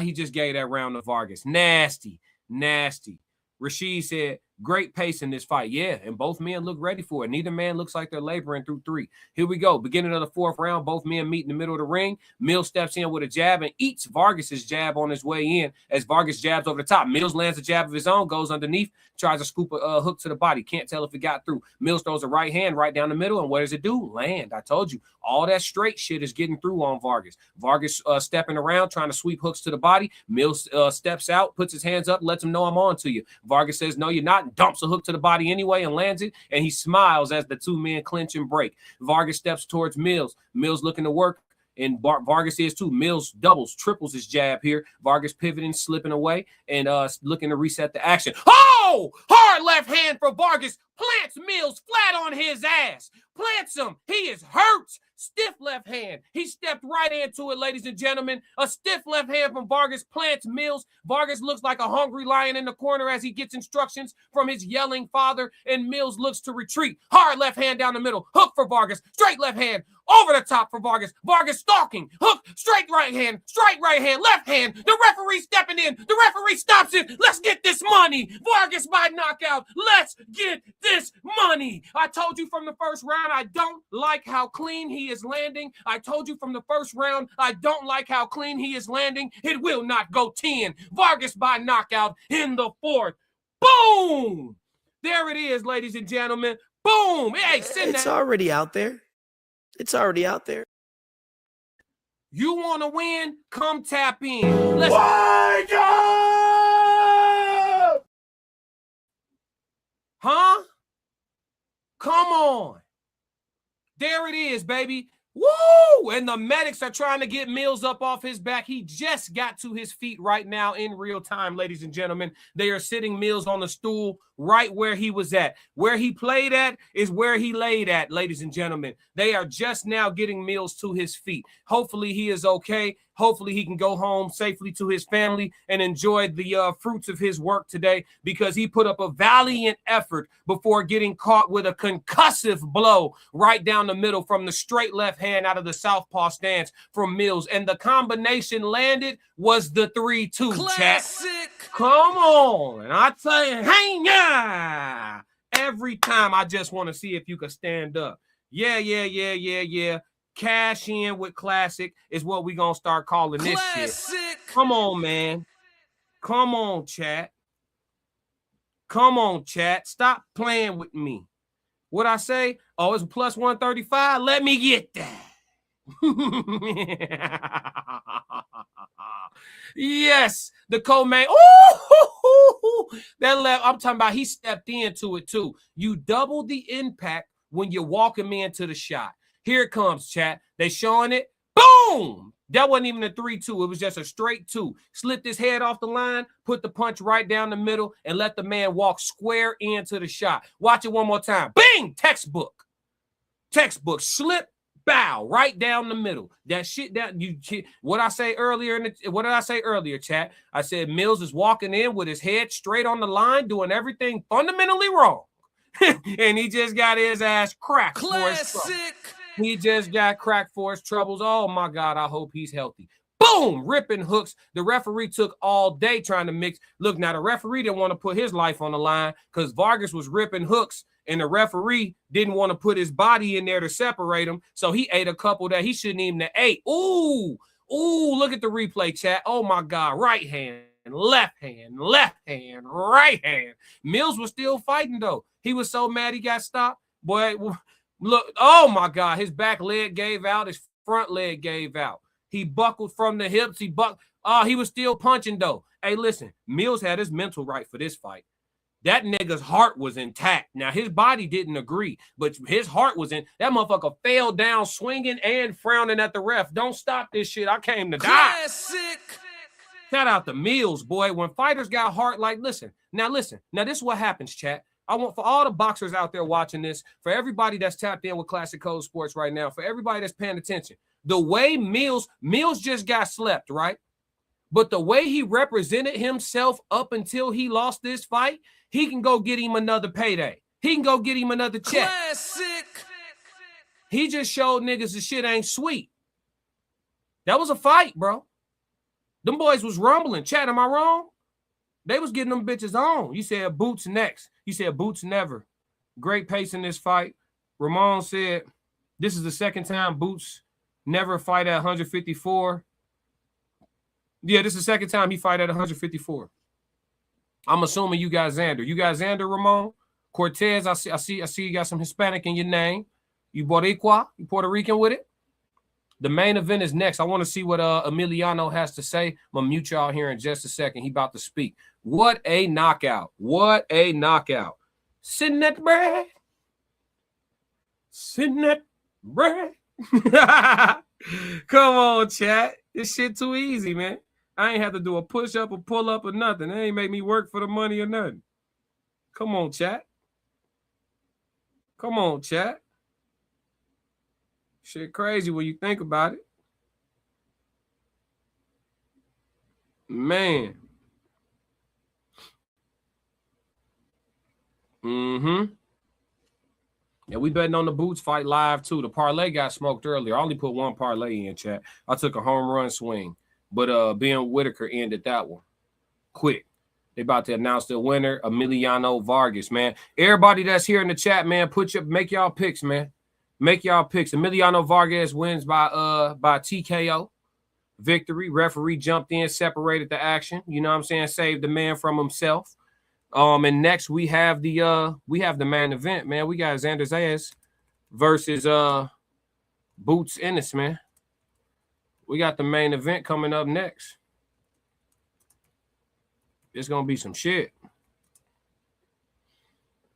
He just gave that round to Vargas. Nasty, nasty. Rashid said, great pace in this fight. Yeah, and both men look ready for it. Neither man looks like they're laboring through three. Here we go. Beginning of the fourth round, both men meet in the middle of the ring. Mills steps in with a jab and eats Vargas's jab on his way in as Vargas jabs over the top. Mills lands a jab of his own, goes underneath, tries to scoop a hook to the body. Can't tell if it got through. Mills throws a right hand right down the middle, and what does it do? Land. I told you. All that straight shit is getting through on Vargas. Vargas stepping around, trying to sweep hooks to the body. Mills steps out, puts his hands up, lets him know I'm on to you. Vargas says, no, you're not, and dumps a hook to the body anyway and lands it, and he smiles as the two men clinch and break. Vargas steps towards Mills. Mills looking to work, and Vargas is too. Mills doubles, triples his jab here. Vargas pivoting, slipping away, and looking to reset the action. Oh! Hard left hand for Vargas. Plants Mills flat on his ass. Plants him. He is hurt. Stiff left hand. He stepped right into it, ladies and gentlemen. A stiff left hand from Vargas plants Mills. Vargas looks like a hungry lion in the corner as he gets instructions from his yelling father, and Mills looks to retreat. Hard left hand down the middle. Hook for Vargas. Straight left hand. Over the top for Vargas. Vargas stalking. Hook. Straight right hand. Left hand. The referee stepping in. The referee stops it. Let's get this money. Vargas by knockout. Let's get this money. I told you from the first round, I don't like how clean he is landing. I told you from the first round, I don't like how clean he is landing. It will not go 10. Vargas by knockout in the fourth. Boom! There it is, ladies and gentlemen. Boom! Hey, it's already out there. It's already out there. You want to win? Come tap in. Let's Wake up! Huh? Come on. There it is, baby. Woo! And the medics are trying to get Mills up off his back. He just got to his feet right now in real time, ladies and gentlemen. They are sitting Mills on the stool right where he was at. Where he played at is where he laid at, ladies and gentlemen. They are just now getting Mills to his feet. Hopefully he is okay. Hopefully he can go home safely to his family and enjoy the fruits of his work today, because he put up a valiant effort before getting caught with a concussive blow right down the middle from the straight left hand out of the southpaw stance from Mills. And the combination landed was the 3-2, chat. Come on. And I tell you, hey, yeah. Every time I just want to see if you can stand up. Yeah. Cash in with classic is what we gonna start calling this shit. Come on, man. Come on, chat. Come on, chat. Stop playing with me. What I say? Oh, it's a plus 135. Let me get that. Yes, the co-main. Ooh, that left. I'm talking about he stepped into it too. You double the impact when you walk him into the shot. Here it comes, chat. They showing it. Boom! That wasn't even a 3-2. It was just a straight 2. Slipped his head off the line, put the punch right down the middle, and let the man walk square into the shot. Watch it one more time. Bing! Textbook. Textbook. Slip, Bow right down the middle. That shit that what I say earlier what did I say earlier, chat? I said Mills is walking in with his head straight on the line, doing everything fundamentally wrong. And he just got his ass cracked. Classic. He just got cracked for his troubles. Oh my God, I hope he's healthy. Boom, ripping hooks. The referee took all day trying to mix. Look, now the referee didn't want to put his life on the line because Vargas was ripping hooks. And the referee didn't want to put his body in there to separate him. So he ate a couple that he shouldn't even have ate. Ooh, look at the replay, chat. Oh, my God. Right hand, right hand. Mills was still fighting, though. He was so mad he got stopped. Boy, look. Oh, my God. His back leg gave out. His front leg gave out. He buckled from the hips. He was still punching, though. Hey, listen. Mills had his mental right for this fight. That nigga's heart was intact. Now, his body didn't agree, but his heart was in. That motherfucker fell down swinging and frowning at the ref. Don't stop this shit. I came to die. Classic. Shout out to Mills, boy. When fighters got heart, like, listen. Now, this is what happens, chat. I want for all the boxers out there watching this, for everybody that's tapped in with Classic Code Sports right now, for everybody that's paying attention, the way Mills just got slept, right? But the way he represented himself up until he lost this fight, he can go get him another payday. He can go get him another check. Classic. He just showed niggas the shit ain't sweet. That was a fight, bro. Them boys was rumbling. Chat, am I wrong? They was getting them bitches on. You said Boots next. You said Boots never. Great pace in this fight. Ramon said this is the second time Boots never fight at 154. Yeah, this is the second time he fight at 154. I'm assuming you got Xander. You got Xander, Ramon? Cortez, I see you got some Hispanic in your name. You Boricua? You Puerto Rican with it? The main event is next. I want to see what Emiliano has to say. I'm going to mute y'all here in just a second. He about to speak. What a knockout. What a knockout. Sitting that bread. Sitting that bread. Come on, chat. This shit too easy, man. I ain't have to do a push-up or pull-up or nothing. It ain't make me work for the money or nothing. Come on, chat. Come on, chat. Shit crazy when you think about it. Man. Yeah, we betting on the Boots fight live, too. The parlay got smoked earlier. I only put one parlay in, chat. I took a home run swing. But Ben Whitaker ended that one quick. They about to announce the winner, Emiliano Vargas, man. Everybody that's here in the chat, man, make y'all picks, man. Make y'all picks. Emiliano Vargas wins by TKO. Victory. Referee jumped in, separated the action. You know what I'm saying? Saved the man from himself. And next we have the main event, man. We got Xander Zayas versus Boots Ennis, man. We got the main event coming up next. It's gonna be some shit.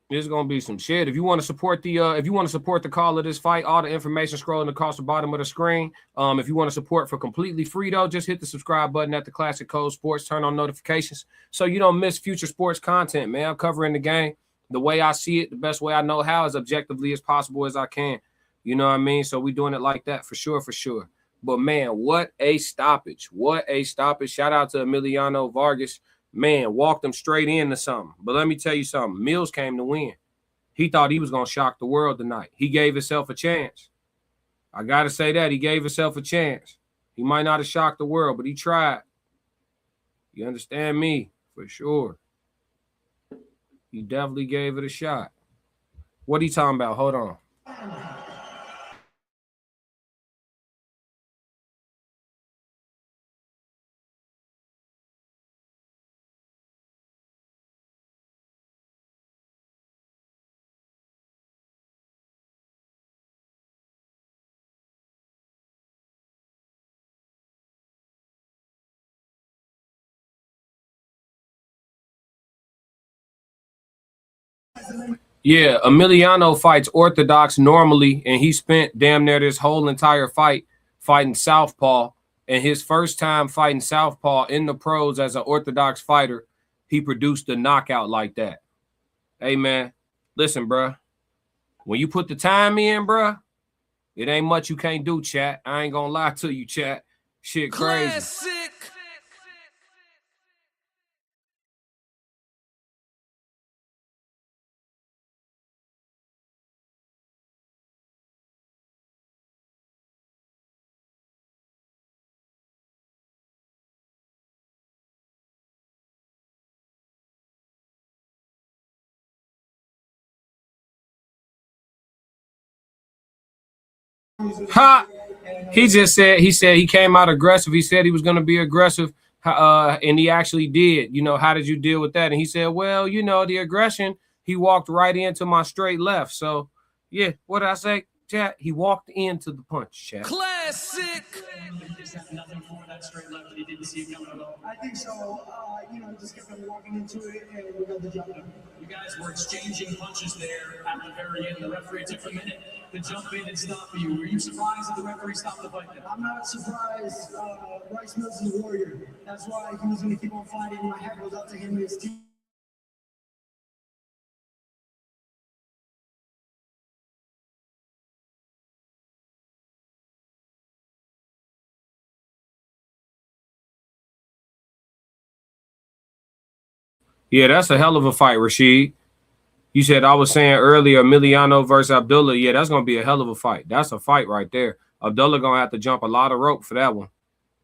It's gonna be some shit. If you want to support the call of this fight, all the information scrolling across the bottom of the screen. If you want to support for completely free though, just hit the subscribe button at the Classic Code Sports. Turn on notifications so you don't miss future sports content, man. I'm covering the game the way I see it, the best way I know how, as objectively as possible as I can. You know what I mean? So we doing it like that for sure, for sure. But, man, what a stoppage. What a stoppage. Shout out to Emiliano Vargas. Man, walked him straight into something. But let me tell you something. Mills came to win. He thought he was going to shock the world tonight. He gave himself a chance. I got to say that. He gave himself a chance. He might not have shocked the world, but he tried. You understand me? For sure. He definitely gave it a shot. What are you talking about? Hold on. Yeah, Emiliano fights orthodox normally, and he spent damn near this whole entire fight fighting southpaw. And his first time fighting southpaw in the pros as an orthodox fighter, he produced a knockout like that. Hey, man, listen, bruh. When you put the time in, bruh, It ain't much you can't do, chat. I ain't gonna lie to you, chat. Shit crazy. Classic. Ha! He said he came out aggressive. He said he was going to be aggressive, and he actually did. You know, how did you deal with that? And he said, well, you know, the aggression, he walked right into my straight left. So, yeah, what did I say, chat? He walked into the punch, chat. Classic. Nothing for that straight left, but he didn't see it coming at all. I think so. Just kept on walking into it, and we got the job done. You guys were exchanging punches there at the very end. The referee took a minute to jump in and stop you. Were you surprised that the referee stopped the fight then? I'm not surprised. Rice Mills is a warrior. That's why he was going to keep on fighting. My hat goes out to him and his team. Yeah, that's a hell of a fight, Rashid. You said I was saying earlier, Emiliano versus Abdullah. Yeah, that's going to be a hell of a fight. That's a fight right there. Abdullah going to have to jump a lot of rope for that one.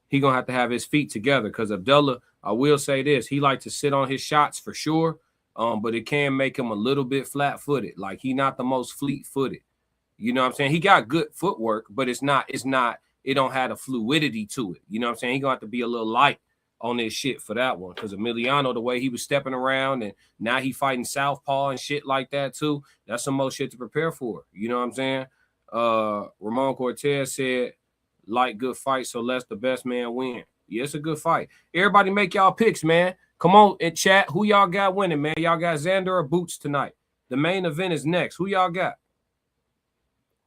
He going to have his feet together because Abdullah, I will say this, he like to sit on his shots for sure, but it can make him a little bit flat-footed. Like, he not the most fleet-footed. You know what I'm saying? He got good footwork, but it don't have the fluidity to it. You know what I'm saying? He going to have to be a little light on this shit for that one, because Emiliano, the way he was stepping around, and now he fighting southpaw and shit like that too, that's some more shit to prepare for. You know what I'm saying? Ramon Cortez said, like good fight, so let the best man win. Yeah, it's a good fight. Everybody make y'all picks, man. Come on in chat. Who y'all got winning, man? Y'all got Xander or Boots tonight? The main event is next. Who y'all got?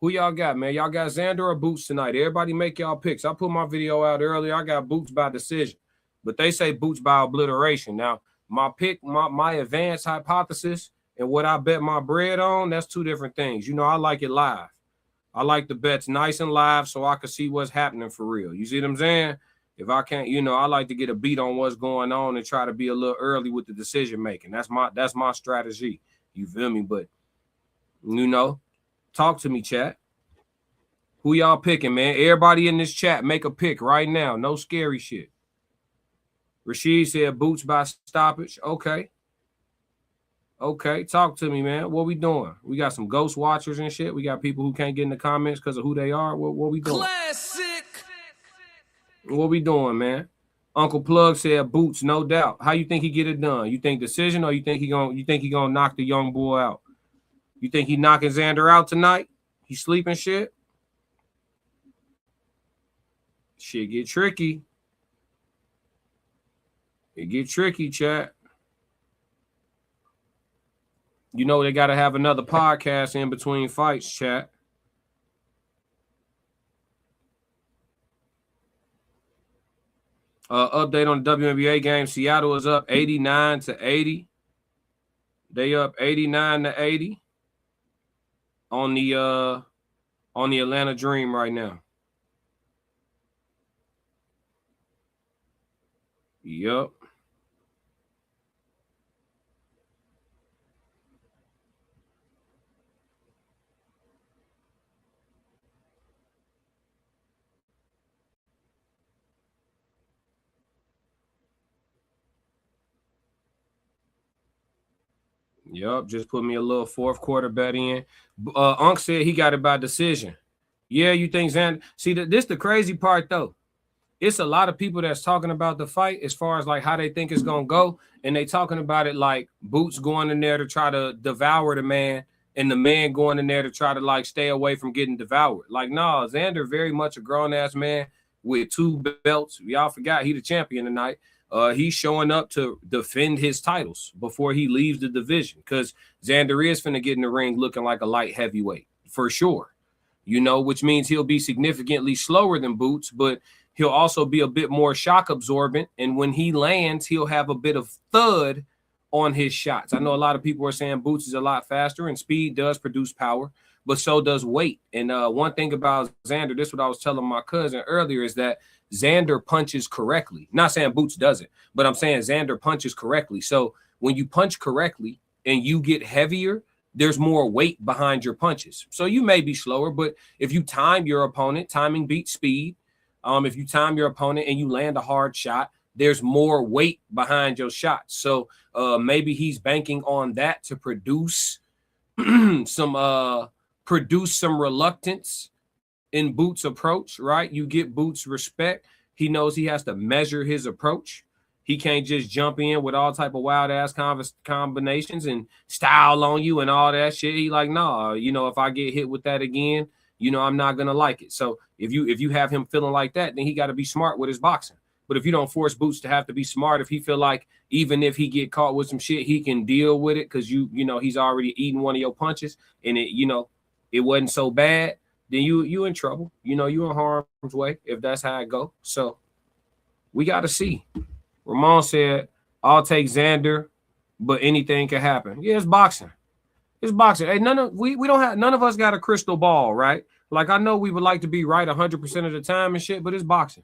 Who y'all got, man? Y'all got Xander or Boots tonight? Everybody make y'all picks. I put my video out earlier. I got Boots by decision, but they say Boots by obliteration. Now, my pick, my advanced hypothesis and what I bet my bread on, that's two different things. You know, I like it live. I like the bets nice and live so I can see what's happening for real. You see what I'm saying? If I can't, you know, I like to get a beat on what's going on and try to be a little early with the decision making. That's my strategy. You feel me? But, you know, talk to me, chat. Who y'all picking, man? Everybody in this chat, make a pick right now. No scary shit. Rashid said Boots by stoppage. Okay. Okay, talk to me, man. What we doing? We got some ghost watchers and shit. We got people who can't get in the comments because of who they are. What we doing? Classic. What we doing, man? Uncle Plug said Boots, no doubt. How you think he get it done? You think decision, or you think he gonna knock the young boy out? You think he knocking Xander out tonight? He sleeping shit? Shit get tricky. It get tricky, chat. You know they got to have another podcast in between fights, chat. Update on the WNBA game. Seattle is up 89-80. They up 89-80 on the Atlanta Dream right now. Yup. Yup, just put me a little fourth quarter bet in. Unc said he got it by decision. Yeah, you think Xander? See, this the crazy part, though. It's a lot of people that's talking about the fight as far as like how they think it's going to go. And they talking about it like Boots going in there to try to devour the man and the man going in there to try to like stay away from getting devoured. Like, nah, Xander very much a grown-ass man with 2 belts. Y'all forgot he the champion tonight. He's showing up to defend his titles before he leaves the division, because Xander is finna get in the ring looking like a light heavyweight for sure, you know, which means he'll be significantly slower than Boots, but he'll also be a bit more shock absorbent. And when he lands, he'll have a bit of thud on his shots. I know a lot of people are saying Boots is a lot faster, and speed does produce power, but so does weight. And one thing about Xander, this is what I was telling my cousin earlier, is that Xander punches correctly. Not saying Boots doesn't, but I'm saying Xander punches correctly. So when you punch correctly and you get heavier, there's more weight behind your punches. So you may be slower, but if you time your opponent, timing beats speed. If you time your opponent and you land a hard shot, there's more weight behind your shots. So maybe he's banking on that to produce some reluctance in Boots' approach, right? You get Boots respect. He knows he has to measure his approach. He can't just jump in with all type of wild ass combinations and style on you and all that shit. He like, nah, if I get hit with that again, I'm not gonna like it. So if you have him feeling like that, then he got to be smart with his boxing. But if you don't force Boots to have to be smart, if he feel like even if he get caught with some shit, he can deal with it because he's already eaten one of your punches and it wasn't so bad, then you in trouble. You in harm's way if that's how it go. So we got to see. Ramon said, I'll take Xander, but anything can happen. Yeah, it's boxing. It's boxing. Hey, none of us got a crystal ball, right? Like, I know we would like to be right 100% of the time and shit, but it's boxing.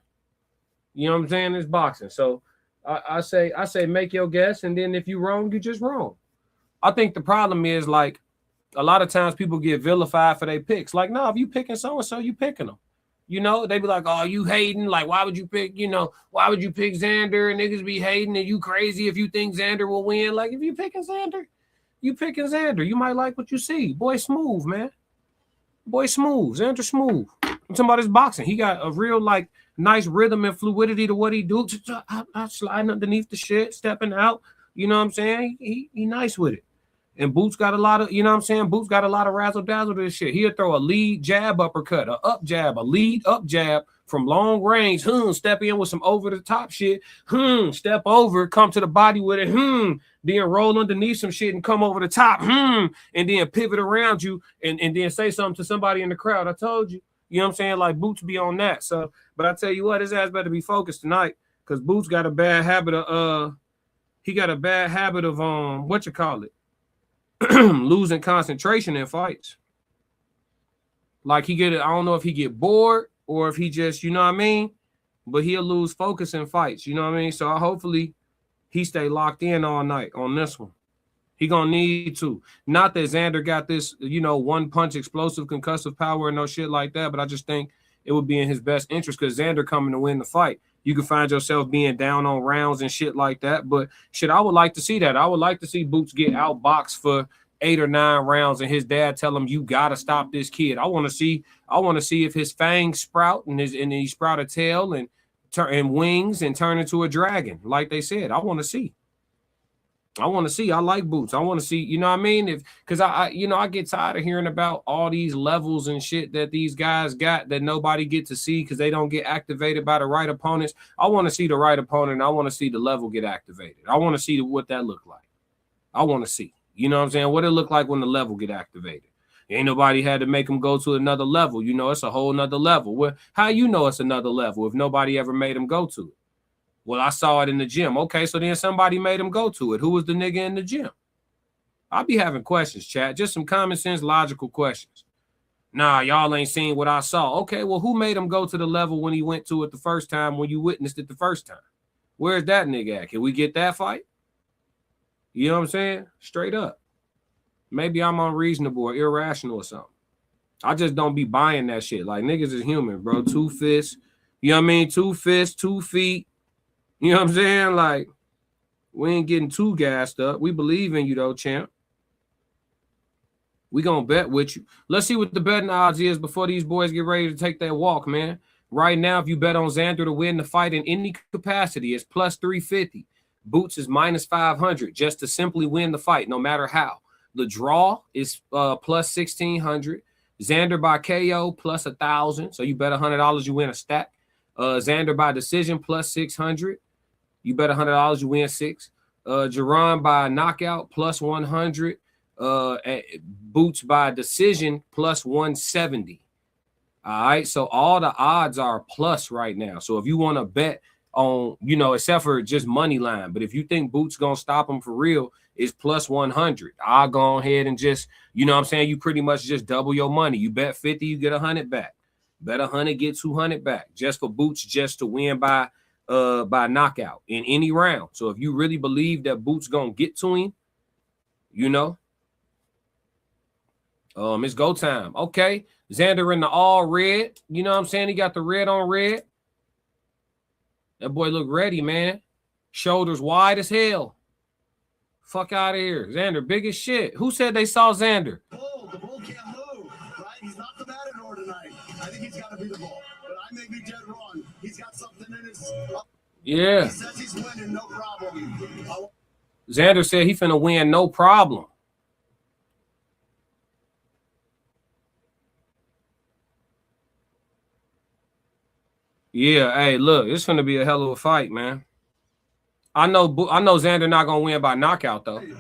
You know what I'm saying? It's boxing. So I say make your guess, and then if you're wrong, you're just wrong. I think the problem is, like, a lot of times people get vilified for their picks. Like, no, if you picking so-and-so, you picking them. They be like, oh, you hating? Like, why would you pick, why would you pick Xander? And niggas be hating, and you crazy if you think Xander will win. Like, if you picking Xander, you picking Xander. You might like what you see. Boy, smooth, man. Boy, smooth. Xander smooth. I'm talking about his boxing. He got a real, like, nice rhythm and fluidity to what he do. I sliding underneath the shit, stepping out. You know what I'm saying? He nice with it. And Boots got a lot of, Boots got a lot of razzle dazzle to this shit. He'll throw a lead jab uppercut, a up jab, a lead up jab from long range. Step in with some over the top shit. Step over, come to the body with it. Then roll underneath some shit and come over the top. And then pivot around you and then say something to somebody in the crowd. I told you. You know what I'm saying? Like, Boots be on that. So, but I tell you what, his ass better be focused tonight because Boots got a bad habit of losing concentration in fights. Like, I don't know if he get bored or if he just, but he'll lose focus in fights. You know what I mean? So hopefully he stay locked in all night on this one. He gonna need to. Not that Xander got this, one punch explosive concussive power and no shit like that, but I just think it would be in his best interest because Xander coming to win the fight. You can find yourself being down on rounds and shit like that. But shit, I would like to see that. I would like to see Boots get outboxed for 8 or 9 rounds and his dad tell him, you got to stop this kid. I want to see if his fangs sprout and he sprout a tail and wings and turn into a dragon. Like they said, I want to see. I like Boots. I want to see, you know what I mean? Because I get tired of hearing about all these levels and shit that these guys got that nobody get to see because they don't get activated by the right opponents. I want to see the right opponent. And I want to see the level get activated. I want to see what that look like. I want to see, you know what I'm saying? What it look like when the level get activated. Ain't nobody had to make them go to another level. It's a whole nother level. Well, how it's another level if nobody ever made them go to it? Well, I saw it in the gym. Okay, so then somebody made him go to it. Who was the nigga in the gym? I'll be having questions, chat. Just some common sense, logical questions. Nah, y'all ain't seen what I saw. Okay, well, who made him go to the level when he went to it the first time, when you witnessed it the first time? Where's that nigga at? Can we get that fight? You know what I'm saying? Straight up. Maybe I'm unreasonable or irrational or something. I just don't be buying that shit. Like, niggas is human, bro. 2 fists. You know what I mean? 2 fists, 2 feet. You know what I'm saying? Like, we ain't getting too gassed up. We believe in you, though, champ. We gonna bet with you. Let's see what the betting odds is before these boys get ready to take that walk, man. Right now, if you bet on Xander to win the fight in any capacity, it's plus 350. Boots is minus 500 just to simply win the fight, no matter how. The draw is plus 1,600. Xander by KO plus 1,000. So you bet $100, you win a stack. Xander by decision plus 600. You bet $100, you win 6. Jaron by knockout plus 100. Boots by decision plus 170. All right, so all the odds are plus right now. So if you want to bet on, you know, except for just money line. But if you think Boots gonna stop him for real, it's plus 100. I'll go ahead and just, you know what I'm saying, you pretty much just double your money. You bet 50, you get 100 back. Bet 100, get 200 back just for Boots just to win by knockout in any round. So if you really believe that Boots gonna get to him, you know, it's go time. Okay, Xander in the all red. You know what I'm saying? He got the red on red. That boy look ready, man. Shoulders wide as hell. Fuck out of here. Xander, big as shit. Who said they saw Xander? The bull can't move, right? He's not the matador tonight. I think he's got to be the bull. But I may be dead wrong. He's got something in his... Yeah. He says he's winning, no problem. Xander said he finna win, no problem. Yeah, hey, look, it's gonna be a hell of a fight, man. I know Xander not gonna win by knockout though. You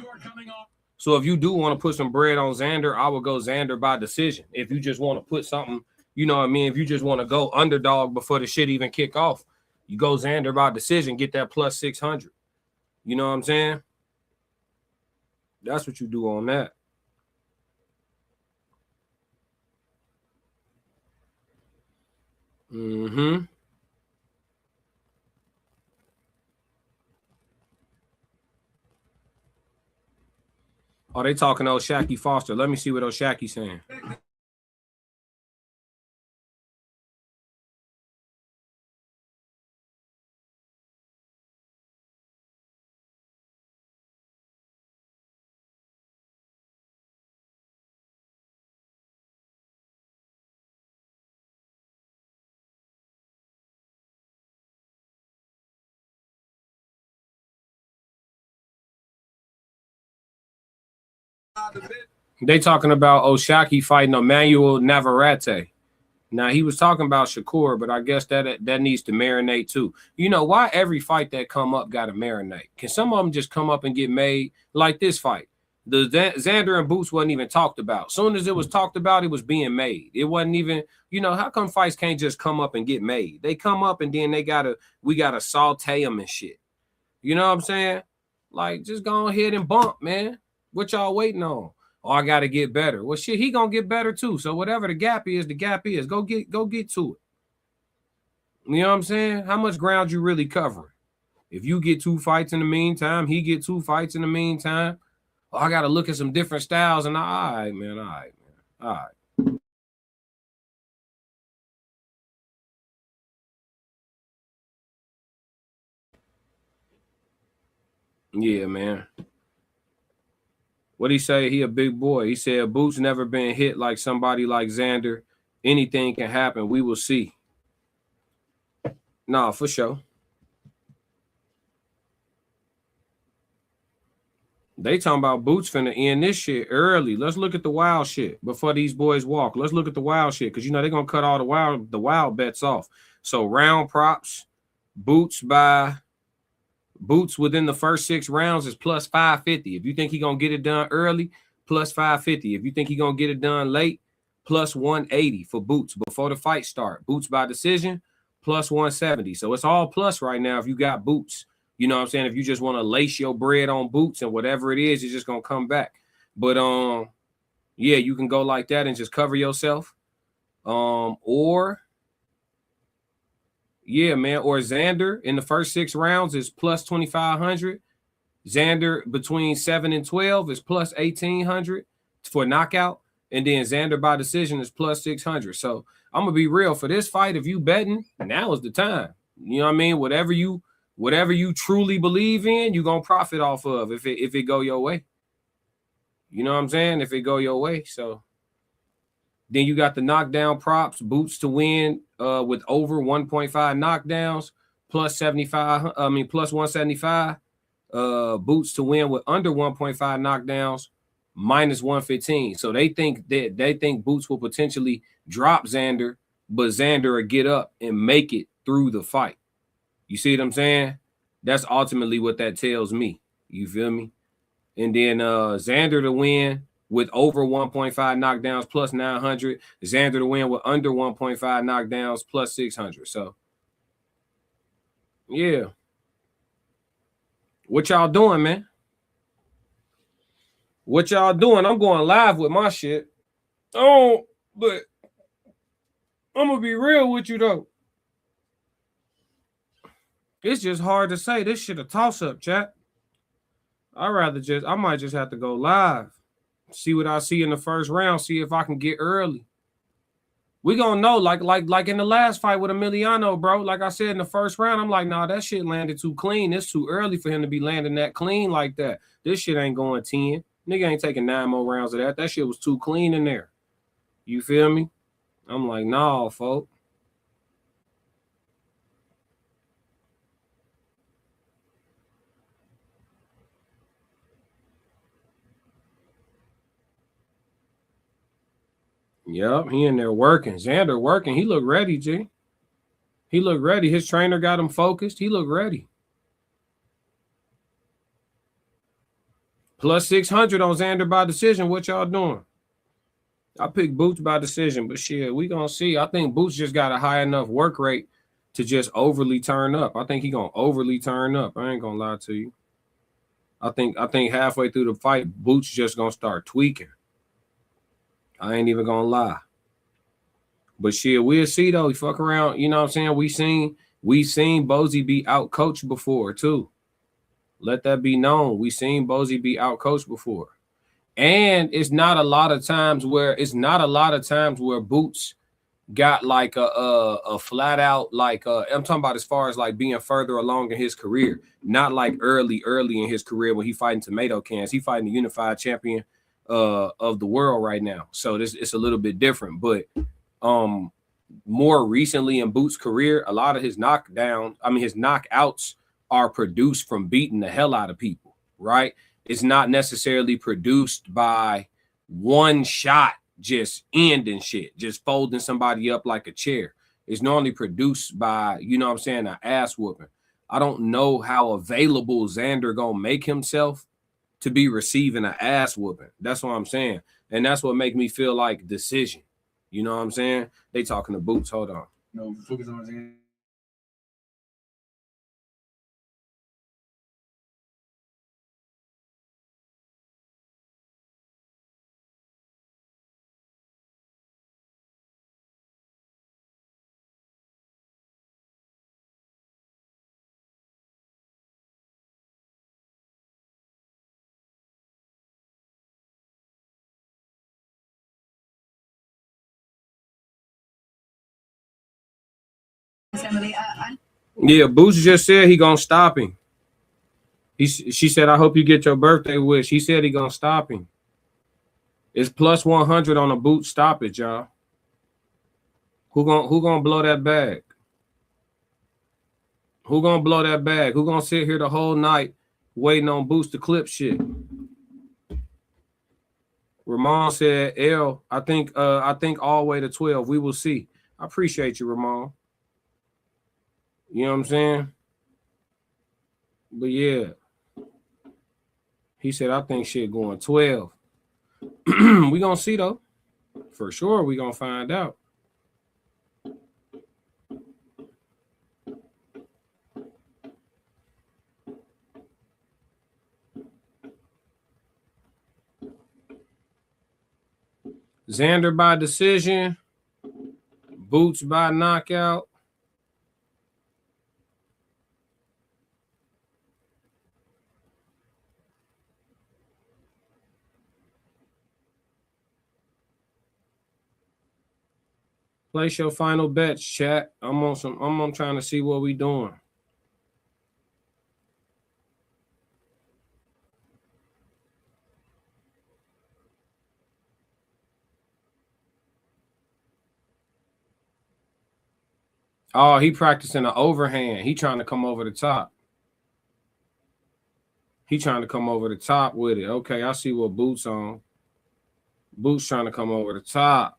are coming off. So if you do want to put some bread on Xander, I would go Xander by decision. If you just want to put something, you know what I mean. If you just want to go underdog before the shit even kick off, you go Xander by decision, get that plus 600. You know what I'm saying? That's what you do on that. Mm-hmm. Oh, they talking old Shacky Foster. Let me see what old Shacky's saying. They talking about Oshaki fighting Emmanuel Navarrete. Now, he was talking about Shakur, but I guess that needs to marinate too. You know, why every fight that come up got to marinate? Can some of them just come up and get made like this fight? The Xander and Boots wasn't even talked about. Soon as it was talked about, it was being made. It wasn't even, you know, how come fights can't just come up and get made? They come up and then we got to saute them and shit. You know what I'm saying? Like, just go ahead and bump, man. What y'all waiting on? Oh, I got to get better. Well, shit, he going to get better too. So whatever the gap is, the gap is. Go get to it. You know what I'm saying? How much ground you really covering? If you get 2 fights in the meantime, he get 2 fights in the meantime. Oh, I got to look at some different styles. And all right, man. All right. Yeah, man. What'd he say? He a big boy. He said, Boots never been hit like somebody like Xander. Anything can happen. We will see. Nah, for sure. They talking about Boots finna end this shit early. Let's look at the wild shit before these boys walk. Let's look at the wild shit because, you know, they're going to cut all the wild bets off. So round props, Boots within the first 6 rounds is plus 550. If you think he's going to get it done early, plus 550. If you think he's going to get it done late, plus 180 for Boots before the fight start. Boots by decision, plus 170. So it's all plus right now if you got Boots. You know what I'm saying? If you just want to lace your bread on Boots and whatever it is, it's just going to come back. But, yeah, you can go like that and just cover yourself. Or Xander in the first 6 rounds is plus 2,500. Xander between 7 and 12 is plus 1,800 for knockout. And then Xander by decision is plus 600. So I'm going to be real. For this fight, if you betting, now is the time. You know what I mean? Whatever you truly believe in, you're going to profit off of if it go your way. You know what I'm saying? If it go your way. So then you got the knockdown props, Boots to win with over 1.5 knockdowns, plus 175. Boots to win with under 1.5 knockdowns, minus 115. So they think Boots will potentially drop Xander, but Xander will get up and make it through the fight. You see what I'm saying? That's ultimately what that tells me. You feel me? And then Xander to win with over 1.5 knockdowns plus 900. Xander to win with under 1.5 knockdowns plus 600. So Yeah. What y'all doing, man? What y'all doing? I'm going live with my shit. Oh, but I'm gonna be real with you though. It's just hard to say. This shit a toss-up, chat. I might just have to go live. See what I see in the first round. See if I can get early. We gonna know, like in the last fight with Emiliano, bro. Like I said in the first round, I'm like, nah, that shit landed too clean. It's too early for him to be landing that clean like that. This shit ain't going 10. Nigga ain't taking 9 more rounds of that. That shit was too clean in there. You feel me? I'm like, nah, folk. Yep, he in there working. Xander working. He looked ready, G. He looked ready. His trainer got him focused. He looked ready. Plus 600 on Xander by decision. What y'all doing? I picked Boots by decision, but shit, we gonna see. I think Boots just got a high enough work rate to just overly turn up. I think he gonna overly turn up. I ain't gonna lie to you. I think halfway through the fight, Boots just gonna start tweaking. I ain't even gonna lie. But shit, we'll see though. Fuck around, you know what I'm saying? We seen Bozy be out coached before too. Let that be known. We seen Bozy be out coached before. And it's not a lot of times where Boots got like a flat out like I'm talking about as far as like being further along in his career, not like early in his career when he fighting tomato cans. He fighting the unified champion of the world right now. So it's a little bit different, but more recently in Boots' career, a lot of his knockouts are produced from beating the hell out of people, right? It's not necessarily produced by one shot just ending shit, just folding somebody up like a chair. It's normally produced by, you know what I'm saying, an ass whooping. I don't know how available Xander gonna make himself to be receiving an ass whooping. That's what I'm saying. And that's what make me feel like decision. You know what I'm saying? They talking to Boots. Hold on. No, focus on Xander. Yeah, Boots just said he gonna stop him. She said, I hope you get your birthday wish. He said he gonna stop him. It's plus 100 on a Boot stoppage, y'all. Who gonna blow that bag? Who gonna blow that bag? Who gonna sit here the whole night waiting on Boots to clip shit? Ramon said, L, I think all the way to 12. We will see. I appreciate you, Ramon. You know what I'm saying? But yeah. He said, I think shit going 12. We gonna see though. For sure, we gonna find out. Xander by decision. Boots by knockout. Place your final bets, chat. I'm trying to see what we doing. Oh, he practicing an overhand. He trying to come over the top. He trying to come over the top with it. Okay, I see what Boots on. Boots trying to come over the top.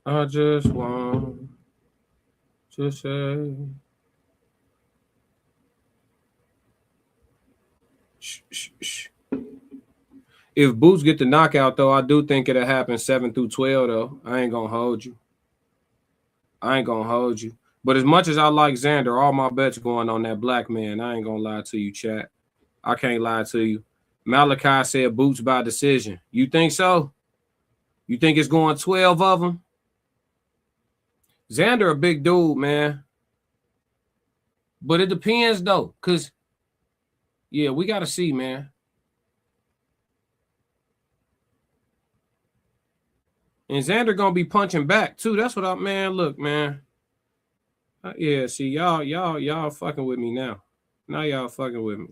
I just want to say. Shh. If Boots get the knockout, though, I do think it'll happen 7 through 12, though. I ain't gonna hold you. But as much as I like Xander, all my bets going on that black man. I ain't gonna lie to you, chat. I can't lie to you. Malachi said Boots by decision. You think so? You think it's going 12 of them? Xander a big dude, man. But it depends, though, because, yeah, we got to see, man. And Xander going to be punching back, too. That's what I, man, look, man. Yeah, see, y'all fucking with me now. Now y'all fucking with me.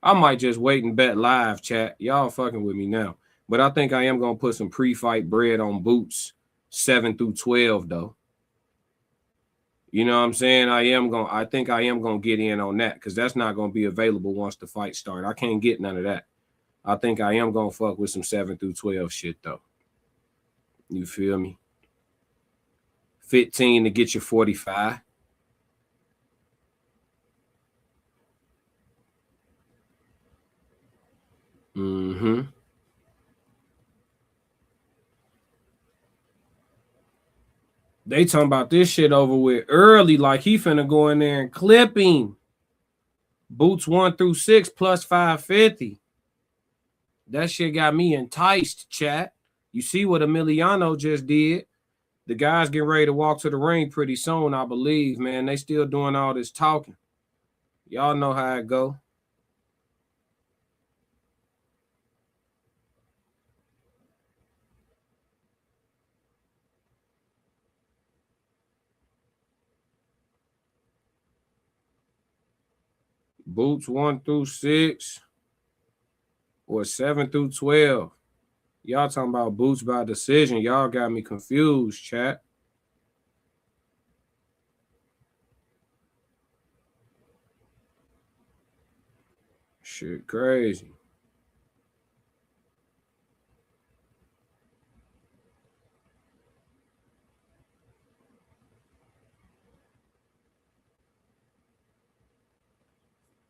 I might just wait and bet live, chat. Y'all fucking with me now. But I think I am going to put some pre-fight bread on Boots 7 through 12, though. You know what I'm saying? I think I am going to get in on that because that's not going to be available once the fight starts. I can't get none of that. I think I am going to fuck with some 7 through 12 shit, though. You feel me? 15 to get you 45. Mm-hmm. They talking about this shit over with early, like he finna go in there and clip him. Boots 1 through 6 plus 550. That shit got me enticed, chat. You see what Emiliano just did. The guys getting ready to walk to the ring pretty soon, I believe, man. They still doing all this talking. Y'all know how it go. Boots 1 through 6 or 7 through 12. Y'all talking about Boots by decision. Y'all got me confused, chat. Shit crazy.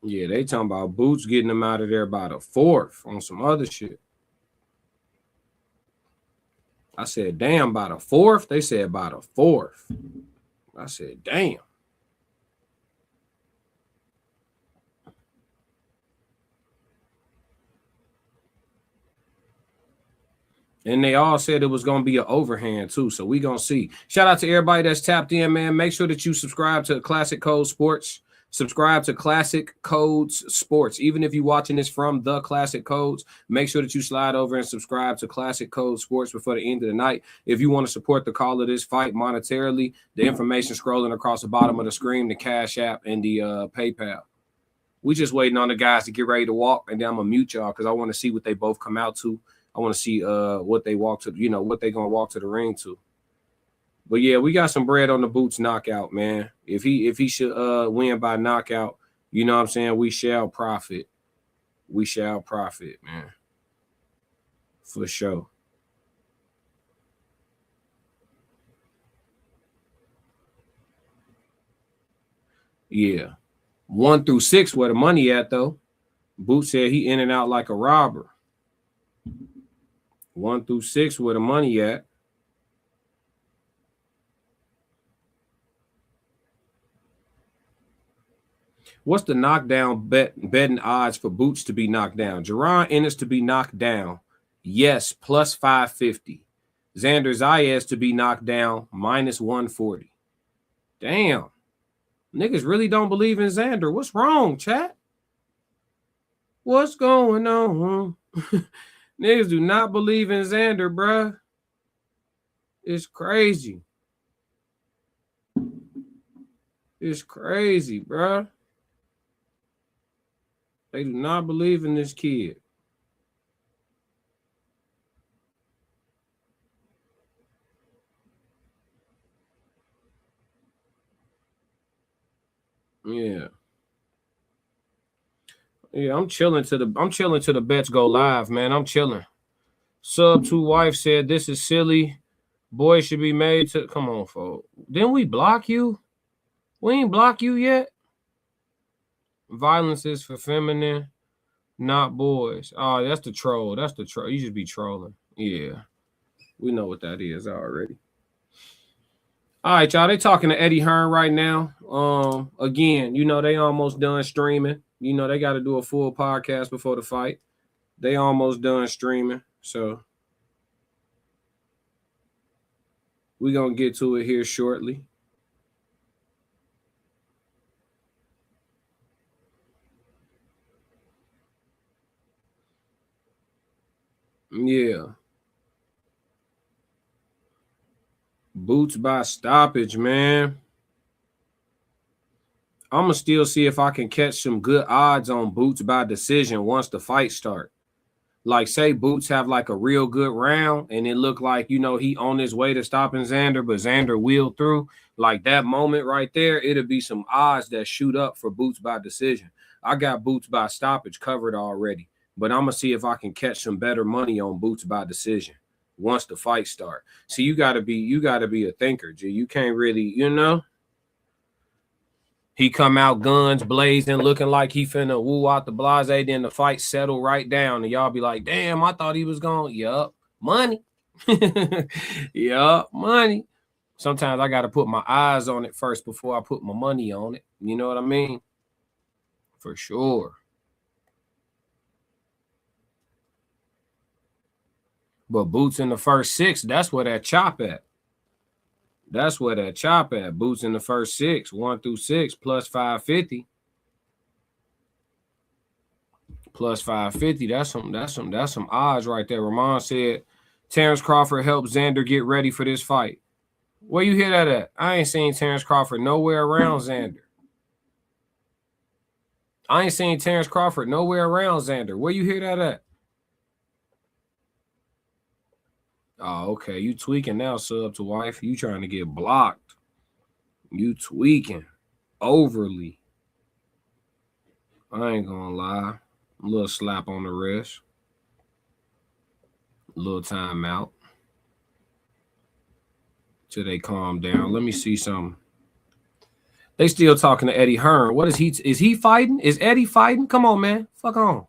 Yeah, they talking about Boots getting them out of there by the 4th on some other shit. I said, damn, by the 4th? They said by the 4th. I said, damn. And they all said it was going to be an overhand, too. So we going to see. Shout out to everybody that's tapped in, man. Make sure that you subscribe to Classic Code Sports. Subscribe to Classic Codes Sports. Even if you're watching this from the Classic Codes, make sure that you slide over and subscribe to Classic Code Sports before the end of the night. If you want to support the call of this fight monetarily, the information scrolling across the bottom of the screen, the Cash App, and the PayPal. We just waiting on the guys to get ready to walk, and then I'm going to mute y'all because I want to see what they both come out to. I want to see what they walk to, what they going to walk to the ring to. But yeah, we got some bread on the Boots knockout, man. If he should win by knockout, you know what I'm saying? We shall profit. We shall profit, man. For sure. Yeah. 1 through 6 where the money at, though. Boots said he in and out like a robber. 1 through 6 where the money at. What's the knockdown betting odds for Boots to be knocked down? Jaron Ennis to be knocked down. Yes, plus 550. Xander Zayas to be knocked down, minus 140. Damn. Niggas really don't believe in Xander. What's wrong, chat? What's going on? Niggas do not believe in Xander, bruh. It's crazy. It's crazy, bruh. They do not believe in this kid. Yeah. Yeah, I'm chilling to the bets go live, man. I'm chilling. Sub 2 wife said this is silly. Boys should be made to come on, folks. Didn't we block you? We ain't block you yet. Violence is for feminine, not boys. Oh, that's the troll. That's the troll. You should be trolling. Yeah. We know what that is already. All right, y'all. They talking to Eddie Hearn right now. Again, you know, they almost done streaming. You know, they got to do a full podcast before the fight. They almost done streaming. So we're going to get to it here shortly. Yeah. Boots by stoppage, man. I'm going to still see if I can catch some good odds on Boots by decision once the fight start. Like, say Boots have like a real good round and it looked like, you know, he on his way to stopping Xander, but Xander wheeled through. Like that moment right there, it'll be some odds that shoot up for Boots by decision. I got Boots by stoppage covered already, but I'm going to see if I can catch some better money on Boots by decision once the fight start. See, you got to be a thinker, G. You can't really, you know. He come out guns blazing, looking like he finna woo out the blase. Then the fight settle right down, and y'all be like, "Damn, I thought he was gone." Yup, money. Yup, money. Sometimes I got to put my eyes on it first before I put my money on it. You know what I mean? For sure. But Boots in the first 6, that's where that chop at. That's where that chop at. Boots in the first 6, 1 through 6, plus 550. Plus 550. That's some odds right there. Ramon said Terrence Crawford helped Xander get ready for this fight. Where you hear that at? I ain't seen Terrence Crawford nowhere around Xander. I ain't seen Terrence Crawford nowhere around Xander. Where you hear that at? Oh, okay. You tweaking now, sub to wife. You trying to get blocked. You tweaking overly. I ain't gonna lie. A little slap on the wrist. A little timeout. Till they calm down. Let me see something. They still talking to Eddie Hearn. What is he? Is he fighting? Is Eddie fighting? Come on, man. Fuck on.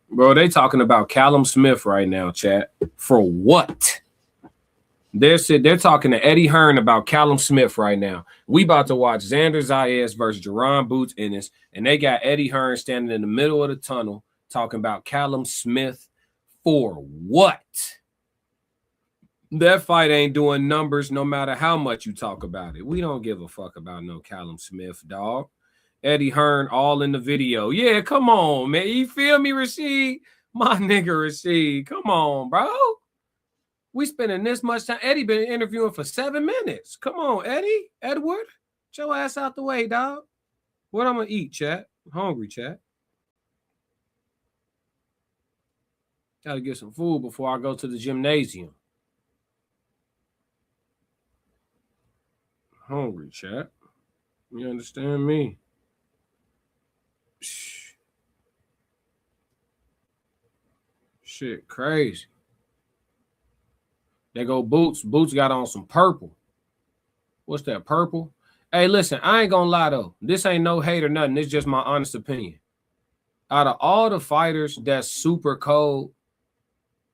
Bro, they talking about Callum Smith right now, chat. For what? They're talking to Eddie Hearn about Callum Smith right now. We about to watch Xander Zayas versus Jaron Boots Ennis, and they got Eddie Hearn standing in the middle of the tunnel talking about Callum Smith for what? That fight ain't doing numbers no matter how much you talk about it. We don't give a fuck about no Callum Smith, dog. Eddie Hearn all in the video. Yeah, come on, man. You feel me, Rashid? My nigga Rashid. Come on, bro. We spending this much time. Eddie been interviewing for 7 minutes. Come on, Eddie. Edward. Get your ass out the way, dog. What I'm going to eat, chat? I'm hungry, chat. Got to get some food before I go to the gymnasium. Hungry, chat. You understand me? Shit, crazy. They go Boots. Boots got on some purple. What's that, purple? Hey, listen, I ain't gonna lie, though. This ain't no hate or nothing. It's just my honest opinion. Out of all the fighters that's super cold,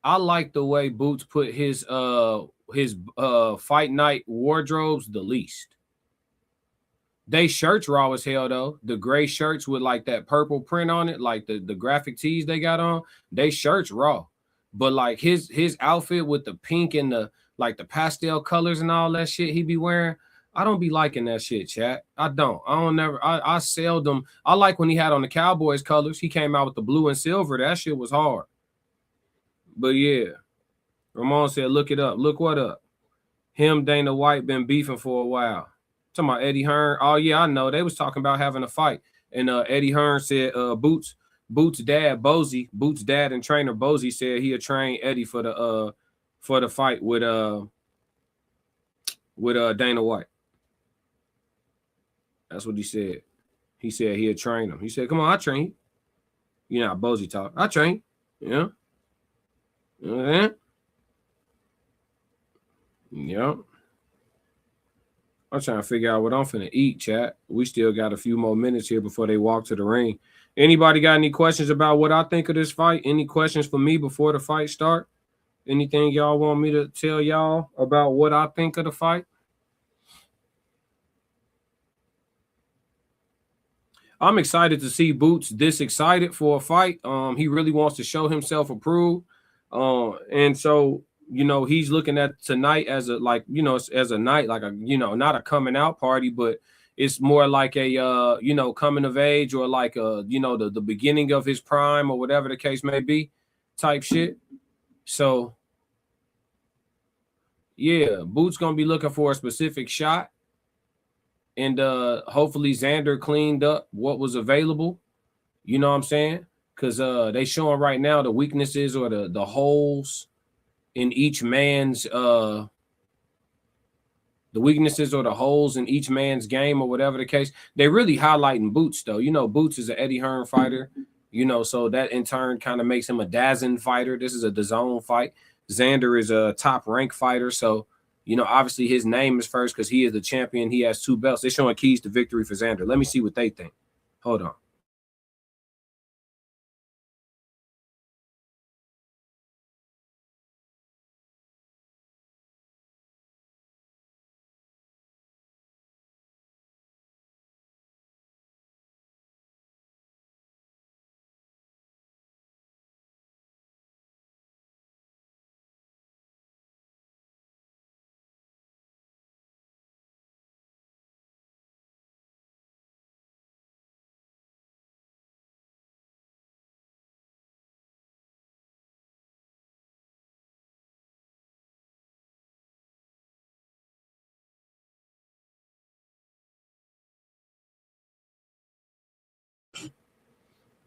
I like the way Boots put his fight night wardrobes the least. They shirts raw as hell, though. The gray shirts with like that purple print on it, like the graphic tees they got on, they shirts raw. But like his outfit with the pink and the like the pastel colors and all that shit he be wearing, I don't be liking that shit, chat. I seldom. I like when he had on the Cowboys colors. He came out with the blue and silver. That shit was hard. But yeah. Ramon said, look it up. Look what up. Him, Dana White, been beefing for a while. Talking about Eddie Hearn. Oh, yeah, I know. They was talking about having a fight. And Eddie Hearn said Boots' dad, Bozy, Boots' dad and trainer Bozy said he'll train Eddie for the fight with Dana White. That's what he said. He said he'll train him. He said, come on, I train you. You know how Bozy talk. I train. Yeah. Yeah. Yep. I'm trying to figure out what I'm finna eat, chat. We still got a few more minutes here before they walk to the ring. Anybody got any questions about what I think of this fight? Any questions for me before the fight start? Anything y'all want me to tell y'all about what I think of the fight? I'm excited to see Boots this excited for a fight. He really wants to show himself approved. And so, you know, he's looking at tonight as a, like, you know, as a night, like a, you know, not a coming out party, but it's more like a, you know, coming of age, or like a, you know, the beginning of his prime, or whatever the case may be, type shit. So, yeah, Boots gonna be looking for a specific shot, and hopefully Xander cleaned up what was available. You know what I'm saying? Because they showing right now the weaknesses or the holes in each man's the weaknesses or the holes in each man's game, or whatever the case. They really highlighting Boots though. You know, Boots is an Eddie Hearn fighter, you know, so that in turn kind of makes him a DAZN fighter. This is a DAZN fight. Xander is a top rank fighter, so you know, obviously his name is first because he is the champion. He has 2 belts. They're showing keys to victory for Xander. Let me see what they think. Hold on.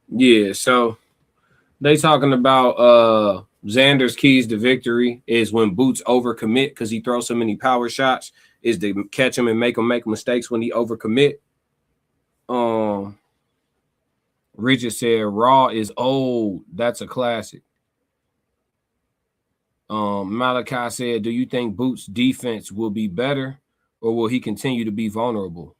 Yeah, so they talking about Xander's keys to victory is when Boots overcommit because he throws so many power shots, is to catch him and make him make mistakes when he overcommit. Richard said Raw is old. That's a classic. Malachi said, do you think Boots' defense will be better, or will he continue to be vulnerable?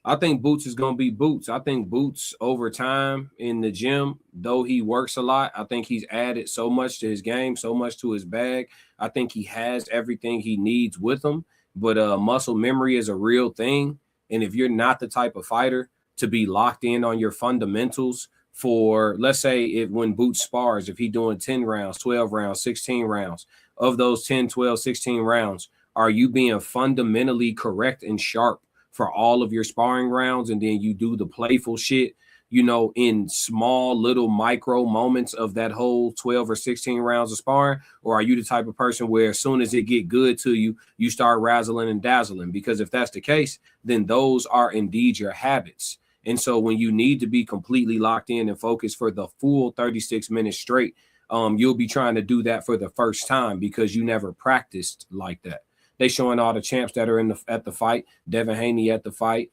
I think Boots is going to be Boots. I think Boots over time in the gym, though he works a lot, I think he's added so much to his game, so much to his bag. I think he has everything he needs with him, but muscle memory is a real thing. And if you're not the type of fighter to be locked in on your fundamentals for, let's say, if when Boots spars, if he's doing 10 rounds, 12 rounds, 16 rounds, of those 10, 12, 16 rounds, are you being fundamentally correct and sharp for all of your sparring rounds, and then you do the playful shit, you know, in small little micro moments of that whole 12 or 16 rounds of sparring? Or are you the type of person where as soon as it get good to you, you start razzling and dazzling? Because if that's the case, then those are indeed your habits. And so when you need to be completely locked in and focused for the full 36 minutes straight, you'll be trying to do that for the first time because you never practiced like that. They showing all the champs that are at the fight. Devin Haney at the fight.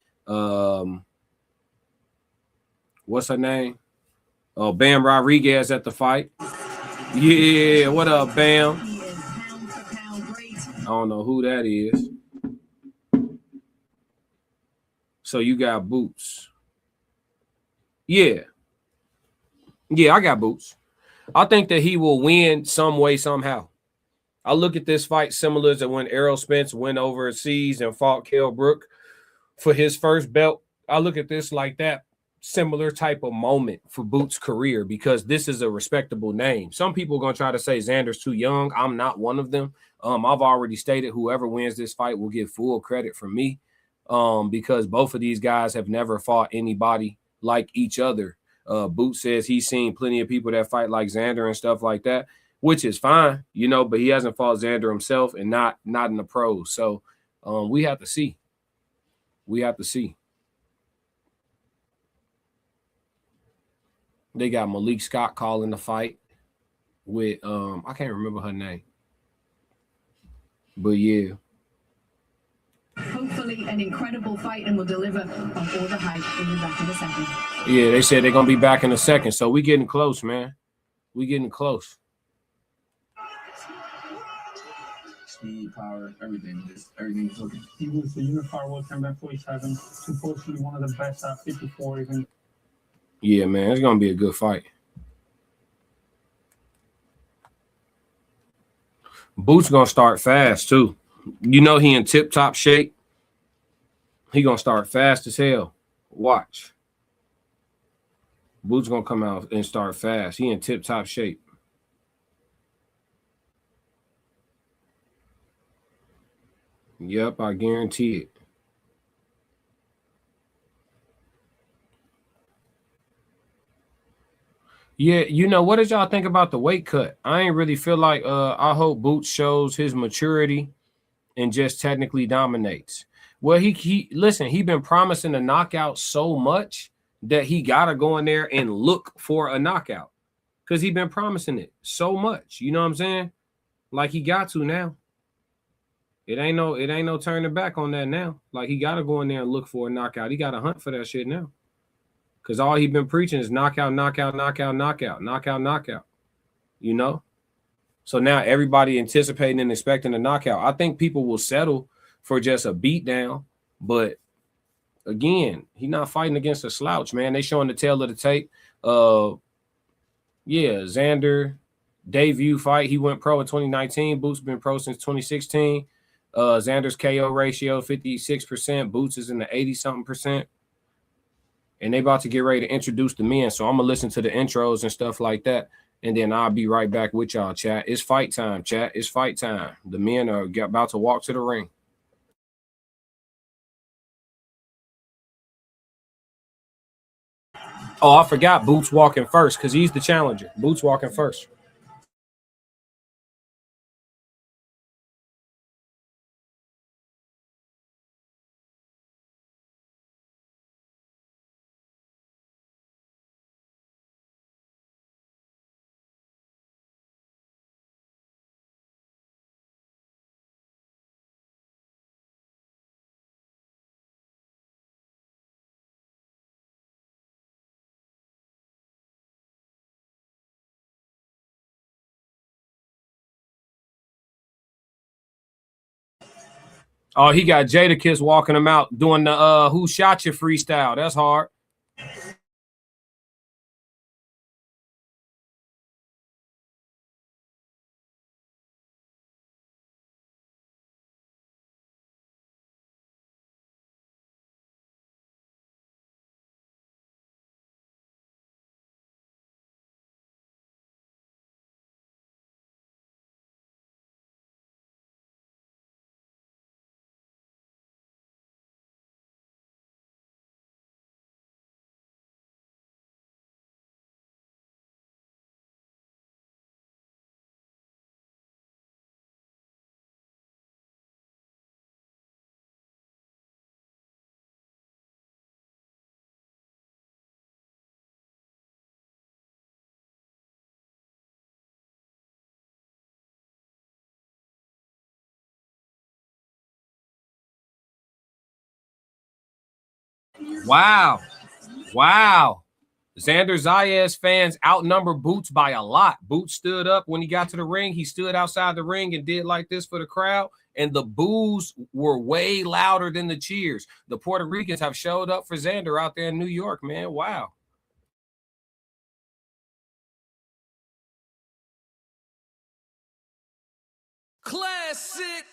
What's her name? Oh, Bam Rodriguez at the fight. Yeah, what up, Bam? I don't know who that is. So you got Boots. Yeah, I got Boots. I think that he will win some way, somehow. I look at this fight similar to when Errol Spence went overseas and fought Kell Brook for his first belt. I look at this like that, similar type of moment for Boots' career, because this is a respectable name. Some people are going to try to say Xander's too young. I'm not one of them. I've already stated whoever wins this fight will get full credit from me, because both of these guys have never fought anybody like each other. Boots says he's seen plenty of people that fight like Xander and stuff like that. which is fine, you know, but he hasn't fought Xander himself and not in the pros. So we have to see. We have to see. They got Malik Scott calling the fight with I can't remember her name. But yeah. Hopefully an incredible fight, and will deliver on all the hype. We'll be back in a second. Yeah, they said they're gonna be back in a second. So we getting close, man. We getting close. Speed, power, everything. Everything's looking. He was the unified world champion at 47. Supposedly one of the best at 54 even. Yeah, man, it's gonna be a good fight. Boots gonna start fast too. You know he in tip-top shape. He gonna start fast as hell. Watch. Boots gonna come out and start fast. He in tip-top shape. Yep, I guarantee it. Yeah, you know, what did y'all think about the weight cut? I ain't really feel like I hope Boots shows his maturity and just technically dominates. Well, he listen, he been promising a knockout so much that he gotta go in there and look for a knockout. Because he been promising it so much. You know what I'm saying? Like he got to now. It ain't no turning back on that now. Like he gotta go in there and look for a knockout. He gotta hunt for that shit now. Because all he been preaching is knockout, knockout, knockout, knockout, knockout, knockout. You know? So now everybody anticipating and expecting a knockout. I think people will settle for just a beatdown. But again, he's not fighting against a slouch, man. They showing the tail of the tape. Yeah, Xander debut fight. He went pro in 2019. Boots been pro since 2016. Xander's KO ratio 56%. Boots is in the 80-something%. And they about to get ready to introduce the men. So I'm going to listen to the intros and stuff like that. And then I'll be right back with y'all, chat. It's fight time, chat. It's fight time. The men are about to walk to the ring. Oh, I forgot Boots walking first because he's the challenger. Boots walking first. Oh, he got Jadakiss walking him out doing the who shot you freestyle. That's hard. Wow. Wow. Xander Zayas fans outnumber Boots by a lot. Boots stood up when he got to the ring. He stood outside the ring and did like this for the crowd. And the boos were way louder than the cheers. The Puerto Ricans have showed up for Xander out there in New York, man. Wow. Classic.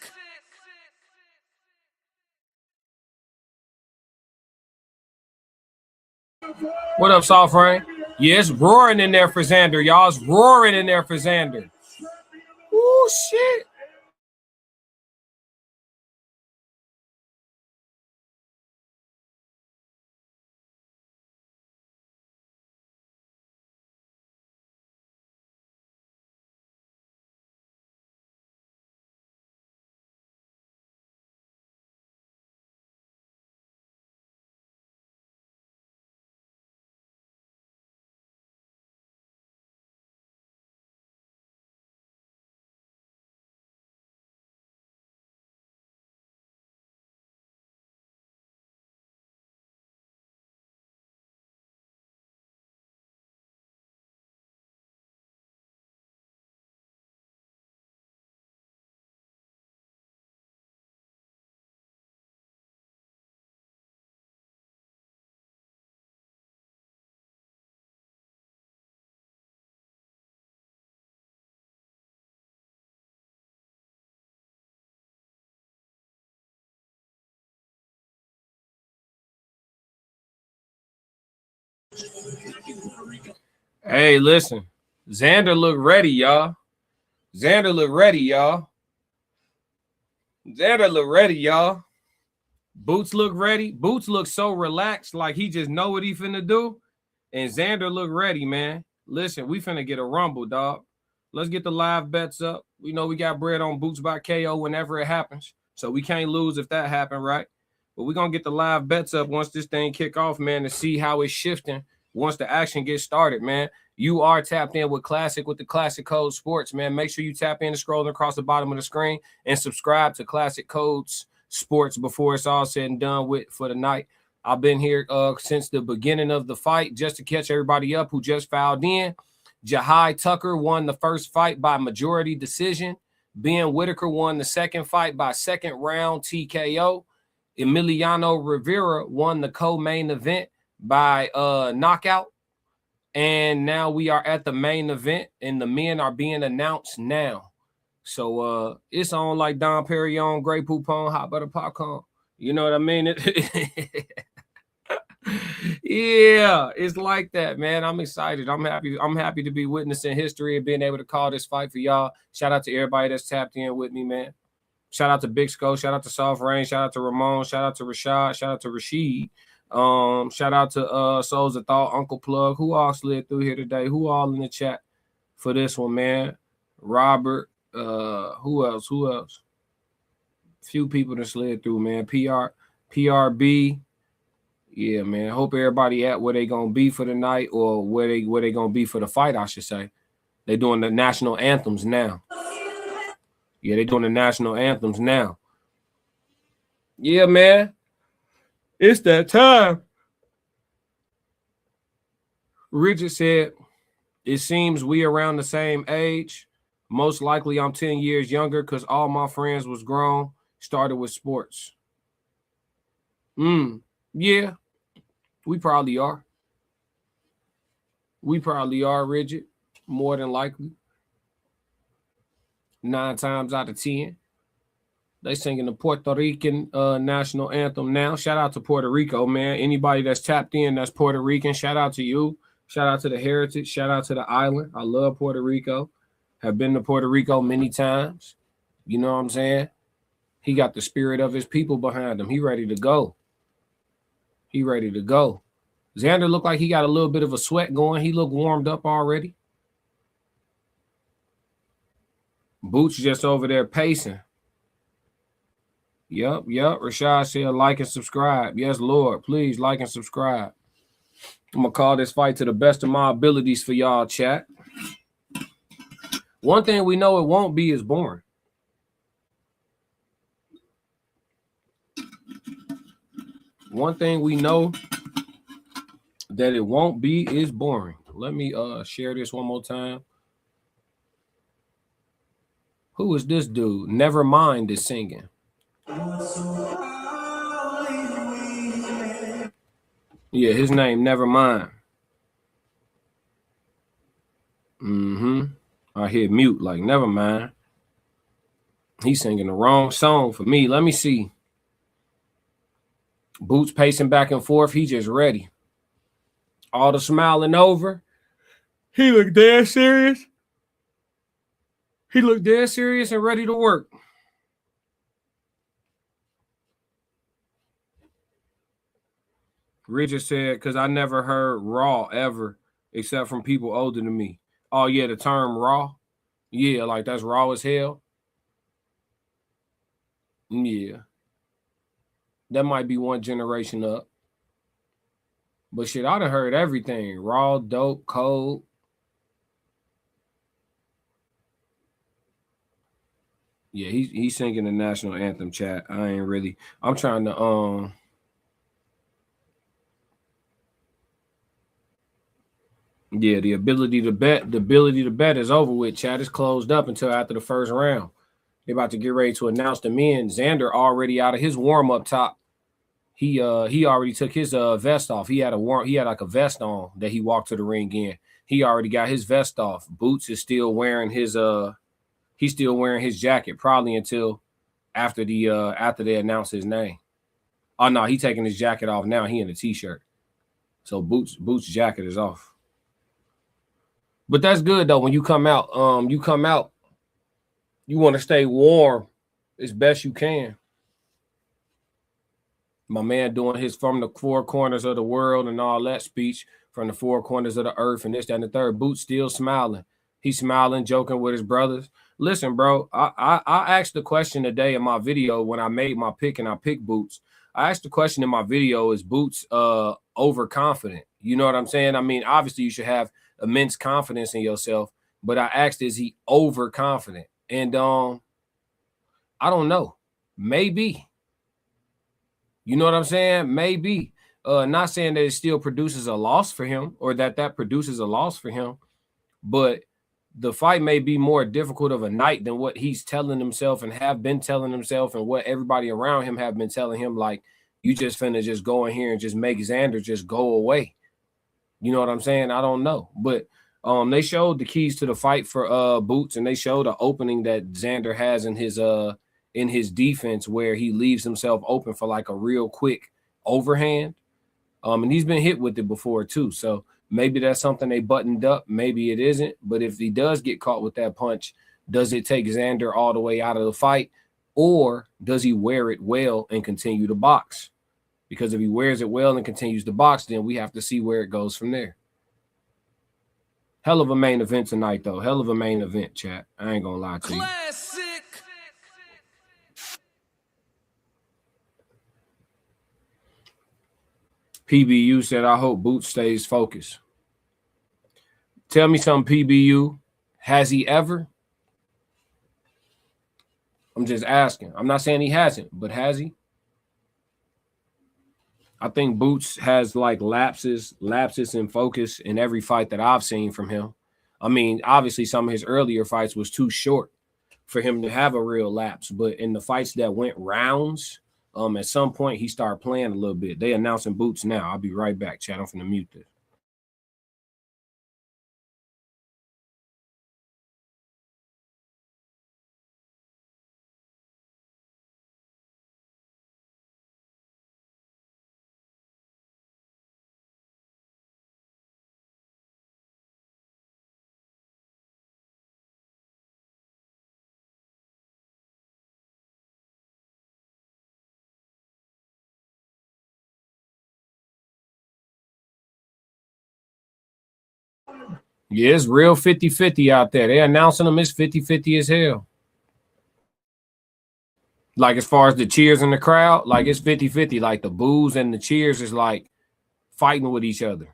What up, Soft Rain? Yeah, it's roaring in there for Xander, y'all. It's roaring in there for Xander. Oh, shit. Hey, listen. Xander look ready, y'all. Xander look ready, y'all. Xander look ready, y'all. Boots look ready. Boots look so relaxed, like he just know what he finna do. And Xander look ready, man. Listen, we finna get a rumble, dog. Let's get the live bets up. We know we got bread on Boots by KO whenever it happens. So we can't lose if that happened, right? But we're going to get the live bets up once this thing kick off, man, to see how it's shifting once the action gets started, man. You are tapped in with Classic with the Classic Code Sports, man. Make sure you tap in and scrolling across the bottom of the screen and subscribe to Classic Codes Sports before it's all said and done with for the night. I've been here since the beginning of the fight just to catch everybody up who just filed in. Jahai Tucker won the first fight by majority decision. Ben Whitaker won the second fight by second round TKO. Emiliano Rivera won the co-main event by knockout. And now we are at the main event, and the men are being announced now. So it's on like Dom Perignon, Grey Poupon, hot butter popcorn. You know what I mean? Yeah, it's like that, man. I'm excited. I'm happy to be witnessing history and being able to call this fight for y'all. Shout out to everybody that's tapped in with me, man. Shout out to Big Sco. Shout out to Soft Rain. Shout out to Ramon. Shout out to Rashad. Shout out to Rashid. Shout out to Souls of Thought, Uncle Plug. Who all slid through here today? Who all in the chat for this one, man? Robert. Who else? Few people that slid through, man. PRB. Yeah, man. Hope everybody at where they gonna be for the night, or where they gonna be for the fight, I should say. They doing the national anthems now. Yeah, they doing the national anthems now. Yeah, man. It's that time. Richard said, it seems we around the same age. Most likely I'm 10 years younger because all my friends was grown, started with sports. Yeah, we probably are. We probably are, Richard, more than likely. 9 times out of 10. They singing the Puerto Rican national anthem now. Shout out to Puerto Rico, man. Anybody that's tapped in that's Puerto Rican, shout out to you. Shout out to the heritage. Shout out to the island. I love Puerto Rico. Have been to Puerto Rico many times. You know what I'm saying? He got the spirit of his people behind him. He ready to go. Xander looked like he got a little bit of a sweat going. He looked warmed up already. Boots just over there pacing. Yep. Rashad said like and subscribe. Yes, Lord. Please like and subscribe. I'm going to call this fight to the best of my abilities for y'all, chat. One thing we know it won't be is boring. One thing we know that it won't be is boring. Let me share this one more time. Who is this dude? Nevermind is singing. Yeah, his name Nevermind. I hear mute like Nevermind. He's singing the wrong song for me. Let me see. Boots pacing back and forth. He just ready. All the smiling over. He looked dead serious. And ready to work. Richard said, because I never heard raw ever, except from people older than me. Oh, yeah, the term raw. Yeah, like that's raw as hell. Yeah. That might be one generation up. But shit, I done heard everything. Raw, dope, cold. Yeah, he's singing the national anthem, chat. I'm trying to yeah, the ability to bet is over with, chat. Is closed up until after the first round. They're about to get ready to announce the men. Xander already out of his warm-up top. He already took his vest off. He had like a vest on that he walked to the ring in. He already got his vest off. Boots is still wearing his he's still wearing his jacket, probably until after they announce his name. Oh no, he taking his jacket off now. He in a t-shirt. So Boots jacket is off. But that's good though. When you come out, you want to stay warm as best you can. My man doing his from the four corners of the world and all that speech from the four corners of the earth and this, that, and the third. Boots still smiling. He's smiling, joking with his brothers. Listen, bro, I asked the question today in my video when I made my pick and I picked Boots. I asked the question in my video, is Boots overconfident? You know what I'm saying? I mean, obviously you should have immense confidence in yourself, but I asked, is he overconfident? And I don't know. Maybe. You know what I'm saying? Maybe. Not saying that it still produces a loss for him or that produces a loss for him, but the fight may be more difficult of a night than what he's telling himself and have been telling himself and what everybody around him have been telling him, like, you just finna just go in here and just make Xander just go away. You know what I'm saying? I don't know. But they showed the keys to the fight for Boots, and they showed the opening that Xander has in his defense where he leaves himself open for like a real quick overhand. And he's been hit with it before too. So maybe that's something they buttoned up. Maybe it isn't. But if he does get caught with that punch, does it take Xander all the way out of the fight? Or does he wear it well and continue to box? Because if he wears it well and continues to box, then we have to see where it goes from there. Hell of a main event tonight, though. Hell of a main event, chat. I ain't going to lie to you. Classic. PBU said, I hope Boots stays focused. Tell me something, PBU. Has he ever? I'm just asking. I'm not saying he hasn't, but has he? I think Boots has like lapses in focus in every fight that I've seen from him. I mean, obviously some of his earlier fights was too short for him to have a real lapse, but in the fights that went rounds, at some point he started playing a little bit. They announcing Boots now. I'll be right back, chat. I'm finna mute this. Yeah, it's real 50-50 out there. They're announcing them. It's 50-50 as hell. Like as far as the cheers in the crowd, like it's 50-50. Like the boos and the cheers is like fighting with each other.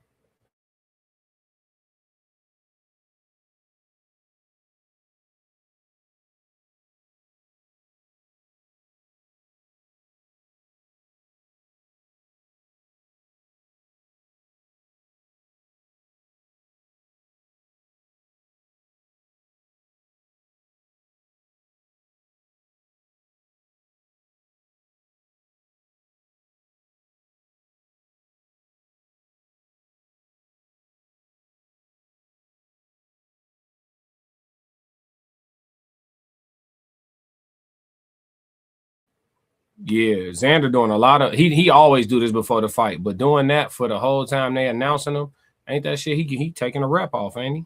Yeah, Xander doing a lot of he always do this before the fight, but doing that for the whole time they announcing him, ain't that shit? He taking a rep off, ain't he?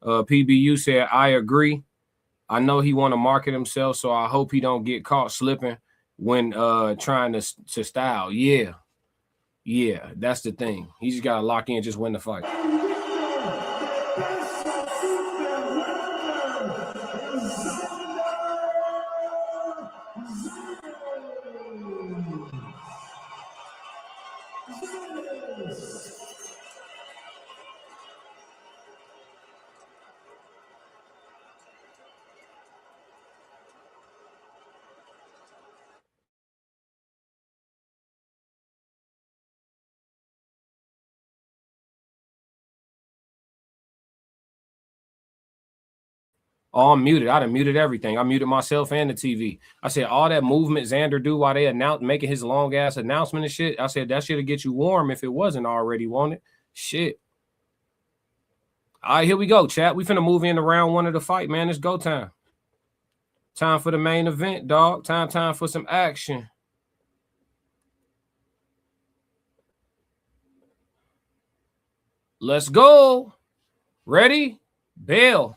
PBU said, I agree. I know he want to market himself, so I hope he don't get caught slipping when trying to style. Yeah, that's the thing. He just gotta lock in, just win the fight. Oh, I'm muted. I done muted everything. I muted myself and the TV. I said all that movement Xander do while they making his long ass announcement and shit. I said that shit'll get you warm if it wasn't already wanted. Shit. All right, here we go, chat. We finna move into round one of the fight, man. It's go time. Time for the main event, dog. Time for some action. Let's go. Ready? Bell.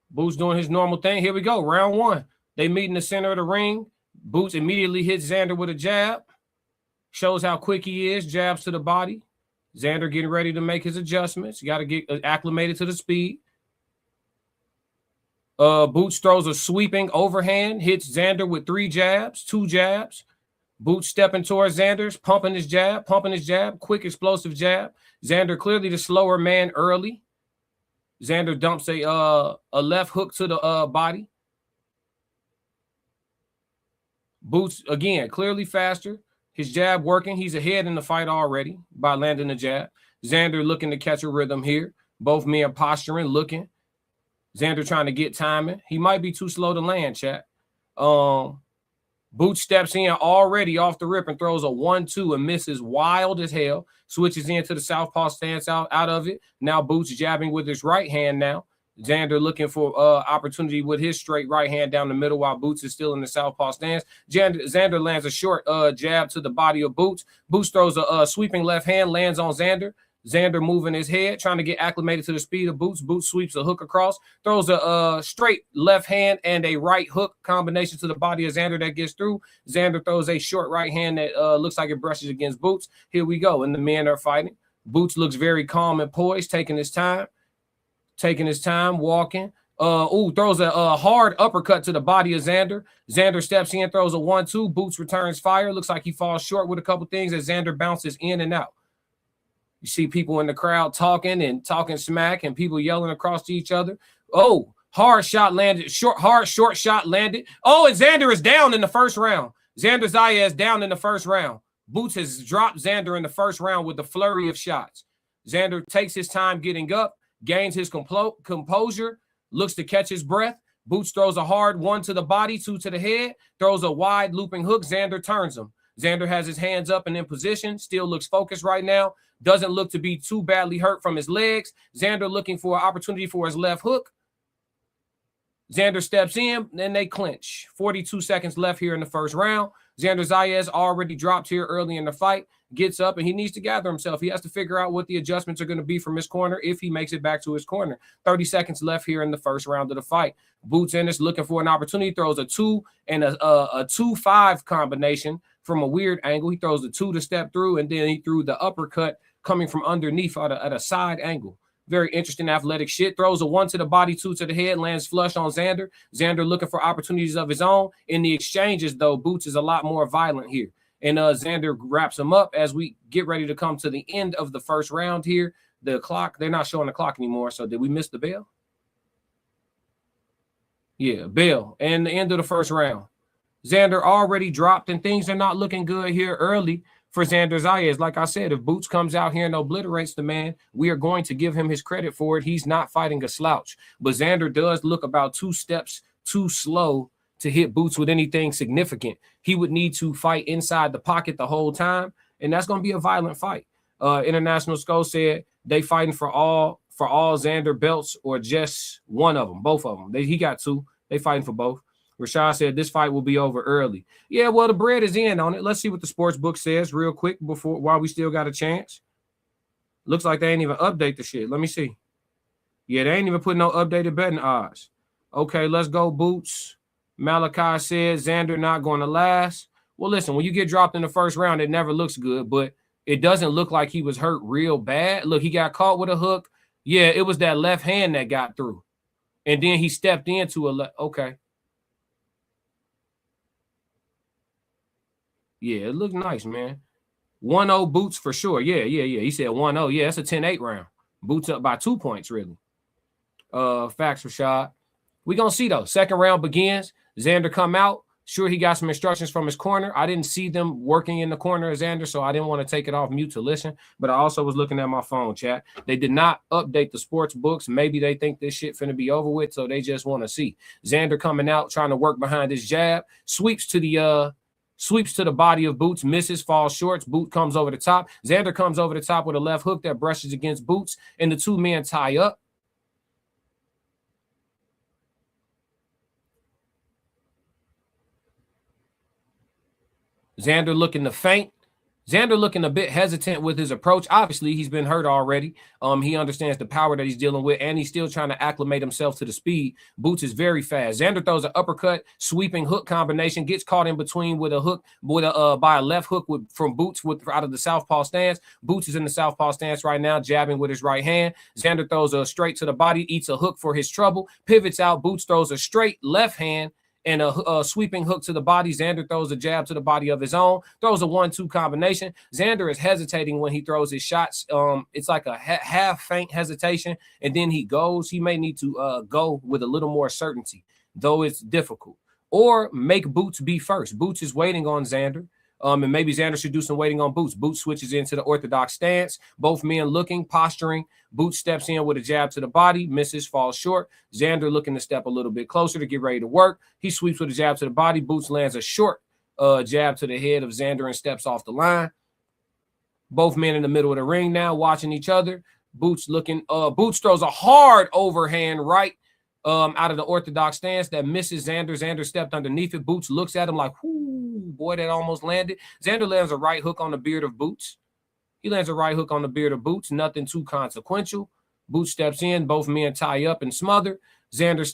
Boots doing his normal thing. Here we go. Round one. They meet in the center of the ring. Boots immediately hits Xander with a jab. Shows how quick he is. Jabs to the body. Xander getting ready to make his adjustments. You got to get acclimated to the speed. Boots throws a sweeping overhand. Hits Xander with 2 jabs. Boots stepping towards Xander's, pumping his jab. Quick, explosive jab. Xander clearly the slower man early. Xander dumps a left hook to the body. Boots, again, clearly faster. His jab working. He's ahead in the fight already by landing the jab. Xander looking to catch a rhythm here. Both men posturing, looking. Xander trying to get timing. He might be too slow to land, chat. Boots steps in already off the rip and throws a 1-2 and misses wild as hell. Switches into the southpaw stance out of it. Now Boots jabbing with his right hand now. Xander looking for opportunity with his straight right hand down the middle while Boots is still in the southpaw stance. Xander lands a short jab to the body of Boots. Boots throws a sweeping left hand, lands on Xander. Xander moving his head, trying to get acclimated to the speed of Boots. Boots sweeps a hook across, throws a straight left hand and a right hook combination to the body of Xander that gets through. Xander throws a short right hand that looks like it brushes against Boots. Here we go, and the men are fighting. Boots looks very calm and poised, taking his time, walking. Throws a hard uppercut to the body of Xander. Xander steps in, throws a 1-2. Boots returns fire. Looks like he falls short with a couple things as Xander bounces in and out. You see people in the crowd talking smack and people yelling across to each other. Oh, hard shot landed. Short shot landed. Oh, and Xander is down in the first round. Xander Zayas down in the first round. Boots has dropped Xander in the first round with a flurry of shots. Xander takes his time getting up, gains his composure, looks to catch his breath. Boots throws a hard 1 to the body, 2 to the head, throws a wide looping hook. Xander turns him. Xander has his hands up and in position, still looks focused right now. Doesn't look to be too badly hurt from his legs. Xander looking for an opportunity for his left hook. Xander steps in, then they clinch. 42 seconds left here in the first round. Xander Zayas already dropped here early in the fight, gets up, and he needs to gather himself. He has to figure out what the adjustments are going to be from his corner if he makes it back to his corner. 30 seconds left here in the first round of the fight. Boots Ennis looking for an opportunity, throws a 2 and a 2-5 combination from a weird angle. He throws the 2 to step through, and then he threw the uppercut coming from underneath at a side angle. Very interesting athletic shit. Throws a 1 to the body, 2 to the head, lands flush on Xander. Xander looking for opportunities of his own. In the exchanges, though, Boots is a lot more violent here. And Xander wraps him up as we get ready to come to the end of the first round here. The clock, they're not showing the clock anymore. So did we miss the bell? Yeah, bell. And the end of the first round. Xander already dropped, and things are not looking good here early for Xander Zayas. Like I said, if Boots comes out here and obliterates the man, we are going to give him his credit for it. He's not fighting a slouch. But Xander does look about 2 steps too slow to hit Boots with anything significant. He would need to fight inside the pocket the whole time, and that's going to be a violent fight. International Skull said they fighting for all Xander belts or just one of them, both of them. He got 2. They fighting for both. Rashad said this fight will be over early. Yeah, well, the bread is in on it. Let's see what the sports book says real quick while we still got a chance. Looks like they ain't even update the shit. Let me see. Yeah, they ain't even put no updated betting odds. Okay, let's go, Boots. Malachi said Xander not going to last. Well, listen, when you get dropped in the first round, it never looks good, but it doesn't look like he was hurt real bad. Look, he got caught with a hook. Yeah, it was that left hand that got through. And then he stepped into okay. Yeah, it looked nice, man. 1-0 Boots for sure. Yeah. He said 1-0. Yeah, that's a 10-8 round. Boots up by 2 points, really. Facts, Rashad. We're going to see, though. Second round begins. Xander come out. Sure, he got some instructions from his corner. I didn't see them working in the corner of Xander, so I didn't want to take it off mute to listen. But I also was looking at my phone, chat. They did not update the sports books. Maybe they think this shit finna be over with, so they just want to see. Xander coming out, trying to work behind his jab. Sweeps to the body of Boots, misses, falls short. Boot comes over the top. Xander comes over the top with a left hook that brushes against Boots, and the 2 men tie up. Xander looking to feint. Xander looking a bit hesitant with his approach. Obviously, he's been hurt already. He understands the power that he's dealing with, and he's still trying to acclimate himself to the speed. Boots is very fast. Xander throws an uppercut, sweeping hook combination, gets caught in between with a hook, by a left hook from Boots out of the southpaw stance. Boots is in the southpaw stance right now, jabbing with his right hand. Xander throws a straight to the body, eats a hook for his trouble, pivots out. Boots throws a straight left hand and a sweeping hook to the body. Xander throws a jab to the body of his own, throws a 1-2 combination. Xander is hesitating when he throws his shots. It's like a half faint hesitation, and then he goes. He may need to go with a little more certainty, though it's difficult. Or make Boots be first. Boots is waiting on Xander. And maybe Xander should do some waiting on Boots. Boots switches into the orthodox stance. Both men looking, posturing. Boots steps in with a jab to the body, misses, falls short. Xander looking to step a little bit closer to get ready to work. He sweeps with a jab to the body. Boots lands a short jab to the head of Xander and steps off the line. Both men in the middle of the ring now, watching each other. Boots throws a hard overhand right out of the orthodox stance that misses Xander. Xander stepped underneath it. Boots looks at him like, whoo, boy, that almost landed. Xander lands a right hook on the beard of Boots. He lands a right hook on the beard of Boots. Nothing too consequential. Boots steps in. Both men tie up and smother. Xander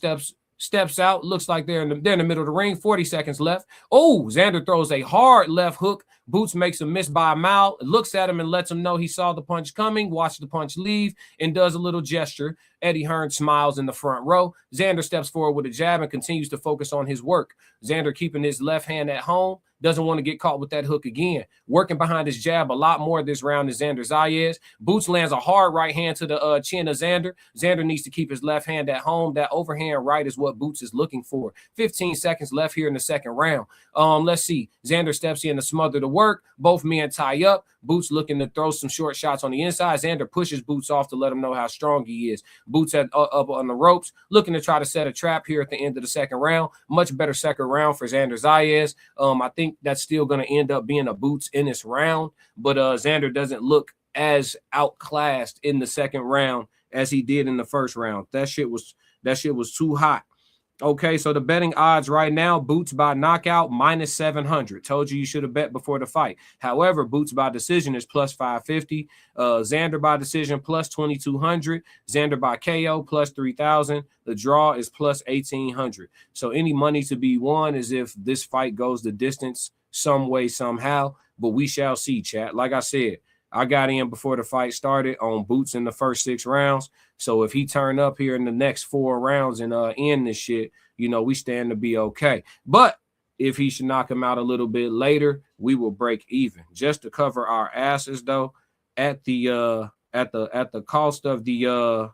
steps out. Looks like they're in the middle of the ring. 40 seconds left. Oh, Xander throws a hard left hook. Boots makes a miss by a mile, looks at him and lets him know he saw the punch coming, watched the punch leave, and does a little gesture. Eddie Hearn smiles in the front row. Xander steps forward with a jab and continues to focus on his work. Xander keeping his left hand at home, doesn't want to get caught with that hook again. Working behind his jab a lot more this round is Xander Zayas. Boots lands a hard right hand to the chin of Xander. Xander needs to keep his left hand at home. That overhand right is what Boots is looking for. 15 seconds left here in the second round. Let's see. Xander steps in to smother the work. Both men tie up. Boots looking to throw some short shots on the inside. Xander pushes Boots off to let him know how strong he is. Boots up on the ropes, looking to try to set a trap here at the end of the second round. Much better second round for Xander Zayas. I think that's still going to end up being a Boots in this round, but Xander doesn't look as outclassed in the second round as he did in the first round. That shit was too hot. Okay, so the betting odds right now, Boots by knockout minus 700. Told you should have bet before the fight. However, Boots by decision is plus 550. Xander by decision plus 2,200. Xander by KO plus 3,000. The draw is plus 1,800. So any money to be won is if this fight goes the distance some way, somehow. But we shall see, chat. Like I said, I got in before the fight started on Boots in the first 6 rounds. So if he turn up here in the next 4 rounds and end this shit, we stand to be okay. But if he should knock him out a little bit later, we will break even. Just to cover our asses, though, at the cost of the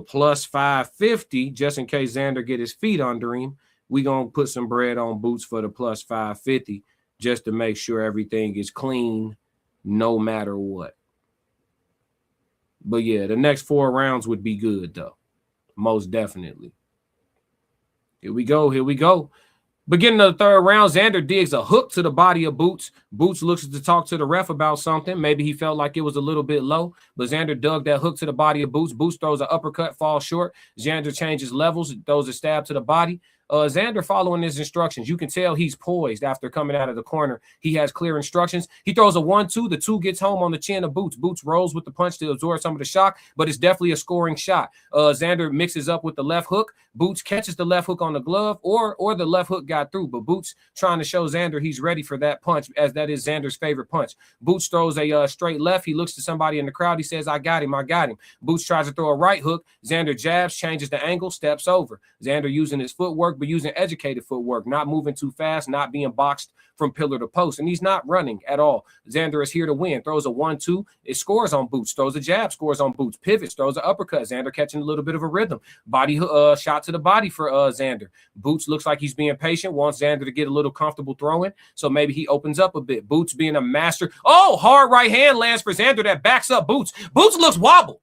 plus 550, just in case Xander get his feet under him, we gonna put some bread on Boots for the plus 550 just to make sure everything is clean, no matter what. But yeah, the next 4 rounds would be good, though. Most definitely. Here we go. Beginning of the third round, Xander digs a hook to the body of Boots. Boots looks to talk to the ref about something. Maybe he felt like it was a little bit low, but Xander dug that hook to the body of Boots. Boots throws an uppercut, falls short. Xander changes levels, throws a stab to the body. Xander following his instructions. You can tell he's poised after coming out of the corner. He has clear instructions. He throws a 1-2. The 2 gets home on the chin of Boots. Boots rolls with the punch to absorb some of the shock, but it's definitely a scoring shot. Xander mixes up with the left hook. Boots catches the left hook on the glove, or the left hook got through, but Boots trying to show Xander he's ready for that punch, as that is Xander's favorite punch. Boots throws a straight left. He looks to somebody in the crowd. He says, I got him. Boots tries to throw a right hook. Xander jabs, changes the angle, steps over. Xander using his footwork, but using educated footwork, not moving too fast, not being boxed from pillar to post, and he's not running at all. Xander is here to win. Throws a 1-2. It scores on Boots. Throws a jab, scores on Boots. Pivots, throws an uppercut. Xander catching a little bit of a rhythm. Body shot to the body for Xander. Boots looks like he's being patient, wants Xander to get a little comfortable throwing, so maybe he opens up a bit. Boots being a master. Oh, hard right hand lands for Xander that backs up Boots. Boots looks wobbled.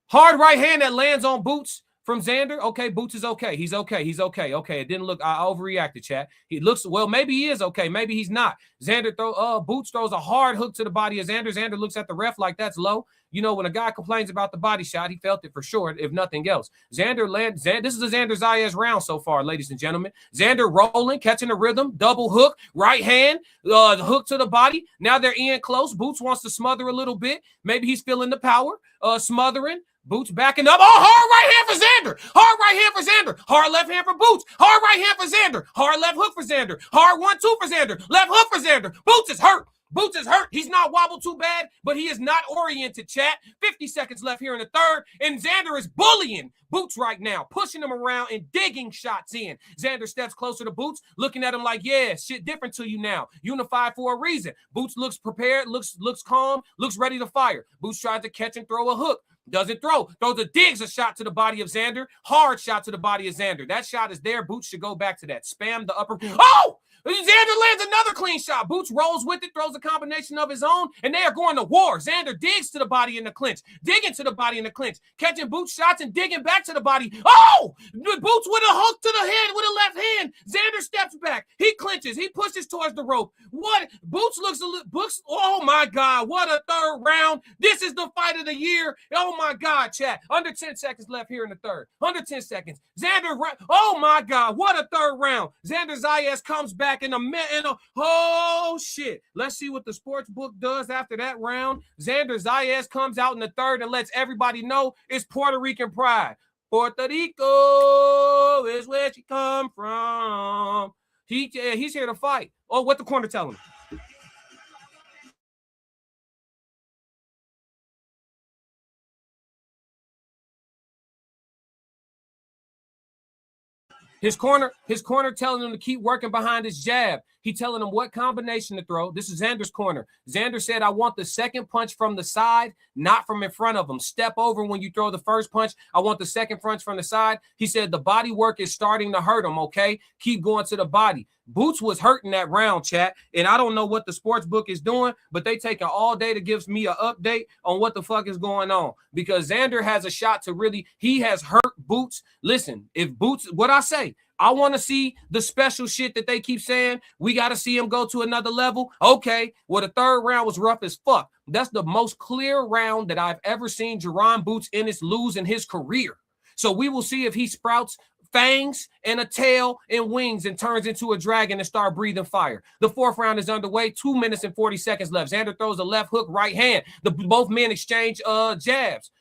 Hard right hand that lands on Boots from Xander. Okay, Boots is okay. He's okay. He's okay. Okay, it didn't look. I overreacted, chat. He looks well. Maybe he is okay. Maybe he's not. Boots throws a hard hook to the body of Xander. Xander looks at the ref like that's low. You know, when a guy complains about the body shot, he felt it for sure, if nothing else. This is a Xander Zayas round so far, ladies and gentlemen. Xander rolling, catching the rhythm, double hook, right hand, hook to the body. Now they're in close. Boots wants to smother a little bit. Maybe he's feeling the power, smothering. Boots backing up. Oh, hard right hand for Xander. Hard right hand for Xander. Hard left hand for Boots. Hard right hand for Xander. Hard left hook for Xander. Hard 1-2 for Xander. Left hook for Xander. Boots is hurt. Boots is hurt. He's not wobbled too bad, but he is not oriented, chat. 50 seconds left here in the third, and Xander is bullying Boots right now, pushing him around and digging shots in. Xander steps closer to Boots, looking at him like, yeah, shit different to you now. Unified for a reason. Boots looks prepared, looks calm, looks ready to fire. Boots tries to catch and throw a hook. Doesn't throw. Throws digs a shot to the body of Xander. Hard shot to the body of Xander. That shot is there. Boots should go back to that. Spam the upper. Oh! Xander lands another clean shot. Boots rolls with it, throws a combination of his own, and they are going to war. Xander digs to the body in the clinch, digging to the body in the clinch, catching Boots shots and digging back to the body. Oh! Boots with a hook to the head with a left hand. Xander steps back. He clinches. He pushes towards the rope. What? Boots looks a little. Boots. Oh my God! What a third round! This is the fight of the year. Oh my God, chat. Under 10 seconds left here in the third. Under 10 seconds. Xander. Oh my God! What a third round! Xander Zayas comes back in a oh shit. Let's see what the sports book does after that round. Xander Zayas comes out in the third and lets everybody know it's Puerto Rican pride. Puerto Rico is where she come from. He's here to fight. Oh, what the corner telling him? His corner telling him to keep working behind his jab. He telling him what combination to throw. This is Xander's corner. Xander said, I want the second punch from the side, not from in front of him. Step over when you throw the first punch. I want the second punch from the side. He said the body work is starting to hurt him, okay? Keep going to the body. Boots was hurting that round, chat, and I don't know what the sports book is doing, but they taking all day to give me an update on what the fuck is going on, because Xander has a shot to really, he has hurt Boots. Listen, if Boots, what I say, I want to see the special shit that they keep saying. We got to see him go to another level. Okay, well, the third round was rough as fuck. That's the most clear round that I've ever seen Jaron Boots Ennis lose in his career. So we will see if he sprouts fangs and a tail and wings and turns into a dragon and start breathing fire. The fourth round is underway. 2 minutes and 40 seconds left. Xander throws a left hook, right hand. Both men exchange jabs.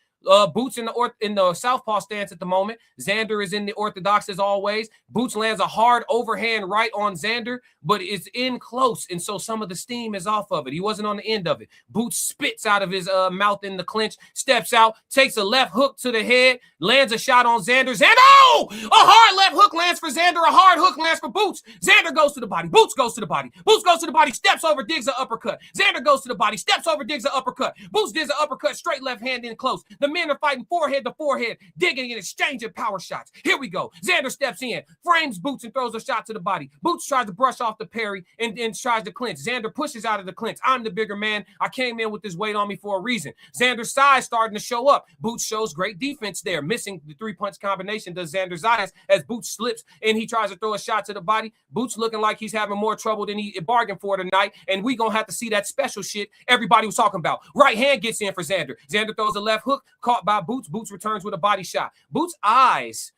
Boots in the southpaw stance at the moment. Xander is in the orthodox as always. Boots lands a hard overhand right on Xander, but it's in close, and so some of the steam is off of it. He wasn't on the end of it. Boots spits out of his mouth in the clinch, steps out, takes a left hook to the head, lands a shot on Xander. Oh! A hard left hook lands for Xander. A hard hook lands for Boots. Xander goes to the body. Boots goes to the body. Boots goes to the body, steps over, digs an uppercut. Xander goes to the body, steps over, digs an uppercut. Boots digs an uppercut, straight left hand in close. The men are fighting forehead to forehead, digging and exchanging power shots. Here we go. Xander steps in, frames Boots and throws a shot to the body. Boots tries to brush off the parry and tries to clinch. Xander pushes out of the clinch. I'm the bigger man. I came in with this weight on me for a reason. Xander's size starting to show up. Boots shows great defense there. Missing the three-punch combination does Xander Zayas as Boots slips and he tries to throw a shot to the body. Boots looking like he's having more trouble than he bargained for tonight, and we gonna have to see that special shit everybody was talking about. Right hand gets in for Xander. Xander throws a left hook, caught by Boots. Boots returns with a body shot. Boots' eyes.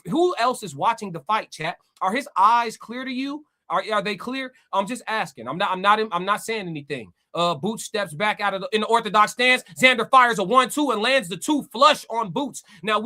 Who else is watching the fight, chat? Are his eyes clear to you? Are they clear? I'm just asking. I'm not saying anything. Boots steps back out of in the orthodox stance. Xander fires a 1-2 and lands the 2 flush on Boots. Now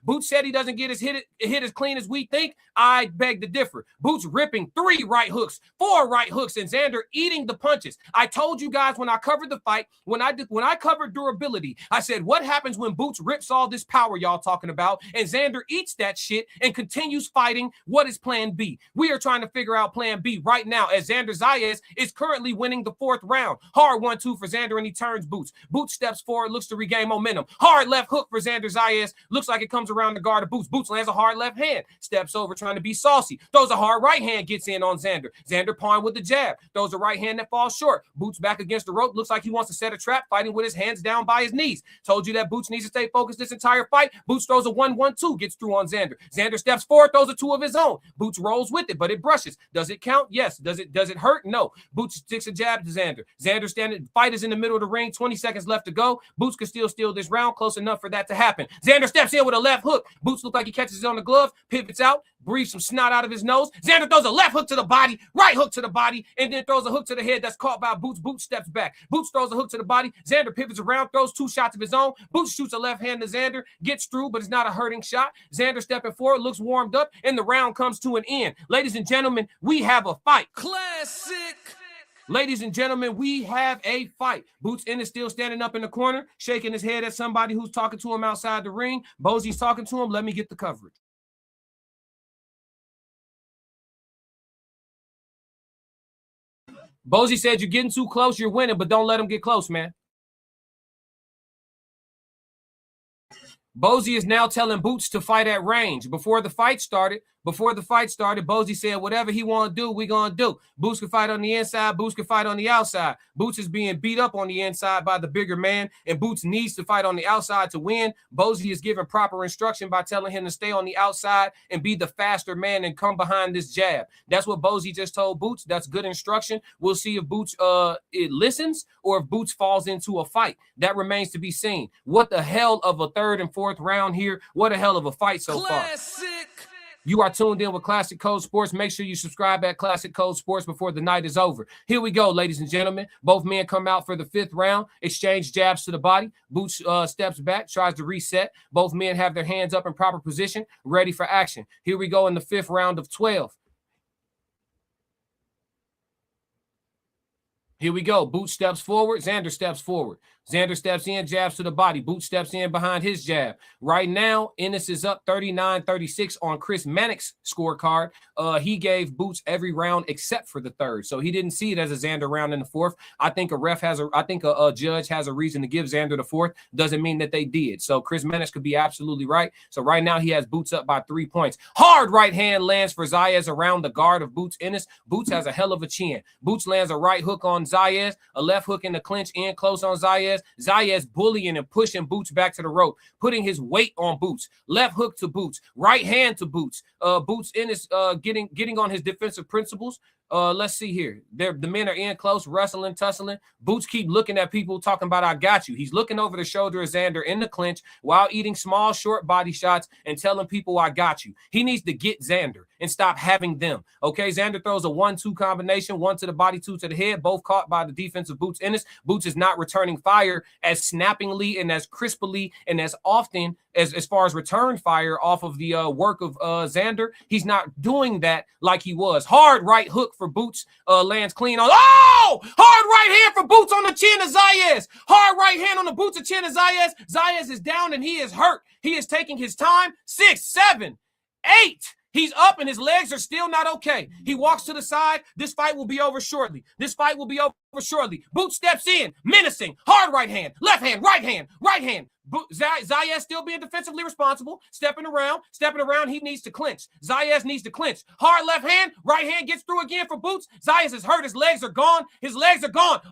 Boots said he doesn't get his hit as clean as we think. I beg to differ. Boots ripping 3 right hooks, 4 right hooks, and Xander eating the punches. I told you guys when I covered the fight, when I covered durability, I said what happens when Boots rips all this power y'all talking about, and Xander eats that shit and continues fighting. What is plan B? We are trying to figure out plan B right now, as Xander Zayas is currently winning the 4th round. Hard 1-2 for Xander, and he turns Boots. Boots steps forward, looks to regain momentum. Hard left hook for Xander Zayas. Looks like it comes around the guard of Boots. Boots lands a hard left hand. Steps over trying to be saucy. Throws a hard right hand, gets in on Xander. Xander pawn with the jab. Throws a right hand that falls short. Boots back against the rope. Looks like he wants to set a trap, fighting with his hands down by his knees. Told you that Boots needs to stay focused this entire fight. Boots throws a 1-1-2, gets through on Xander. Xander steps forward, throws a 2 of his own. Boots rolls with it, but it brushes. Does it count? Yes. Does it hurt? No. Boots sticks a jab to Xander. Xander standing, fight is in the middle of the ring, 20 seconds left to go. Boots can still steal this round, close enough for that to happen. Xander steps in with a left hook. Boots look like he catches it on the glove, pivots out, breathes some snot out of his nose. Xander throws a left hook to the body, right hook to the body, and then throws a hook to the head that's caught by Boots. Boots steps back. Boots throws a hook to the body. Xander pivots around, throws 2 shots of his own. Boots shoots a left hand to Xander, gets through, but it's not a hurting shot. Xander stepping forward, looks warmed up, and the round comes to an end. Ladies and gentlemen, we have a fight. Classic. Ladies and gentlemen, we have a fight. Boots Ennis still standing up in the corner, shaking his head at somebody who's talking to him outside the ring. Bosie's talking to him. Let me get the coverage. Bosie said, you're getting too close, you're winning, but don't let him get close, man. Bosie is now telling Boots to fight at range. Before the fight started, Bosie said, whatever he want to do, we going to do. Boots can fight on the inside. Boots can fight on the outside. Boots is being beat up on the inside by the bigger man, and Boots needs to fight on the outside to win. Bosie is giving proper instruction by telling him to stay on the outside and be the faster man and come behind this jab. That's what Bosie just told Boots. That's good instruction. We'll see if Boots it listens or if Boots falls into a fight. That remains to be seen. What the hell of a 3rd and 4th round here. What a hell of a fight so far. You are tuned in with Classic Code Sports. Make sure you subscribe at Classic Code Sports before the night is over. Here we go, ladies and gentlemen. Both men come out for the 5th round, exchange jabs to the body. Boots steps back, tries to reset. Both men have their hands up in proper position, ready for action. Here we go in the 5th round of 12. Here we go. Boots steps forward. Xander steps forward. Xander steps in, jabs to the body. Boots steps in behind his jab. Right now, Ennis is up 39-36 on Chris Mannix's scorecard. He gave Boots every round except for the 3rd, so he didn't see it as a Xander round in the 4th. I think a judge has a reason to give Xander the 4th. Doesn't mean that they did. So Chris Mannix could be absolutely right. So right now he has Boots up by 3 points. Hard right hand lands for Zayas around the guard of Boots Ennis. Boots has a hell of a chin. Boots lands a right hook on Zayas, a left hook in the clinch, in close on Zayas. Zayas bullying and pushing Boots back to the rope, putting his weight on Boots. Left hook to Boots, right hand to Boots. Boots Ennis getting on his defensive principles. Let's see here. The men are in close, wrestling, tussling. Boots keep looking at people talking about, I got you. He's looking over the shoulder of Xander in the clinch while eating small, short body shots and telling people, I got you. He needs to get Xander and stop having them. Okay, Xander throws a 1-2 combination, 1 to the body, 2 to the head, both caught by the defense of Boots Ennis. Boots is not returning fire as snappingly and as crisply and as often as far as return fire off of the work of Xander. He's not doing that like he was. Hard right hook for Boots, lands clean on. Oh! Hard right hand for Boots on the chin of Zayas. Hard right hand on the Boots of chin of Zayas. Zayas is down and he is hurt. He is taking his time. 6, 7, 8. He's up and his legs are still not okay. He walks to the side. This fight will be over shortly. Boots steps in, menacing. Hard right hand, left hand, right hand, right hand. Zayas still being defensively responsible, stepping around. He needs to clinch. Zayas needs to clinch. Hard left hand, right hand gets through again for Boots. Zayas is hurt. His legs are gone.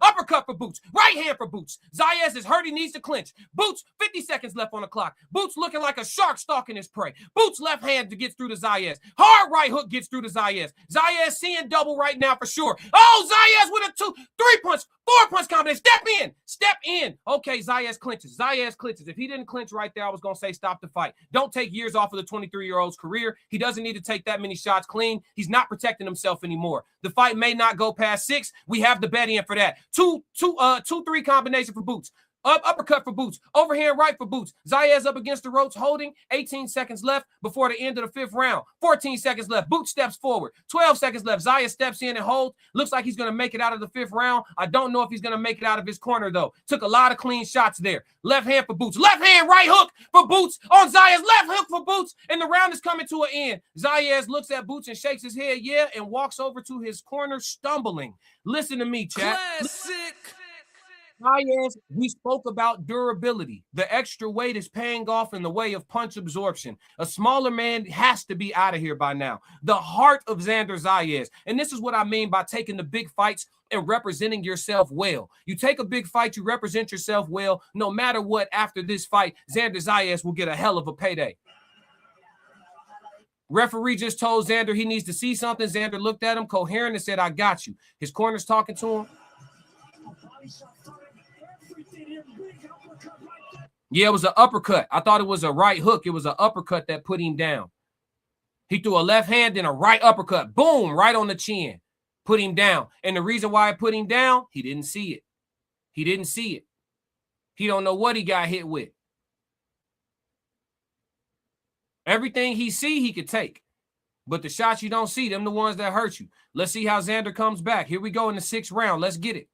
Uppercut for Boots. Right hand for Boots. Zayas is hurt. He needs to clinch. Boots, 50 seconds left on the clock. Boots looking like a shark stalking his prey. Boots left hand to get through to Zayas. Hard right hook gets through to Zayas. Zayas seeing double right now for sure. Oh, Zayas with a 2, 3 punch, 4 punch combination. Step in. Okay, Zayas clinches. If he didn't clinch right there, I was going to say stop the fight. Don't take years off of the 23-year-old's career. He doesn't need to take that many shots clean. He's not protecting himself anymore. The fight may not go past 6. We have the bet in for that. 2-3 combination for Boots. Uppercut for Boots. Overhand right for Boots. Zayas up against the ropes holding. 18 seconds left before the end of the 5th round. 14 seconds left. Boots steps forward. 12 seconds left. Zayas steps in and holds. Looks like he's going to make it out of the 5th round. I don't know if he's going to make it out of his corner, though. Took a lot of clean shots there. Left hand for Boots. Left hand right hook for Boots on Zayas. Left hook for Boots. And the round is coming to an end. Zayas looks at Boots and shakes his head, and walks over to his corner stumbling. Listen to me, chat. Classic. Zayas, we spoke about durability. The extra weight is paying off in the way of punch absorption. A smaller man has to be out of here by now. The heart of Xander Zayas. And this is what I mean by taking the big fights and representing yourself well. You take a big fight, you represent yourself well. No matter what, after this fight, Xander Zayas will get a hell of a payday. Referee just told Xander he needs to see something. Xander looked at him, coherent, and said, I got you. His corner's talking to him. Yeah, it was an uppercut. I thought it was a right hook. It was an uppercut that put him down. He threw a left hand and a right uppercut. Boom, right on the chin. Put him down. And the reason why it put him down, he didn't see it. He didn't see it. He don't know what he got hit with. Everything he see, he could take. But the shots you don't see, them the ones that hurt you. Let's see how Xander comes back. Here we go in the 6th round. Let's get it.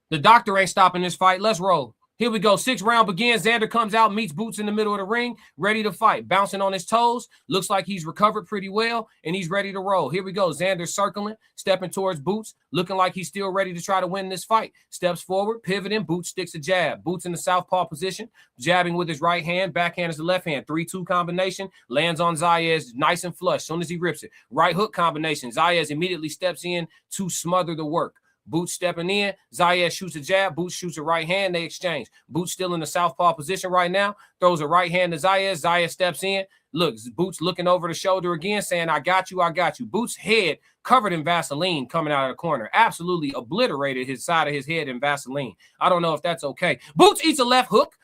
The doctor ain't stopping this fight. Let's roll. Here we go. 6th round begins. Xander comes out, meets Boots in the middle of the ring, ready to fight. Bouncing on his toes. Looks like he's recovered pretty well, and he's ready to roll. Here we go. Xander circling, stepping towards Boots, looking like he's still ready to try to win this fight. Steps forward, pivoting. Boots sticks a jab. Boots in the southpaw position, jabbing with his right hand. Backhand is the left hand. 3-2 combination. Lands on Zayas nice and flush as soon as he rips it. Right hook combination. Zayas immediately steps in to smother the work. Boots stepping in. Zayas shoots a jab. Boots shoots a right hand. They exchange. Boots still in the southpaw position right now. Throws a right hand to Zayas. Zayas steps in. Looks, Boots looking over the shoulder again, saying, I got you, I got you. Boots' head covered in Vaseline coming out of the corner. Absolutely obliterated his side of his head in Vaseline. I don't know if that's okay. Boots eats a left hook.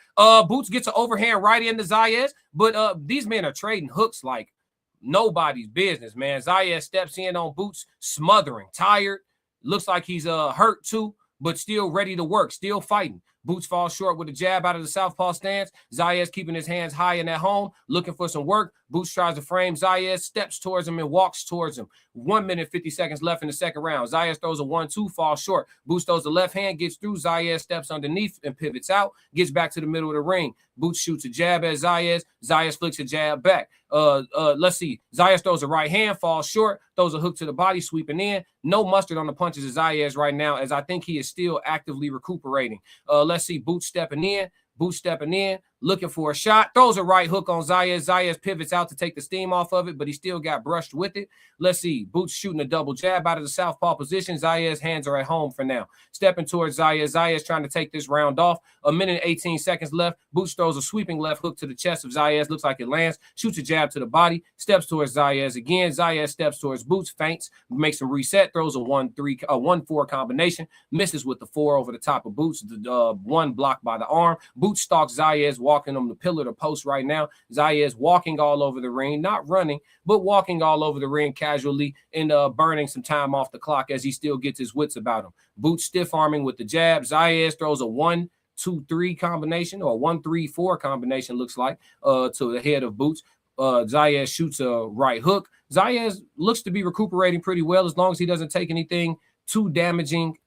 Boots gets an overhand right into Zayas. But these men are trading hooks like nobody's business, man. Zayas steps in on Boots, smothering, tired. Looks like he's hurt too, but still ready to work, still fighting. Boots falls short with a jab out of the southpaw stance. Zayas keeping his hands high and at home, looking for some work. Boots tries to frame Zayas, steps towards him and walks towards him. 1 minute, 50 seconds left in the 2nd round. Zayas throws a 1-2, falls short. Boots throws the left hand, gets through. Zayas steps underneath and pivots out, gets back to the middle of the ring. Boots shoots a jab at Zayas. Zayas flicks a jab back. Let's see. Zayas throws a right hand, falls short, throws a hook to the body, sweeping in. No mustard on the punches of Zayas right now, as I think he is still actively recuperating. Let's see. Boots stepping in. Boots stepping in, looking for a shot, throws a right hook on Zayas. Zayas pivots out to take the steam off of it, but he still got brushed with it. Let's see. Boots shooting a double jab out of the southpaw position. Zayas' hands are at home for now. Stepping towards Zayas. Zayas trying to take this round off. 1 minute, 18 seconds left. Boots throws a sweeping left hook to the chest of Zayas. Looks like it lands. Shoots a jab to the body. Steps towards Zayas again. Zayas steps towards Boots. Feints. Makes him reset. Throws a 1-4 combination. Misses with the 4 over the top of Boots. The 1 blocked by the arm. Boots stalks Zayas, walking on the pillar to post right now. Zayas walking all over the ring, not running, but walking all over the ring casually and burning some time off the clock as he still gets his wits about him. Boots stiff arming with the jab. Zayas throws a 1-2-3 combination, or a 1-3-4 combination, looks like, to the head of Boots. Zayas shoots a right hook. Zayas looks to be recuperating pretty well as long as he doesn't take anything too damaging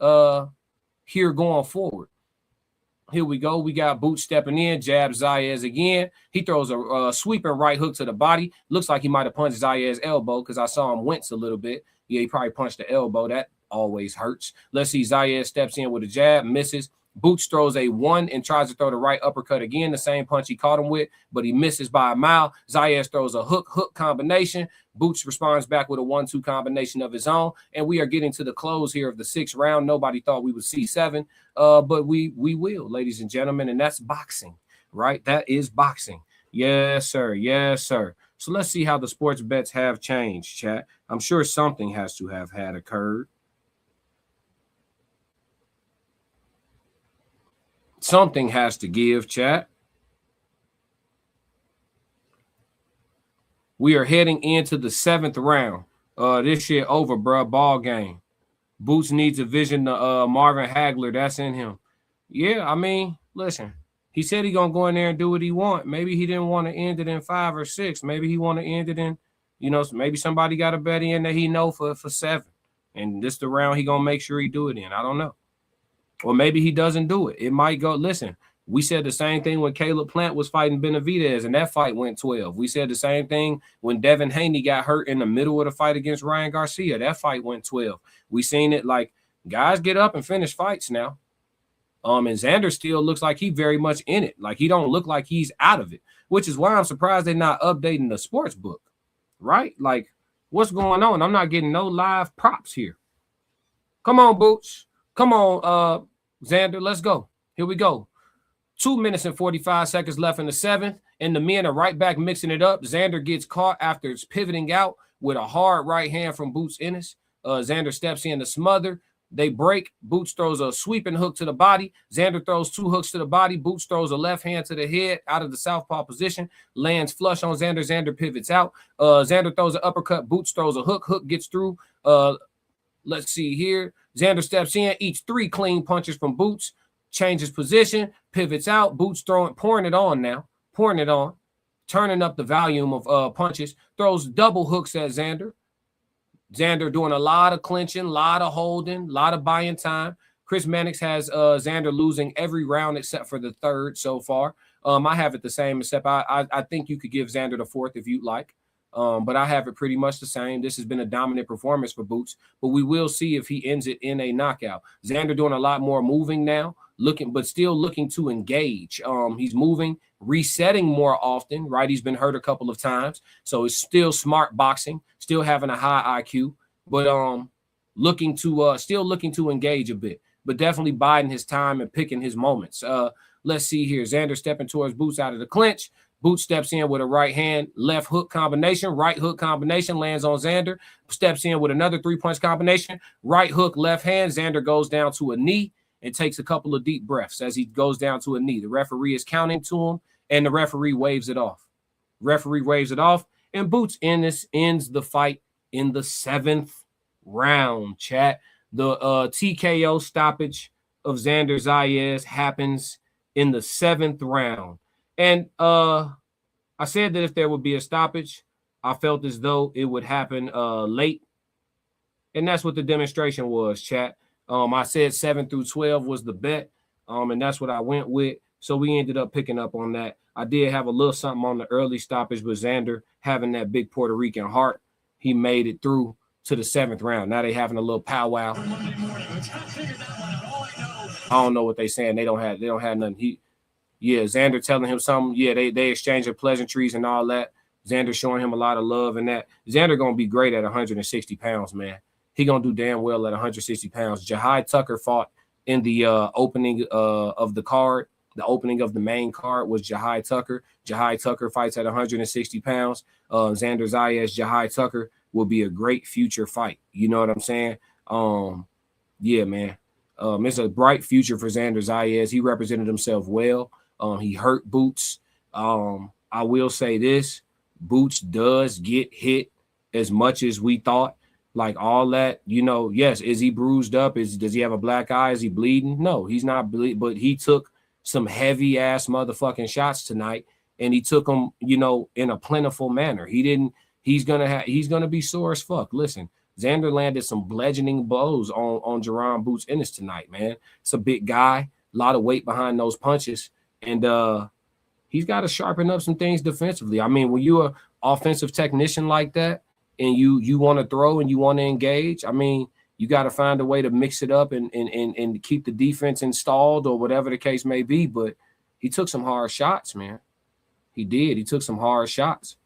here going forward. Here we go. We got Boots stepping in, jabs Zayas again. He throws a sweeping right hook to the body. Looks like he might have punched Zayas' elbow because I saw him wince a little bit. Yeah, he probably punched the elbow. That always hurts. Let's see. Zayas steps in with a jab, misses. Boots throws a 1 and tries to throw the right uppercut again, the same punch he caught him with, but he misses by a mile. Zayas throws a hook combination. Boots responds back with a 1-2 combination of his own, and we are getting to the close here of the 6th round. Nobody thought we would see 7, but we will, ladies and gentlemen, and that's boxing, right? That is boxing. Yes, sir. Yes, sir. So let's see how the sports bets have changed, chat. I'm sure something has to have had occurred. Something has to give, chat. We are heading into the 7th round. This shit over, bro. Ball game. Boots needs a vision to Marvin Hagler. That's in him. Yeah, I mean, listen. He said he gonna go in there and do what he want. Maybe he didn't want to end it in 5 or 6. Maybe he want to end it in, maybe somebody got a bet in that he know for 7. And this the round he gonna make sure he do it in. I don't know. Or maybe he doesn't do it. It might go. Listen, we said the same thing when Caleb Plant was fighting Benavidez, and that fight went 12. We said the same thing when Devin Haney got hurt in the middle of the fight against Ryan Garcia. That fight went 12. We seen it like Guys get up and finish fights now. And Xander still looks like he very much in it. Like he don't look like he's out of it, which is why I'm surprised they're not updating the sports book, right? Like, what's going on? I'm not getting no live props here. Come on, Boots. Come on, Xander. Let's go. Here we go. 2 minutes and 45 seconds left in the 7th, and the men are right back mixing it up. Xander gets caught after it's pivoting out with a hard right hand from Boots Ennis. Xander steps in to smother. They break. Boots throws a sweeping hook to the body. Xander throws 2 hooks to the body. Boots throws a left hand to the head out of the southpaw position. Lands flush on Xander. Xander pivots out. Xander throws an uppercut. Boots throws a hook. Hook gets through. Let's see here. Xander steps in, eats 3 clean punches from Boots. Changes position, pivots out, Boots pouring it on now, turning up the volume of punches, throws double hooks at Xander. Xander doing a lot of clinching, a lot of holding, a lot of buying time. Chris Mannix has Xander losing every round except for the 3rd so far. I have it the same, except I think you could give Xander the 4th if you'd like. But I have it pretty much the same. This has been a dominant performance for Boots, but we will see if he ends it in a knockout. Xander doing a lot more moving now, but still looking to engage. He's moving, resetting more often, right? He's been hurt a couple of times, so it's still smart boxing, still having a high IQ, but still looking to engage a bit, but definitely biding his time and picking his moments. Let's see here. Xander stepping towards Boots out of the clinch. Boots steps in with a right hand, left hook combination, right hook combination, lands on Xander, steps in with another 3-punch combination, right hook, left hand. Xander goes down to a knee and takes a couple of deep breaths as he goes down to a knee. The referee is counting to him, and the referee waves it off. And Boots ends the fight in the 7th round, chat. The TKO stoppage of Xander Zayas happens in the 7th round. And I said that if there would be a stoppage, I felt as though it would happen late. And that's what the demonstration was, chat. I said 7 through 12 was the bet, and that's what I went with. So we ended up picking up on that. I did have a little something on the early stoppage, but Xander having that big Puerto Rican heart, he made it through to the 7th round. Now they having a little powwow. I don't know what they saying. They don't have nothing. Xander telling him something. Yeah, they exchanging pleasantries and all that. Xander showing him a lot of love and that. Xander gonna be great at 160 pounds, man. He gonna do damn well at 160 pounds. Jahai Tucker fought in the opening of the card. The opening of the main card was Jahai Tucker. Jahai Tucker fights at 160 pounds. Xander Zayas, Jahai Tucker will be a great future fight. You know what I'm saying? Yeah, man. It's a bright future for Xander Zayas. He represented himself well. He hurt Boots. I will say this. Boots does get hit as much as we thought. Like all that, yes. Is he bruised up? Does he have a black eye? Is he bleeding? No, he's not bleeding, but he took some heavy ass motherfucking shots tonight, and he took them, in a plentiful manner. He's gonna be sore as fuck. Listen, Xander landed some bludgeoning blows on Jaron Boots Ennis tonight, man. It's a big guy, a lot of weight behind those punches, and he's got to sharpen up some things defensively. I mean, when you're an offensive technician like that, and you want to throw and you want to engage, I mean, you got to find a way to mix it up and keep the defense installed or whatever the case may be. But he took some hard shots, man. He did. He took some hard shots.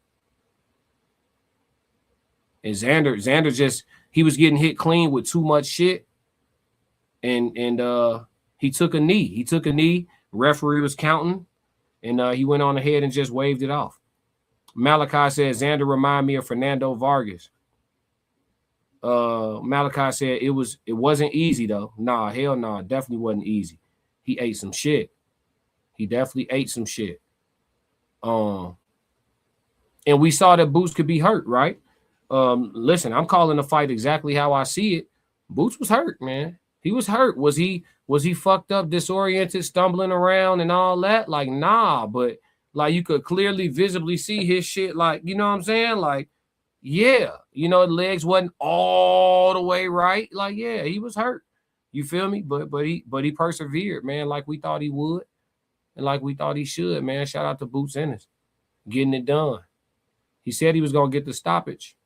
And Xander just, he was getting hit clean with too much shit. And he took a knee. He took a knee. Referee was counting. And he went on ahead and just waved it off. Malachi says Xander remind me of Fernando Vargas. Malachi said it wasn't easy though. Nah, hell nah, definitely wasn't easy. He ate some shit. He definitely ate some shit. And we saw that Boots could be hurt, right? Listen, I'm calling the fight exactly how I see it. Boots was hurt, man. He was hurt. Was he fucked up, disoriented, stumbling around and all that? Like, nah, but like you could clearly visibly see his shit, like, you know what I'm saying? Like, yeah, the legs wasn't all the way right. Like, yeah, he was hurt. You feel me? But he persevered, man, like we thought he would. And like we thought he should, man. Shout out to Boots Ennis. Getting it done. He said he was gonna get the stoppage.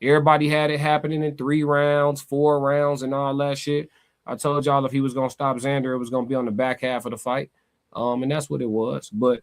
Everybody had it happening in 3 rounds, 4 rounds, and all that shit. I told y'all if he was gonna stop Xander, it was gonna be on the back half of the fight. And that's what it was. But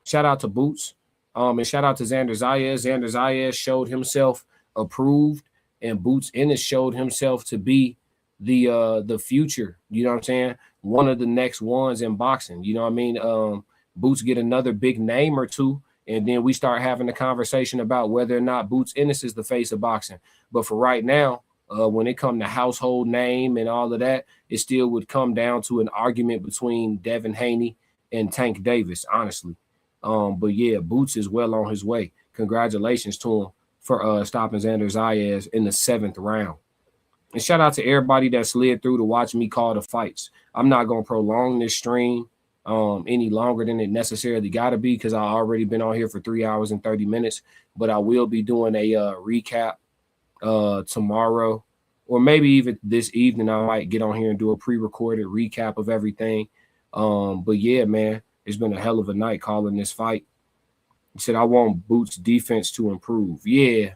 shout out to Boots. And shout out to Xander Zayas. Xander Zayas showed himself approved, and Boots Ennis showed himself to be the future. You know what I'm saying? One of the next ones in boxing. You know what I mean? Boots get another big name or two, and then we start having a conversation about whether or not Boots Ennis is the face of boxing. But for right now, when it comes to household name and all of that, it still would come down to an argument between Devin Haney and Tank Davis, honestly. But yeah, Boots is well on his way. Congratulations to him for stopping Xander Zayas in the 7th round. And shout out to everybody that slid through to watch me call the fights. I'm not going to prolong this stream any longer than it necessarily got to be because I've already been on here for 3 hours and 30 minutes. But I will be doing a recap tomorrow, or maybe even this evening. I might get on here and do a pre-recorded recap of everything. But yeah, man, it's been a hell of a night calling this fight. He said, I want Boots' defense to improve. Yeah,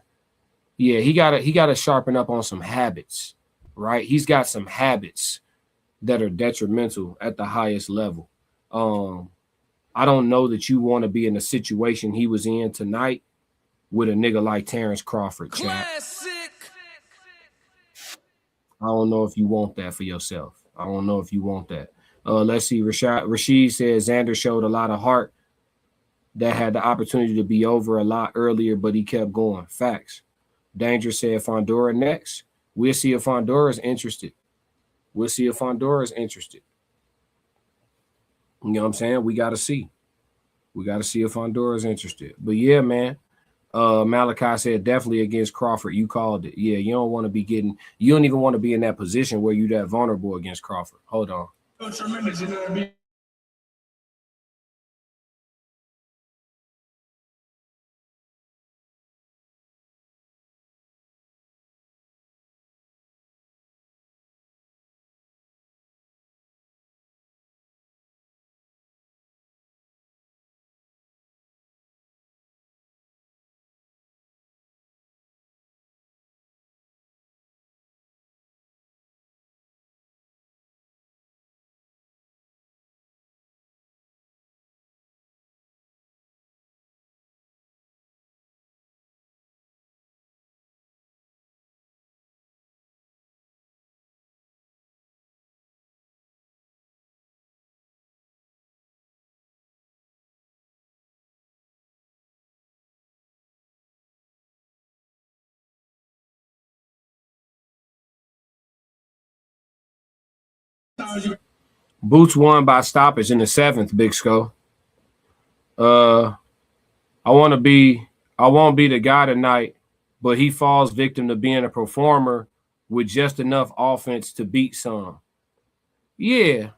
he gotta sharpen up on some habits, right? He's got some habits that are detrimental at the highest level. I don't know that you want to be in a situation he was in tonight with a nigga like Terrence Crawford, chat. I don't know if you want that for yourself. I don't know if you want that. Let's see. Rashid says Xander showed a lot of heart that had the opportunity to be over a lot earlier, but he kept going. Facts. Danger said Fondora next. We'll see if Fondora is interested. You know what I'm saying? We got to see. We got to see if Fondora is interested. But yeah, man. Malachi said definitely against Crawford. You called it. Yeah, you don't even want to be in that position where you're that vulnerable against Crawford. Hold on. Tremendous, you know what I mean? Boots won by stoppage in the 7th, Big Skull. I won't be the guy tonight, but he falls victim to being a performer with just enough offense to beat some. Yeah.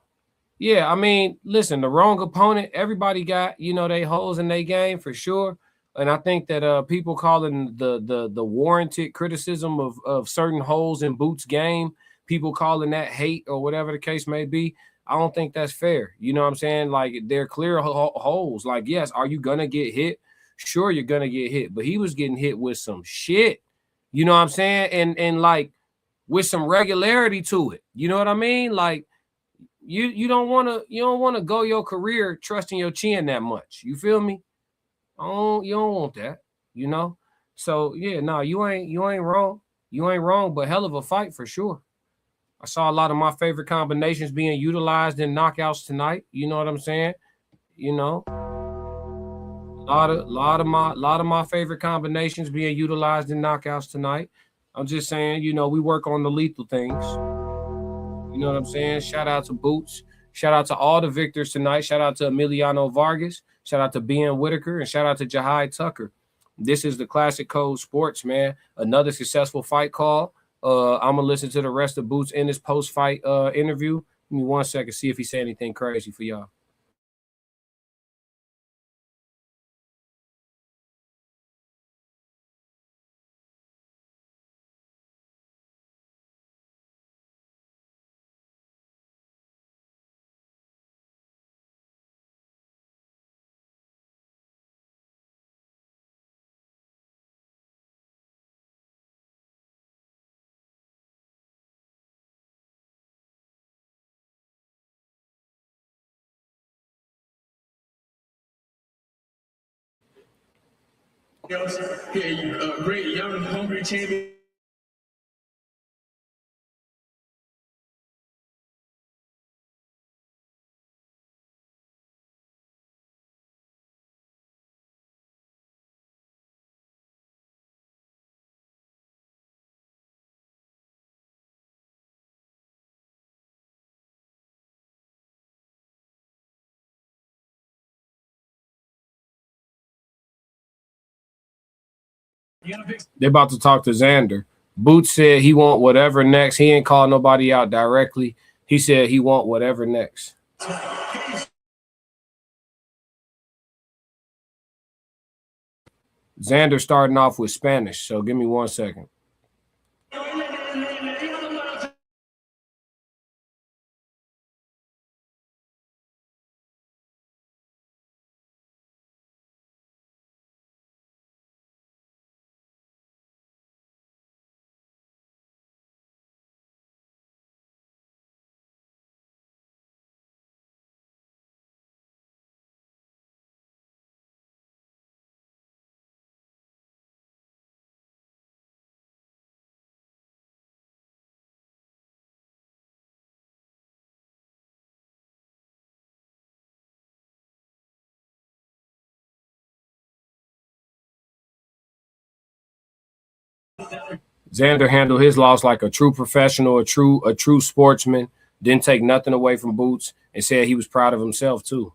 I mean, listen, the wrong opponent, everybody got, they holes in their game for sure. And I think that people calling the warranted criticism of certain holes in Boots' game, people calling that hate or whatever the case may be, I don't think that's fair. You know what I'm saying? Like, they're clear holes. Like, yes, are you going to get hit? Sure, you're going to get hit. But he was getting hit with some shit. You know what I'm saying? And like, with some regularity to it. You know what I mean? Like, you don't want to go your career trusting your chin that much. You feel me? You don't want that, So yeah, no, you ain't wrong. You ain't wrong, but hell of a fight for sure. I saw a lot of my favorite combinations being utilized in knockouts tonight. You know what I'm saying? A lot of my favorite combinations being utilized in knockouts tonight. I'm just saying, we work on the lethal things. You know what I'm saying? Shout out to Boots. Shout out to all the victors tonight. Shout out to Emiliano Vargas. Shout out to Ben Whitaker. And shout out to Jahai Tucker. This is the Classic Code Sports, man. Another successful fight call. I'm going to listen to the rest of Boots in this post-fight interview. Give me 1 second, see if he said anything crazy for y'all. Great young, hungry champion. They're about to talk to Xander. Boots said he want whatever next. He ain't called nobody out directly. He said he want whatever next. Xander starting off with Spanish, so give me 1 second. Xander handled his loss like a true professional, a true sportsman. Didn't take nothing away from Boots and said he was proud of himself too.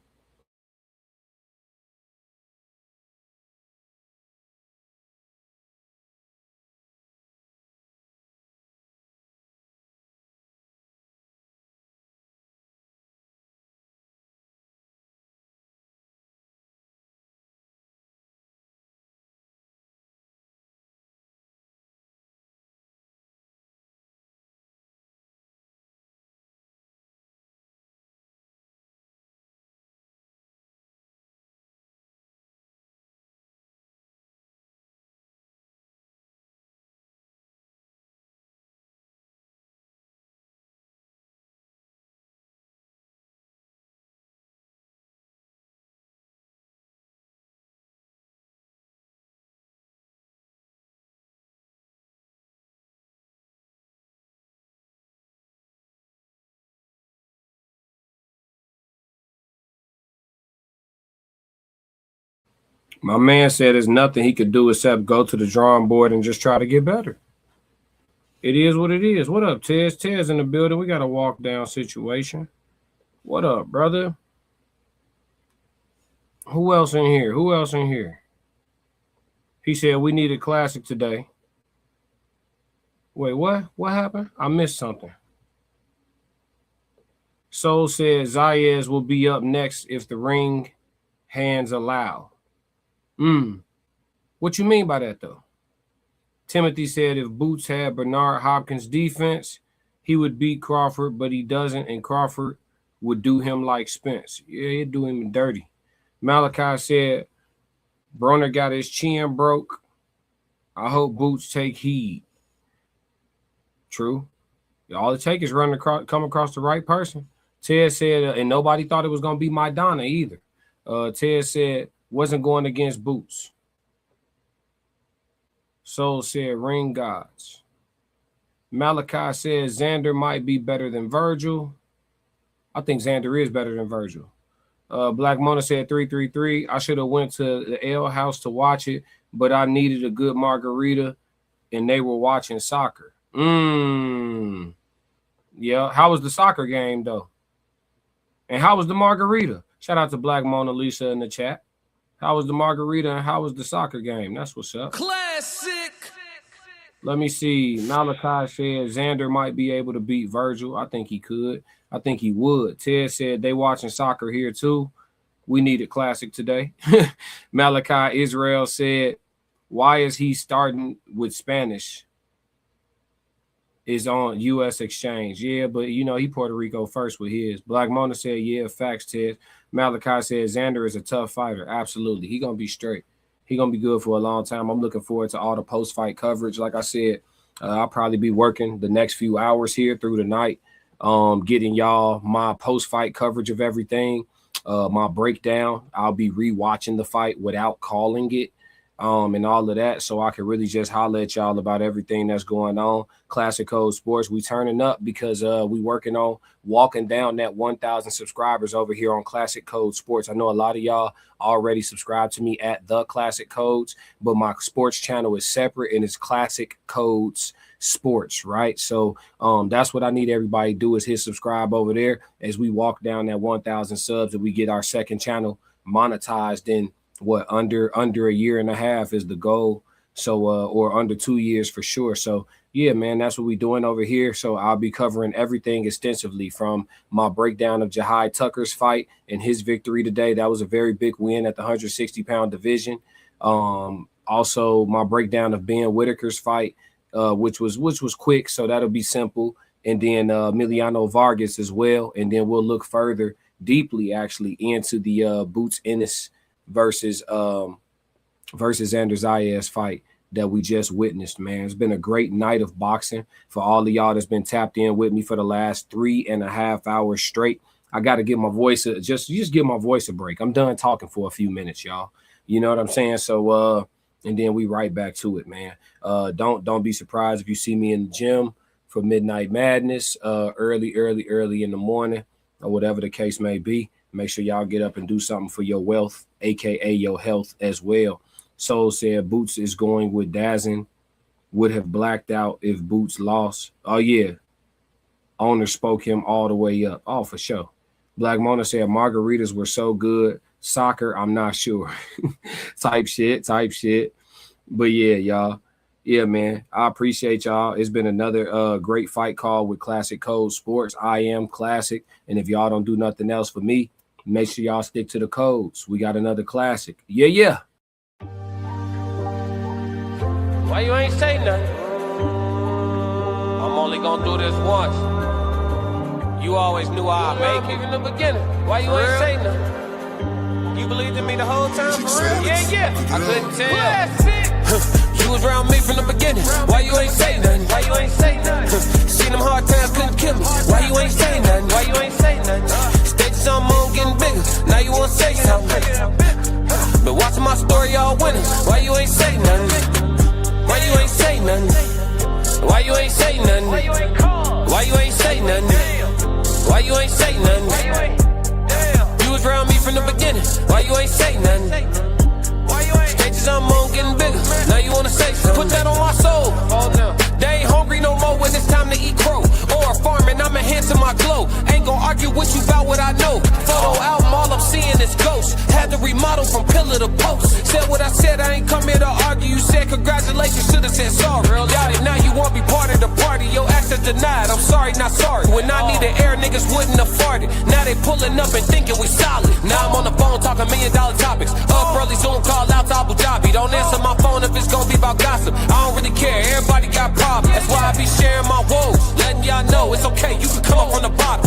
My man said there's nothing he could do except go to the drawing board and just try to get better. It is what it is. What up, Tez? Tez in the building. We got a walk down situation. What up, brother? Who else in here? Who else in here? He said we need a classic today. Wait, what? What happened? I missed something. Soul said Zayas will be up next if the ring hands allow. What you mean by that, though? Timothy said if Boots had Bernard Hopkins' defense, he would beat Crawford, but he doesn't, and Crawford would do him like Spence. Yeah, he'd do him dirty. Malachi said Broner got his chin broke. I hope Boots take heed. True. All it takes is come across the right person. Ted said, and nobody thought it was going to be Maidana either. Ted said, wasn't going against Boots. Soul said, ring gods. Malachi said, Xander might be better than Virgil. I think Xander is better than Virgil. Black Mona said 333. I should have went to the Ale House to watch it, but I needed a good margarita, and they were watching soccer. Yeah. How was the soccer game, though? And how was the margarita? Shout out to Black Mona Lisa in the chat. How was the margarita and how was the soccer game? That's what's up. Classic. Let me see. Malachi said Xander might be able to beat Virgil. I think he could. I think he would. Ted said they watching soccer here too. We need a classic today. Malachi Israel said, why is he starting with Spanish? Is on U.S. exchange. Yeah, but, you know, he Puerto Rico first with his. Black Mona said, yeah, facts, Ted. Malachi said Xander is a tough fighter. Absolutely. He's going to be straight. He's going to be good for a long time. I'm looking forward to all the post-fight coverage. Like I said, I'll probably be working the next few hours here through the night, getting y'all my post-fight coverage of everything, my breakdown. I'll be rewatching the fight without calling it. and all of that, so I can really just holler at y'all about everything that's going on. Classic Code Sports, we turning up because we working on walking down that 1,000 subscribers over here on Classic Code Sports. I know a lot of y'all already subscribe to me at The Classic Codes, but my sports channel is separate and it's Classic Codes Sports, right? So that's what I need everybody to do is hit subscribe over there as we walk down that 1,000 subs and we get our second channel monetized in what under a year and a half is the goal. So or under 2 years for sure. So yeah, man, that's what we're doing over here. So I'll be covering everything extensively from my breakdown of Jahai Tucker's fight and his victory today. That was a very big win at the 160-pound division. Also my breakdown of Ben Whitaker's fight, which was quick, so that'll be simple. And then Emiliano Vargas as well. And then we'll look further deeply actually into the Boots Ennis versus Xander Zayas fight that we just witnessed, man. It's been a great night of boxing for all of y'all that's been tapped in with me for the last 3.5 hours straight. I got to give my voice just give my voice a break. I'm done talking for a few minutes, y'all. You know what I'm saying? So and then we right back to it, man. Don't be surprised if you see me in the gym for Midnight Madness, early in the morning, or whatever the case may be. Make sure y'all get up and do something for your wealth, aka your health as well. Soul said Boots is going with Dazin. Would have blacked out if Boots lost. Oh yeah, owner spoke him all the way up. Oh, for sure. Black Mona said margaritas were so good. Soccer, I'm not sure. type shit. But yeah, y'all. Yeah, man. I appreciate y'all. It's been another great fight call with Classic Code Sports. I am Classic. And if y'all don't do nothing else for me, make sure y'all stick to the codes. We got another classic. Yeah. Why you ain't say nothing? I'm only gonna do this once. You always knew I'd make it in the beginning. Why you ain't say nothing? You believed in me the whole time, for real? Yeah. I couldn't tell. You was around me from the beginning. Why you ain't say nothing? Why you ain't say nothing? Seen them hard times couldn't kill me. Why you ain't say nothing? Why you ain't say nothing? Stages I'm on getting bigger. Now you wanna say something. Been watching my story all winning. Why you ain't say nothing? Why you ain't say nothing? Why you ain't say nothing? Why you ain't call? Why you ain't say nothing? Why you ain't say nothing? You was around me from the beginning. Why you ain't say nothing? Stages I'm on getting bigger. Now you wanna say something? Put that on my soul. Oh no. They ain't hungry no more when it's time to eat crow. Or farming, I'm enhancing my glow. Ain't gon' argue with you about what I know. Photo album, all I'm seeing is ghosts. Had to remodel from pillar to post. Said what I said, I ain't come here to argue. You said congratulations, should've said sorry. Got it, now you won't be part of the party. Your access denied, I'm sorry, not sorry. When I needed air, niggas wouldn't have farted. Now they pulling up and thinking we solid. Now I'm on the phone talking $1 million topics. Up early, Zoom call out to Abu Dhabi. Don't answer my phone if it's gonna be about gossip. I don't really care, everybody got problems. That's why I be sharing my woes, letting y'all know it's okay, you can come up from the bottom.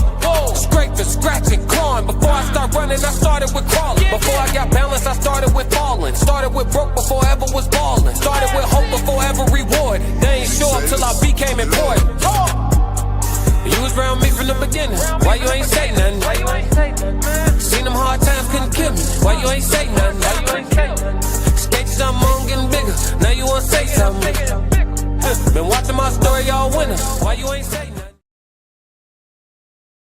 Scraping, scratching, clawing. Before I start running, I started with crawling. Before I got balance, I started with falling. Started with broke before I ever was balling. Started with hope before ever reward. They ain't show up till I became important. You was around me from the beginning. Why you ain't say nothing? Why you ain't say nothing? Seen them hard times couldn't kill me. Why you ain't say nothing? Why you ain't say nothing? Stages I'm on getting bigger. Now you wanna say something? Been watching my story all winter. Why you ain't say nothing?